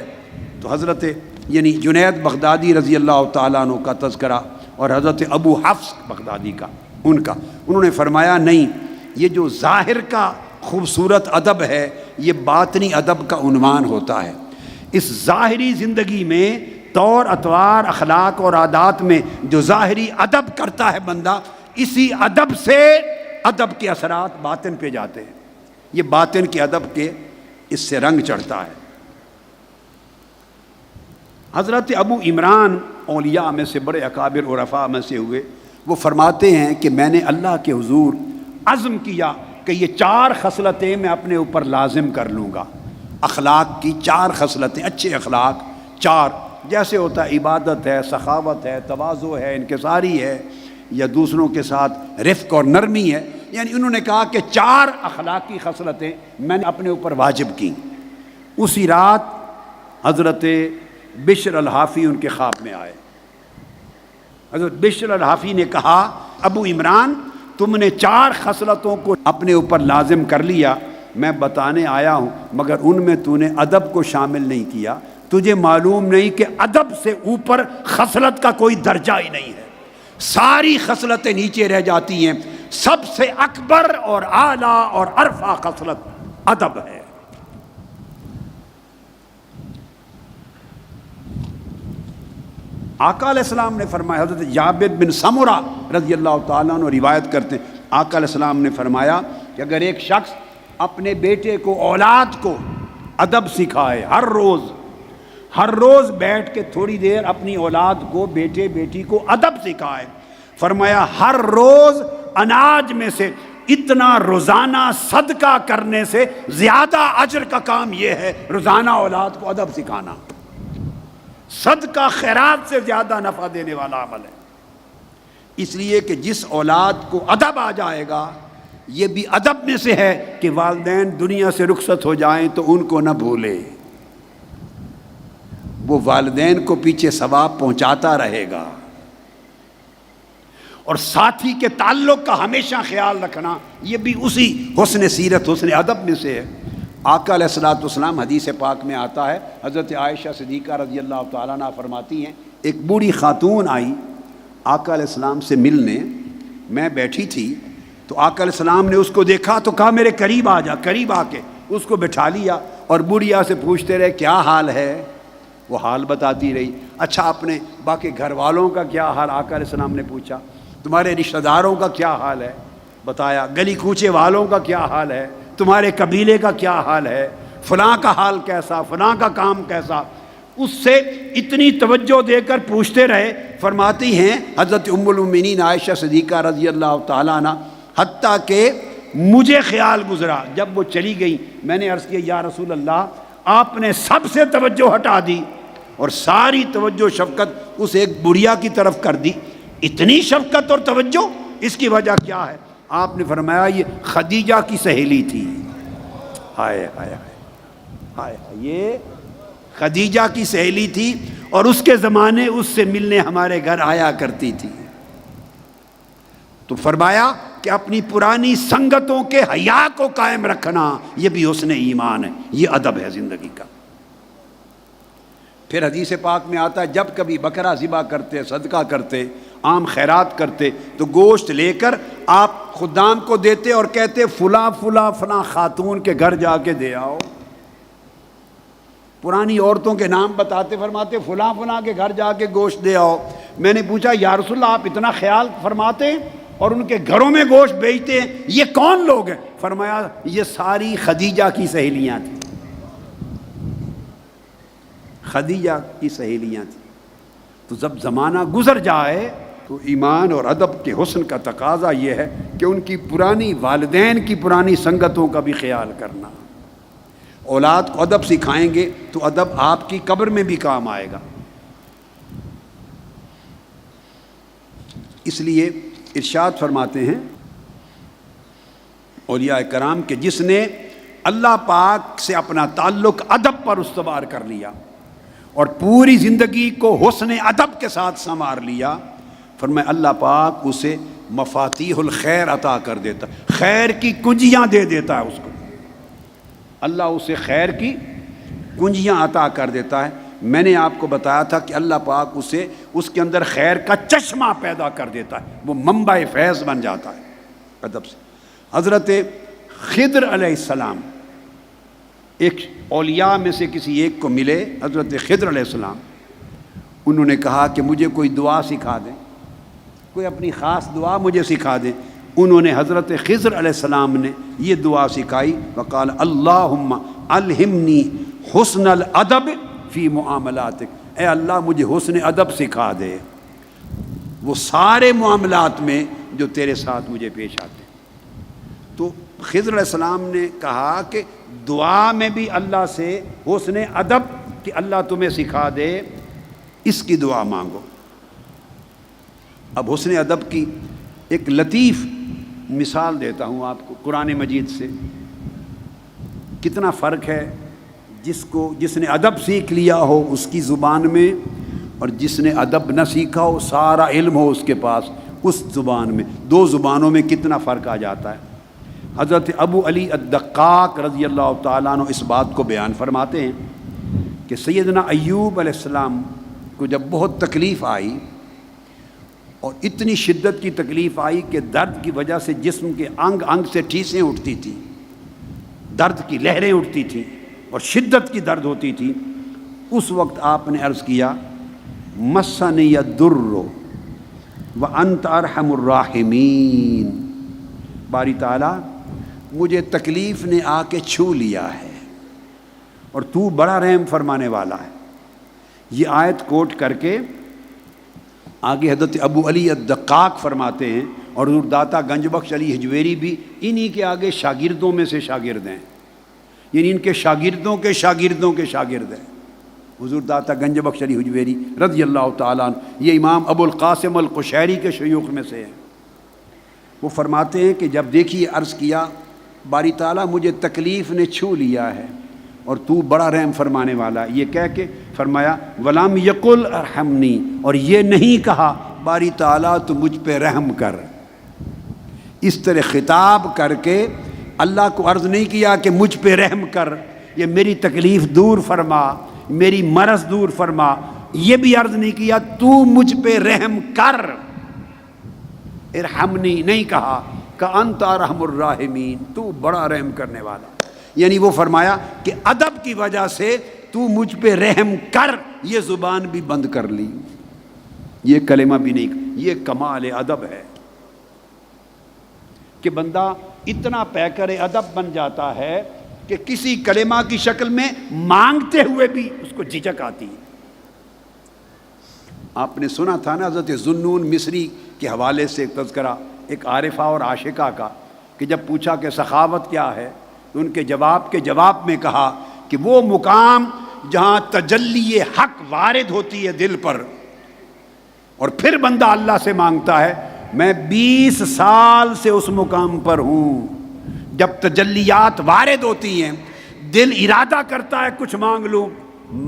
تو حضرت یعنی جنید بغدادی رضی اللہ تعالیٰ عنہ کا تذکرہ اور حضرت ابو حفص بغدادی کا انہوں نے فرمایا نہیں، یہ جو ظاہر کا خوبصورت ادب ہے یہ باطنی ادب کا عنوان ہوتا ہے. اس ظاہری زندگی میں طور اطوار اخلاق اور عادات میں جو ظاہری ادب کرتا ہے بندہ، اسی ادب سے ادب کے اثرات باطن پہ جاتے ہیں. یہ باطن کے ادب کے اس سے رنگ چڑھتا ہے. حضرت ابو عمران اولیاء میں سے بڑے اکابر عرفاء میں سے ہوئے. وہ فرماتے ہیں کہ میں نے اللہ کے حضور عزم کیا کہ یہ 4 خصلتیں میں اپنے اوپر لازم کر لوں گا. اخلاق کی 4 خصلتیں، اچھے اخلاق 4، جیسے ہوتا ہے عبادت ہے، سخاوت ہے، تواضع ہے، انکساری ہے، یا دوسروں کے ساتھ رفق اور نرمی ہے. یعنی انہوں نے کہا کہ 4 اخلاقی خصلتیں میں نے اپنے اوپر واجب کی. اسی رات حضرت بشر الحافی ان کے خواب میں آئے. حضرت بشر الحافی نے کہا ابو عمران تم نے 4 خصلتوں کو اپنے اوپر لازم کر لیا، میں بتانے آیا ہوں، مگر ان میں تو نے ادب کو شامل نہیں کیا. تجھے معلوم نہیں کہ ادب سے اوپر خصلت کا کوئی درجہ ہی نہیں ہے، ساری خصلتیں نیچے رہ جاتی ہیں. سب سے اکبر اور اعلیٰ اور ارفع خصلت ادب ہے. آقا علیہ السلام نے فرمایا، حضرت جابر بن سمرہ رضی اللہ تعالیٰ عنہ روایت کرتے ہیں، آقا علیہ السلام نے فرمایا کہ اگر ایک شخص اپنے بیٹے کو، اولاد کو ادب سکھائے، ہر روز بیٹھ کے تھوڑی دیر اپنی اولاد کو، بیٹے بیٹی کو ادب سکھائے، فرمایا ہر روز اناج میں سے اتنا روزانہ صدقہ کرنے سے زیادہ اجر کا کام یہ ہے روزانہ اولاد کو ادب سکھانا. صدقہ خیرات سے زیادہ نفع دینے والا عمل ہے. اس لیے کہ جس اولاد کو ادب آ جائے گا، یہ بھی ادب میں سے ہے کہ والدین دنیا سے رخصت ہو جائیں تو ان کو نہ بھولے، وہ والدین کو پیچھے ثواب پہنچاتا رہے گا. اور ساتھی کے تعلق کا ہمیشہ خیال رکھنا، یہ بھی اسی حسن سیرت، حسن ادب میں سے ہے. آقا علیہ الصلوۃ والسلام حدیث پاک میں آتا ہے، حضرت عائشہ صدیقہ رضی اللہ تعالیٰ عنہ فرماتی ہیں ایک بوڑھی خاتون آئی آقا علیہ السلام سے ملنے. میں بیٹھی تھی تو آقا علیہ السلام نے اس کو دیکھا تو کہا میرے قریب آ جا. قریب آ کے اس کو بٹھا لیا اور بوڑھیا سے پوچھتے رہے کیا حال ہے. وہ حال بتاتی رہی. اچھا اپنے باقی گھر والوں کا کیا حال؟ آقا علیہ السلام نے پوچھا. تمہارے رشتہ داروں کا کیا حال ہے؟ بتایا. گلی کوچے والوں کا کیا حال ہے؟ تمہارے قبیلے کا کیا حال ہے؟ فلاں کا حال کیسا، فلاں کا کام کیسا. اس سے اتنی توجہ دے کر پوچھتے رہے. فرماتی ہیں حضرت ام المؤمنین عائشہ صدیقہ رضی اللہ تعالیٰ عنہ، حتیٰ کہ مجھے خیال گزرا جب وہ چلی گئی، میں نے عرض کیا یا رسول اللہ آپ نے سب سے توجہ ہٹا دی اور ساری توجہ شفقت اس ایک بڑھیا کی طرف کر دی. اتنی شفقت اور توجہ، اس کی وجہ کیا ہے؟ آپ نے فرمایا یہ خدیجہ کی سہیلی تھی. ہائے ہائے ہائے، یہ خدیجہ کی سہیلی تھی اور اس کے زمانے اس سے ملنے ہمارے گھر آیا کرتی تھی. تو فرمایا کہ اپنی پرانی سنگتوں کے حیا کو قائم رکھنا یہ بھی حسن ایمان ہے، یہ ادب ہے زندگی کا. پھر حدیث پاک میں آتا ہے جب کبھی بکرا ذبح کرتے، صدقہ کرتے، عام خیرات کرتے تو گوشت لے کر آپ خدام کو دیتے اور کہتے فلاں فلاں فلاں خاتون کے گھر جا کے دے آؤ. پرانی عورتوں کے نام بتاتے، فرماتے فلاں فلاں کے گھر جا کے گوشت دے آؤ. میں نے پوچھا یا رسول اللہ آپ اتنا خیال فرماتے اور ان کے گھروں میں گوشت بیچتے ہیں، یہ کون لوگ ہیں؟ فرمایا یہ ساری خدیجہ کی سہیلیاں تھیں. خدیجہ کی سہیلیاں تھیں. تو جب زمانہ گزر جائے تو ایمان اور ادب کے حسن کا تقاضا یہ ہے کہ ان کی پرانی والدین کی پرانی سنگتوں کا بھی خیال کرنا. اولاد کو ادب سکھائیں گے تو ادب آپ کی قبر میں بھی کام آئے گا. اس لیے ارشاد فرماتے ہیں اولیاء کرام کہ جس نے اللہ پاک سے اپنا تعلق ادب پر استوار کر لیا اور پوری زندگی کو حسن ادب کے ساتھ سنوار لیا، فرمایا اللہ پاک اسے مفاتیح الخیر عطا کر دیتا، خیر کی کنجیاں دے دیتا ہے اس کو. اللہ اسے خیر کی کنجیاں عطا کر دیتا ہے. میں نے آپ کو بتایا تھا کہ اللہ پاک اسے اس کے اندر خیر کا چشمہ پیدا کر دیتا ہے، وہ منبع فیض بن جاتا ہے ادب سے. حضرت خضر علیہ السلام ایک اولیاء میں سے کسی ایک کو ملے، حضرت خضر علیہ السلام. انہوں نے کہا کہ مجھے کوئی دعا سکھا دیں، کوئی اپنی خاص دعا مجھے سکھا دیں. انہوں نے حضرت خضر علیہ السلام نے یہ دعا سکھائی، وقال اللہم الہمنی حسن الادب فی معاملاتک، اے اللہ مجھے حسن ادب سکھا دے وہ سارے معاملات میں جو تیرے ساتھ مجھے پیش آتے. تو خضر علیہ السلام نے کہا کہ دعا میں بھی اللہ سے حسن ادب کہ اللہ تمہیں سکھا دے، اس کی دعا مانگو. اب حسن ادب کی ایک لطیف مثال دیتا ہوں آپ کو قرآن مجید سے. کتنا فرق ہے جس نے ادب سیکھ لیا ہو اس کی زبان میں اور جس نے ادب نہ سیکھا ہو، سارا علم ہو اس کے پاس، اس زبان میں. دو زبانوں میں کتنا فرق آ جاتا ہے. حضرت ابو علی الدقاق رضی اللہ تعالیٰ عنہ اس بات کو بیان فرماتے ہیں کہ سیدنا ایوب علیہ السلام کو جب بہت تکلیف آئی اور اتنی شدت کی تکلیف آئی کہ درد کی وجہ سے جسم کے انگ انگ سے ٹھیسیں اٹھتی تھیں، درد کی لہریں اٹھتی تھیں اور شدت کی درد ہوتی تھی، اس وقت آپ نے عرض کیا مسنی الضر وانت ارحم الراحمین، باری تعالیٰ مجھے تکلیف نے آ کے چھو لیا ہے اور تو بڑا رحم فرمانے والا ہے. یہ آیت کوٹ کر کے آگے حضرت ابو علی الدقاق فرماتے ہیں، اور حضور داتا گنج بخش علی حجویری بھی انہی کے آگے شاگردوں میں سے شاگرد ہیں، یعنی ان کے شاگردوں کے شاگردوں کے شاگرد ہیں. حضور داتا گنج بخش علی حجویری رضی اللہ تعالیٰ عنہ یہ امام ابو القاسم القشیری کے شیوخ میں سے ہیں. وہ فرماتے ہیں کہ جب دیکھیے عرض کیا باری تعالیٰ مجھے تکلیف نے چھو لیا ہے اور تو بڑا رحم فرمانے والا، یہ کہہ کے فرمایا ولم یقل ارحمنی، اور یہ نہیں کہا باری تعالیٰ تو مجھ پہ رحم کر. اس طرح خطاب کر کے اللہ کو عرض نہیں کیا کہ مجھ پہ رحم کر، یہ میری تکلیف دور فرما، میری مرض دور فرما. یہ بھی عرض نہیں کیا تو مجھ پہ رحم کر، ارحمنی نہیں کہا کہ انت ارحم الراحمین، تو بڑا رحم کرنے والا. یعنی وہ فرمایا کہ ادب کی وجہ سے تو مجھ پہ رحم کر، یہ زبان بھی بند کر لی، یہ کلمہ بھی نہیں. یہ کمال ادب ہے کہ بندہ اتنا پیکر ادب بن جاتا ہے کہ کسی کلمہ کی شکل میں مانگتے ہوئے بھی اس کو جھجک آتی ہے. آپ نے سنا تھا نا حضرت ذوالنون مصری کے حوالے سے تذکرہ ایک عارفہ اور عاشقہ کا، کہ جب پوچھا کہ سخاوت کیا ہے تو ان کے جواب میں کہا کہ وہ مقام جہاں تجلی حق وارد ہوتی ہے دل پر اور پھر بندہ اللہ سے مانگتا ہے. میں 20 سال سے اس مقام پر ہوں. جب تجلیات وارد ہوتی ہیں دل ارادہ کرتا ہے کچھ مانگ لوں،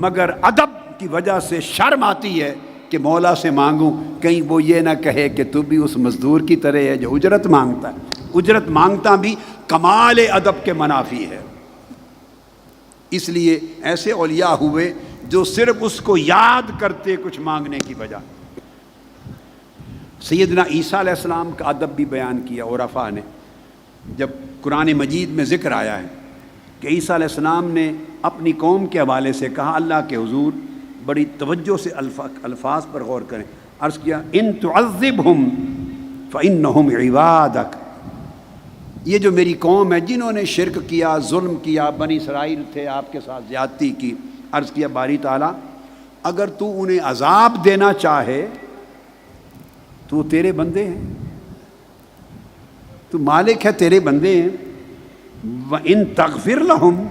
مگر ادب کی وجہ سے شرم آتی ہے کہ مولا سے مانگوں، کہیں وہ یہ نہ کہے کہ تو بھی اس مزدور کی طرح ہے جو اجرت مانگتا ہے. اجرت مانگتا بھی کمال ادب کے منافی ہے. اس لیے ایسے اولیاء ہوئے جو صرف اس کو یاد کرتے کچھ مانگنے کی بجا. سیدنا عیسیٰ علیہ السلام کا ادب بھی بیان کیا عرفاء نے. جب قرآن مجید میں ذکر آیا ہے کہ عیسیٰ علیہ السلام نے اپنی قوم کے حوالے سے کہا، اللہ کے حضور بڑی توجہ سے الفاظ پر غور کریں. عرض کیا ان تعذبہم فإنہم عبادک، یہ جو میری قوم ہے جنہوں نے شرک کیا، ظلم کیا، بنی اسرائیل تھے آپ کے ساتھ زیادتی کی. عرض کیا باری تعالیٰ اگر تو انہیں عذاب دینا چاہے تو تیرے بندے ہیں، تو مالک ہے، تیرے بندے ہیں۔ وَإِن تَغْفِرْ لَهُمْ،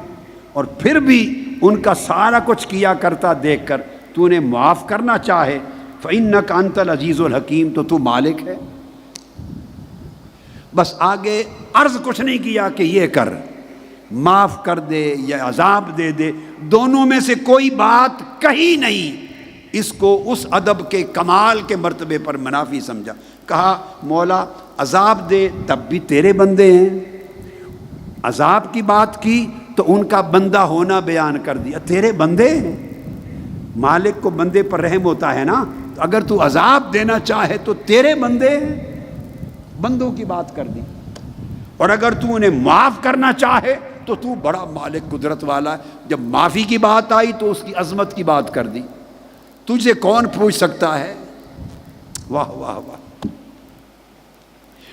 اور پھر بھی ان کا سارا کچھ کیا کرتا دیکھ کر تو انہیں معاف کرنا چاہے، فَإِنَّكَ أَنْتَ الْعَزِيزُ الْحَكِيمُ، تو مالک ہے۔ بس آگے عرض کچھ نہیں کیا کہ یہ کر، معاف کر دے یا عذاب دے دے، دونوں میں سے کوئی بات کہی نہیں۔ اس کو اس ادب کے کمال کے مرتبے پر منافی سمجھا، کہا مولا عذاب دے تب بھی تیرے بندے ہیں، عذاب کی بات کی تو ان کا بندہ ہونا بیان کر دیا، تیرے بندے ہیں۔ مالک کو بندے پر رحم ہوتا ہے نا، تو اگر تو عذاب دینا چاہے تو تیرے بندے ہیں، بندوں کی بات کر دی۔ اور اگر تو انہیں معاف کرنا چاہے تو تو بڑا مالک قدرت والا ہے، جب معافی کی بات آئی تو اس کی عظمت کی بات کر دی۔ تجھ سے کون پوچھ سکتا ہے؟ واہ واہ واہ۔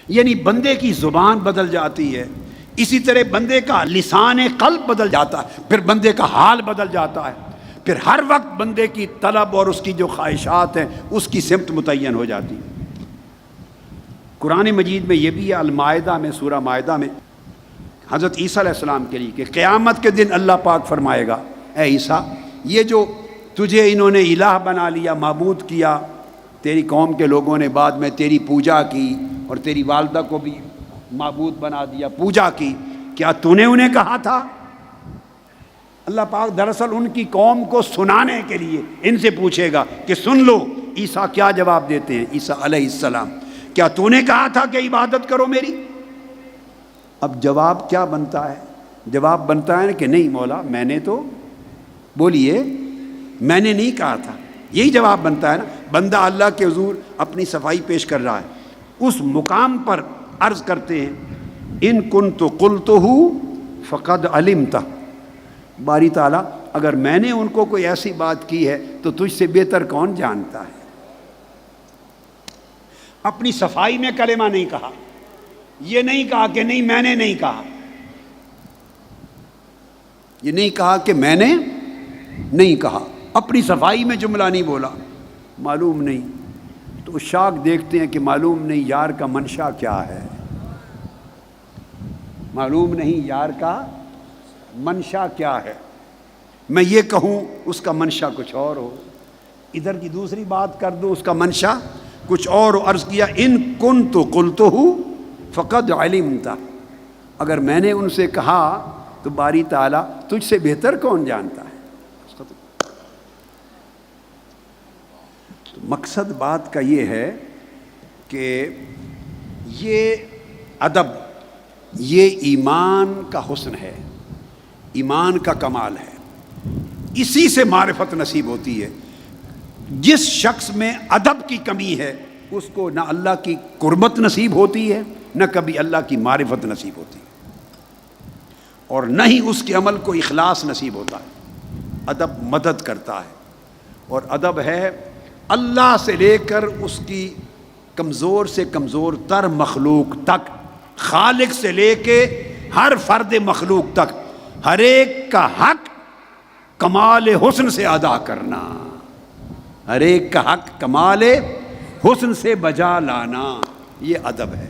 یعنی بندے کی زبان بدل جاتی ہے، اسی طرح بندے کا لسان قلب بدل جاتا ہے، پھر بندے کا حال بدل جاتا ہے، پھر ہر وقت بندے کی طلب اور اس کی جو خواہشات ہیں اس کی سمت متعین ہو جاتی ہے۔ قرآن مجید میں یہ بھی ہے، المائدہ میں، سورہ مائدہ میں حضرت عیسیٰ علیہ السلام کے لیے کہ قیامت کے دن اللہ پاک فرمائے گا، اے عیسیٰ، یہ جو تجھے انہوں نے الہ بنا لیا، معبود کیا، تیری قوم کے لوگوں نے بعد میں تیری پوجا کی اور تیری والدہ کو بھی معبود بنا دیا، پوجا کی، کیا تو نے انہیں کہا تھا؟ اللہ پاک دراصل ان کی قوم کو سنانے کے لیے ان سے پوچھے گا کہ سن لو عیسیٰ کیا جواب دیتے ہیں۔ عیسیٰ علیہ السلام، کیا تو نے کہا تھا کہ عبادت کرو میری؟ اب جواب کیا بنتا ہے؟ جواب بنتا ہے کہ نہیں مولا، میں نے تو، بولیے، میں نے نہیں کہا تھا، یہی جواب بنتا ہے نا۔ بندہ اللہ کے حضور اپنی صفائی پیش کر رہا ہے، اس مقام پر عرض کرتے ہیں ان کنت قلتہ فقد علمتہ، باری تعالیٰ اگر میں نے ان کو کوئی ایسی بات کی ہے تو تجھ سے بہتر کون جانتا ہے۔ اپنی صفائی میں کلمہ نہیں کہا، یہ نہیں کہا کہ نہیں میں نے نہیں کہا، یہ نہیں کہا کہ میں نے نہیں کہا، اپنی صفائی میں جملہ نہیں بولا، معلوم نہیں۔ تو شاک دیکھتے ہیں کہ معلوم نہیں یار کا منشا کیا ہے، معلوم نہیں یار کا منشا کیا ہے، میں یہ کہوں اس کا منشا کچھ اور ہو، ادھر کی دوسری بات کر دو اس کا منشا کچھ اور ہو۔ عرض کیا ان کنت قلتہ فقد علمتہ، اگر میں نے ان سے کہا تو باری تعالیٰ تجھ سے بہتر کون جانتا ہے۔ تو مقصد بات کا یہ ہے کہ یہ ادب، یہ ایمان کا حسن ہے، ایمان کا کمال ہے، اسی سے معرفت نصیب ہوتی ہے۔ جس شخص میں ادب کی کمی ہے اس کو نہ اللہ کی قربت نصیب ہوتی ہے، نہ کبھی اللہ کی معرفت نصیب ہوتی ہے، اور نہ ہی اس کے عمل کو اخلاص نصیب ہوتا ہے۔ ادب مدد کرتا ہے، اور ادب ہے اللہ سے لے کر اس کی کمزور سے کمزور تر مخلوق تک، خالق سے لے کے ہر فرد مخلوق تک، ہر ایک کا حق کمال حسن سے ادا کرنا، ہر ایک کا حق کمال حسن سے بجا لانا، یہ ادب ہے۔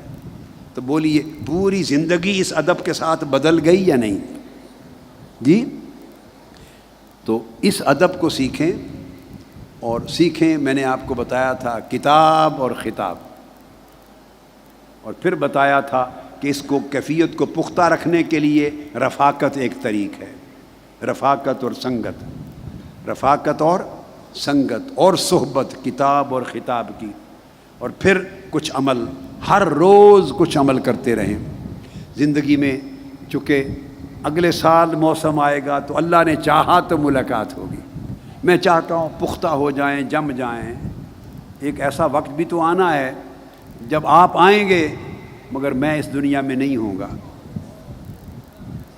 تو بولیے پوری زندگی اس ادب کے ساتھ بدل گئی یا نہیں؟ جی، تو اس ادب کو سیکھیں، اور سیکھیں، میں نے آپ کو بتایا تھا کتاب اور خطاب، اور پھر بتایا تھا کہ اس کو کیفیت کو پختہ رکھنے کے لیے رفاقت ایک طریق ہے، رفاقت اور سنگت، رفاقت اور سنگت اور صحبت کتاب اور خطاب کی، اور پھر کچھ عمل، ہر روز کچھ عمل کرتے رہیں زندگی میں۔ چونکہ اگلے سال موسم آئے گا تو اللہ نے چاہا تو ملاقات ہوگی، میں چاہتا ہوں پختہ ہو جائیں، جم جائیں۔ ایک ایسا وقت بھی تو آنا ہے جب آپ آئیں گے مگر میں اس دنیا میں نہیں ہوں گا،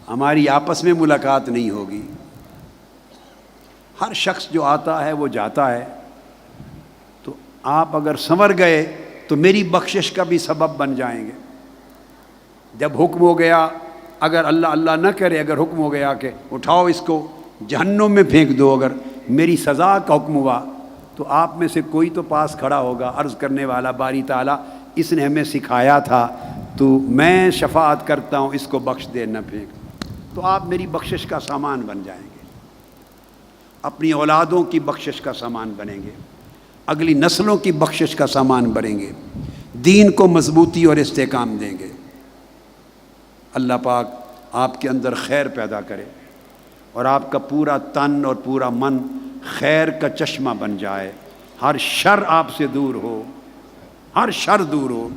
ہماری آپس میں ملاقات نہیں ہوگی۔ ہر شخص جو آتا ہے وہ جاتا ہے، تو آپ اگر سنور گئے تو میری بخشش کا بھی سبب بن جائیں گے۔ جب حکم ہو گیا، اگر اللہ اللہ نہ کرے، اگر حکم ہو گیا کہ اٹھاؤ اس کو جہنم میں پھینک دو، اگر میری سزا کا حکم ہوا تو آپ میں سے کوئی تو پاس کھڑا ہوگا عرض کرنے والا باری تعالیٰ اس نے ہمیں سکھایا تھا تو میں شفاعت کرتا ہوں اس کو بخش دے نہ پھینک، تو آپ میری بخشش کا سامان بن جائیں گے، اپنی اولادوں کی بخشش کا سامان بنیں گے، اگلی نسلوں کی بخشش کا سامان بنیں گے، دین کو مضبوطی اور استحکام دیں گے۔ اللہ پاک آپ کے اندر خیر پیدا کرے اور آپ کا پورا تن اور پورا من خیر کا چشمہ بن جائے، ہر شر آپ سے دور ہو، ہر شر دور ہو،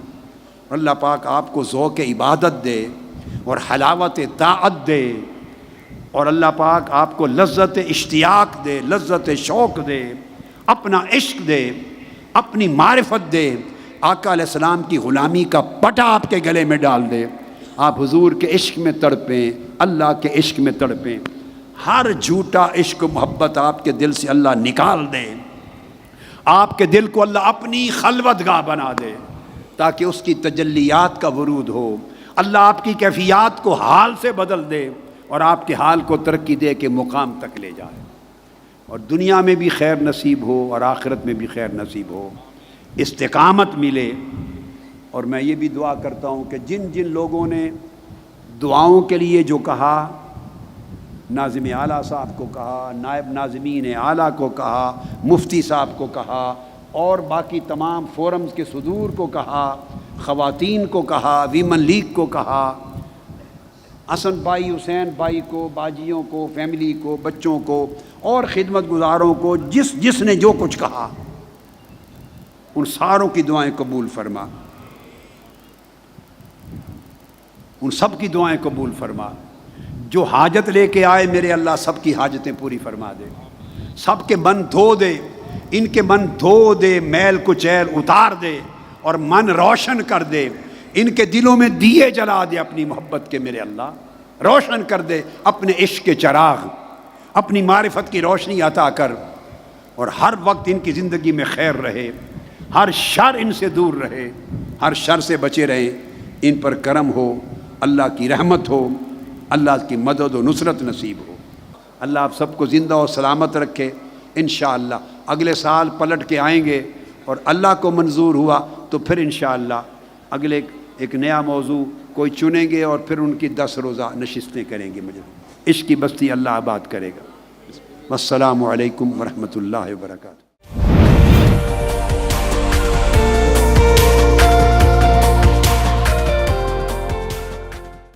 اللہ پاک آپ کو ذوق عبادت دے اور حلاوت طاعت دے، اور اللہ پاک آپ کو لذت اشتیاق دے، لذت شوق دے، اپنا عشق دے، اپنی معرفت دے، آقا علیہ السلام کی غلامی کا پٹا آپ کے گلے میں ڈال دے، آپ حضور کے عشق میں تڑپیں، اللہ کے عشق میں تڑپیں، ہر جھوٹا عشق و محبت آپ کے دل سے اللہ نکال دے، آپ کے دل کو اللہ اپنی خلوت گاہ بنا دے تاکہ اس کی تجلیات کا ورود ہو، اللہ آپ کی کیفیات کو حال سے بدل دے اور آپ کے حال کو ترقی دے کے مقام تک لے جائے، اور دنیا میں بھی خیر نصیب ہو اور آخرت میں بھی خیر نصیب ہو، استقامت ملے۔ اور میں یہ بھی دعا کرتا ہوں کہ جن جن لوگوں نے دعاؤں کے لیے جو کہا، ناظم اعلیٰ صاحب کو کہا، نائب ناظمین اعلیٰ کو کہا، مفتی صاحب کو کہا، اور باقی تمام فورمز کے صدور کو کہا، خواتین کو کہا، ویمن لیگ کو کہا، حسن بھائی، حسین بھائی کو، باجیوں کو، فیملی کو، بچوں کو اور خدمت گزاروں کو، جس نے جو کچھ کہا، ان ساروں کی دعائیں قبول فرما، ان سب کی دعائیں قبول فرما، جو حاجت لے کے آئے میرے اللہ سب کی حاجتیں پوری فرما دے، سب کے من دھو دے، ان کے من دھو دے، میل کچیل اتار دے اور من روشن کر دے، ان کے دلوں میں دیے جلا دے اپنی محبت کے میرے اللہ، روشن کر دے اپنے عشق کے چراغ، اپنی معرفت کی روشنی عطا کر، اور ہر وقت ان کی زندگی میں خیر رہے، ہر شر ان سے دور رہے، ہر شر سے بچے رہیں، ان پر کرم ہو، اللہ کی رحمت ہو، اللہ کی مدد و نصرت نصیب ہو۔ اللہ آپ سب کو زندہ و سلامت رکھے، انشاءاللہ اگلے سال پلٹ کے آئیں گے، اور اللہ کو منظور ہوا تو پھر انشاءاللہ اگلے ایک نیا موضوع کوئی چنیں گے اور پھر ان کی 10 روزہ نشستیں کریں گے، مجھے عشق کی بستی اللہ آباد کرے گا۔ والسلام علیکم ورحمۃ اللہ وبرکاتہ۔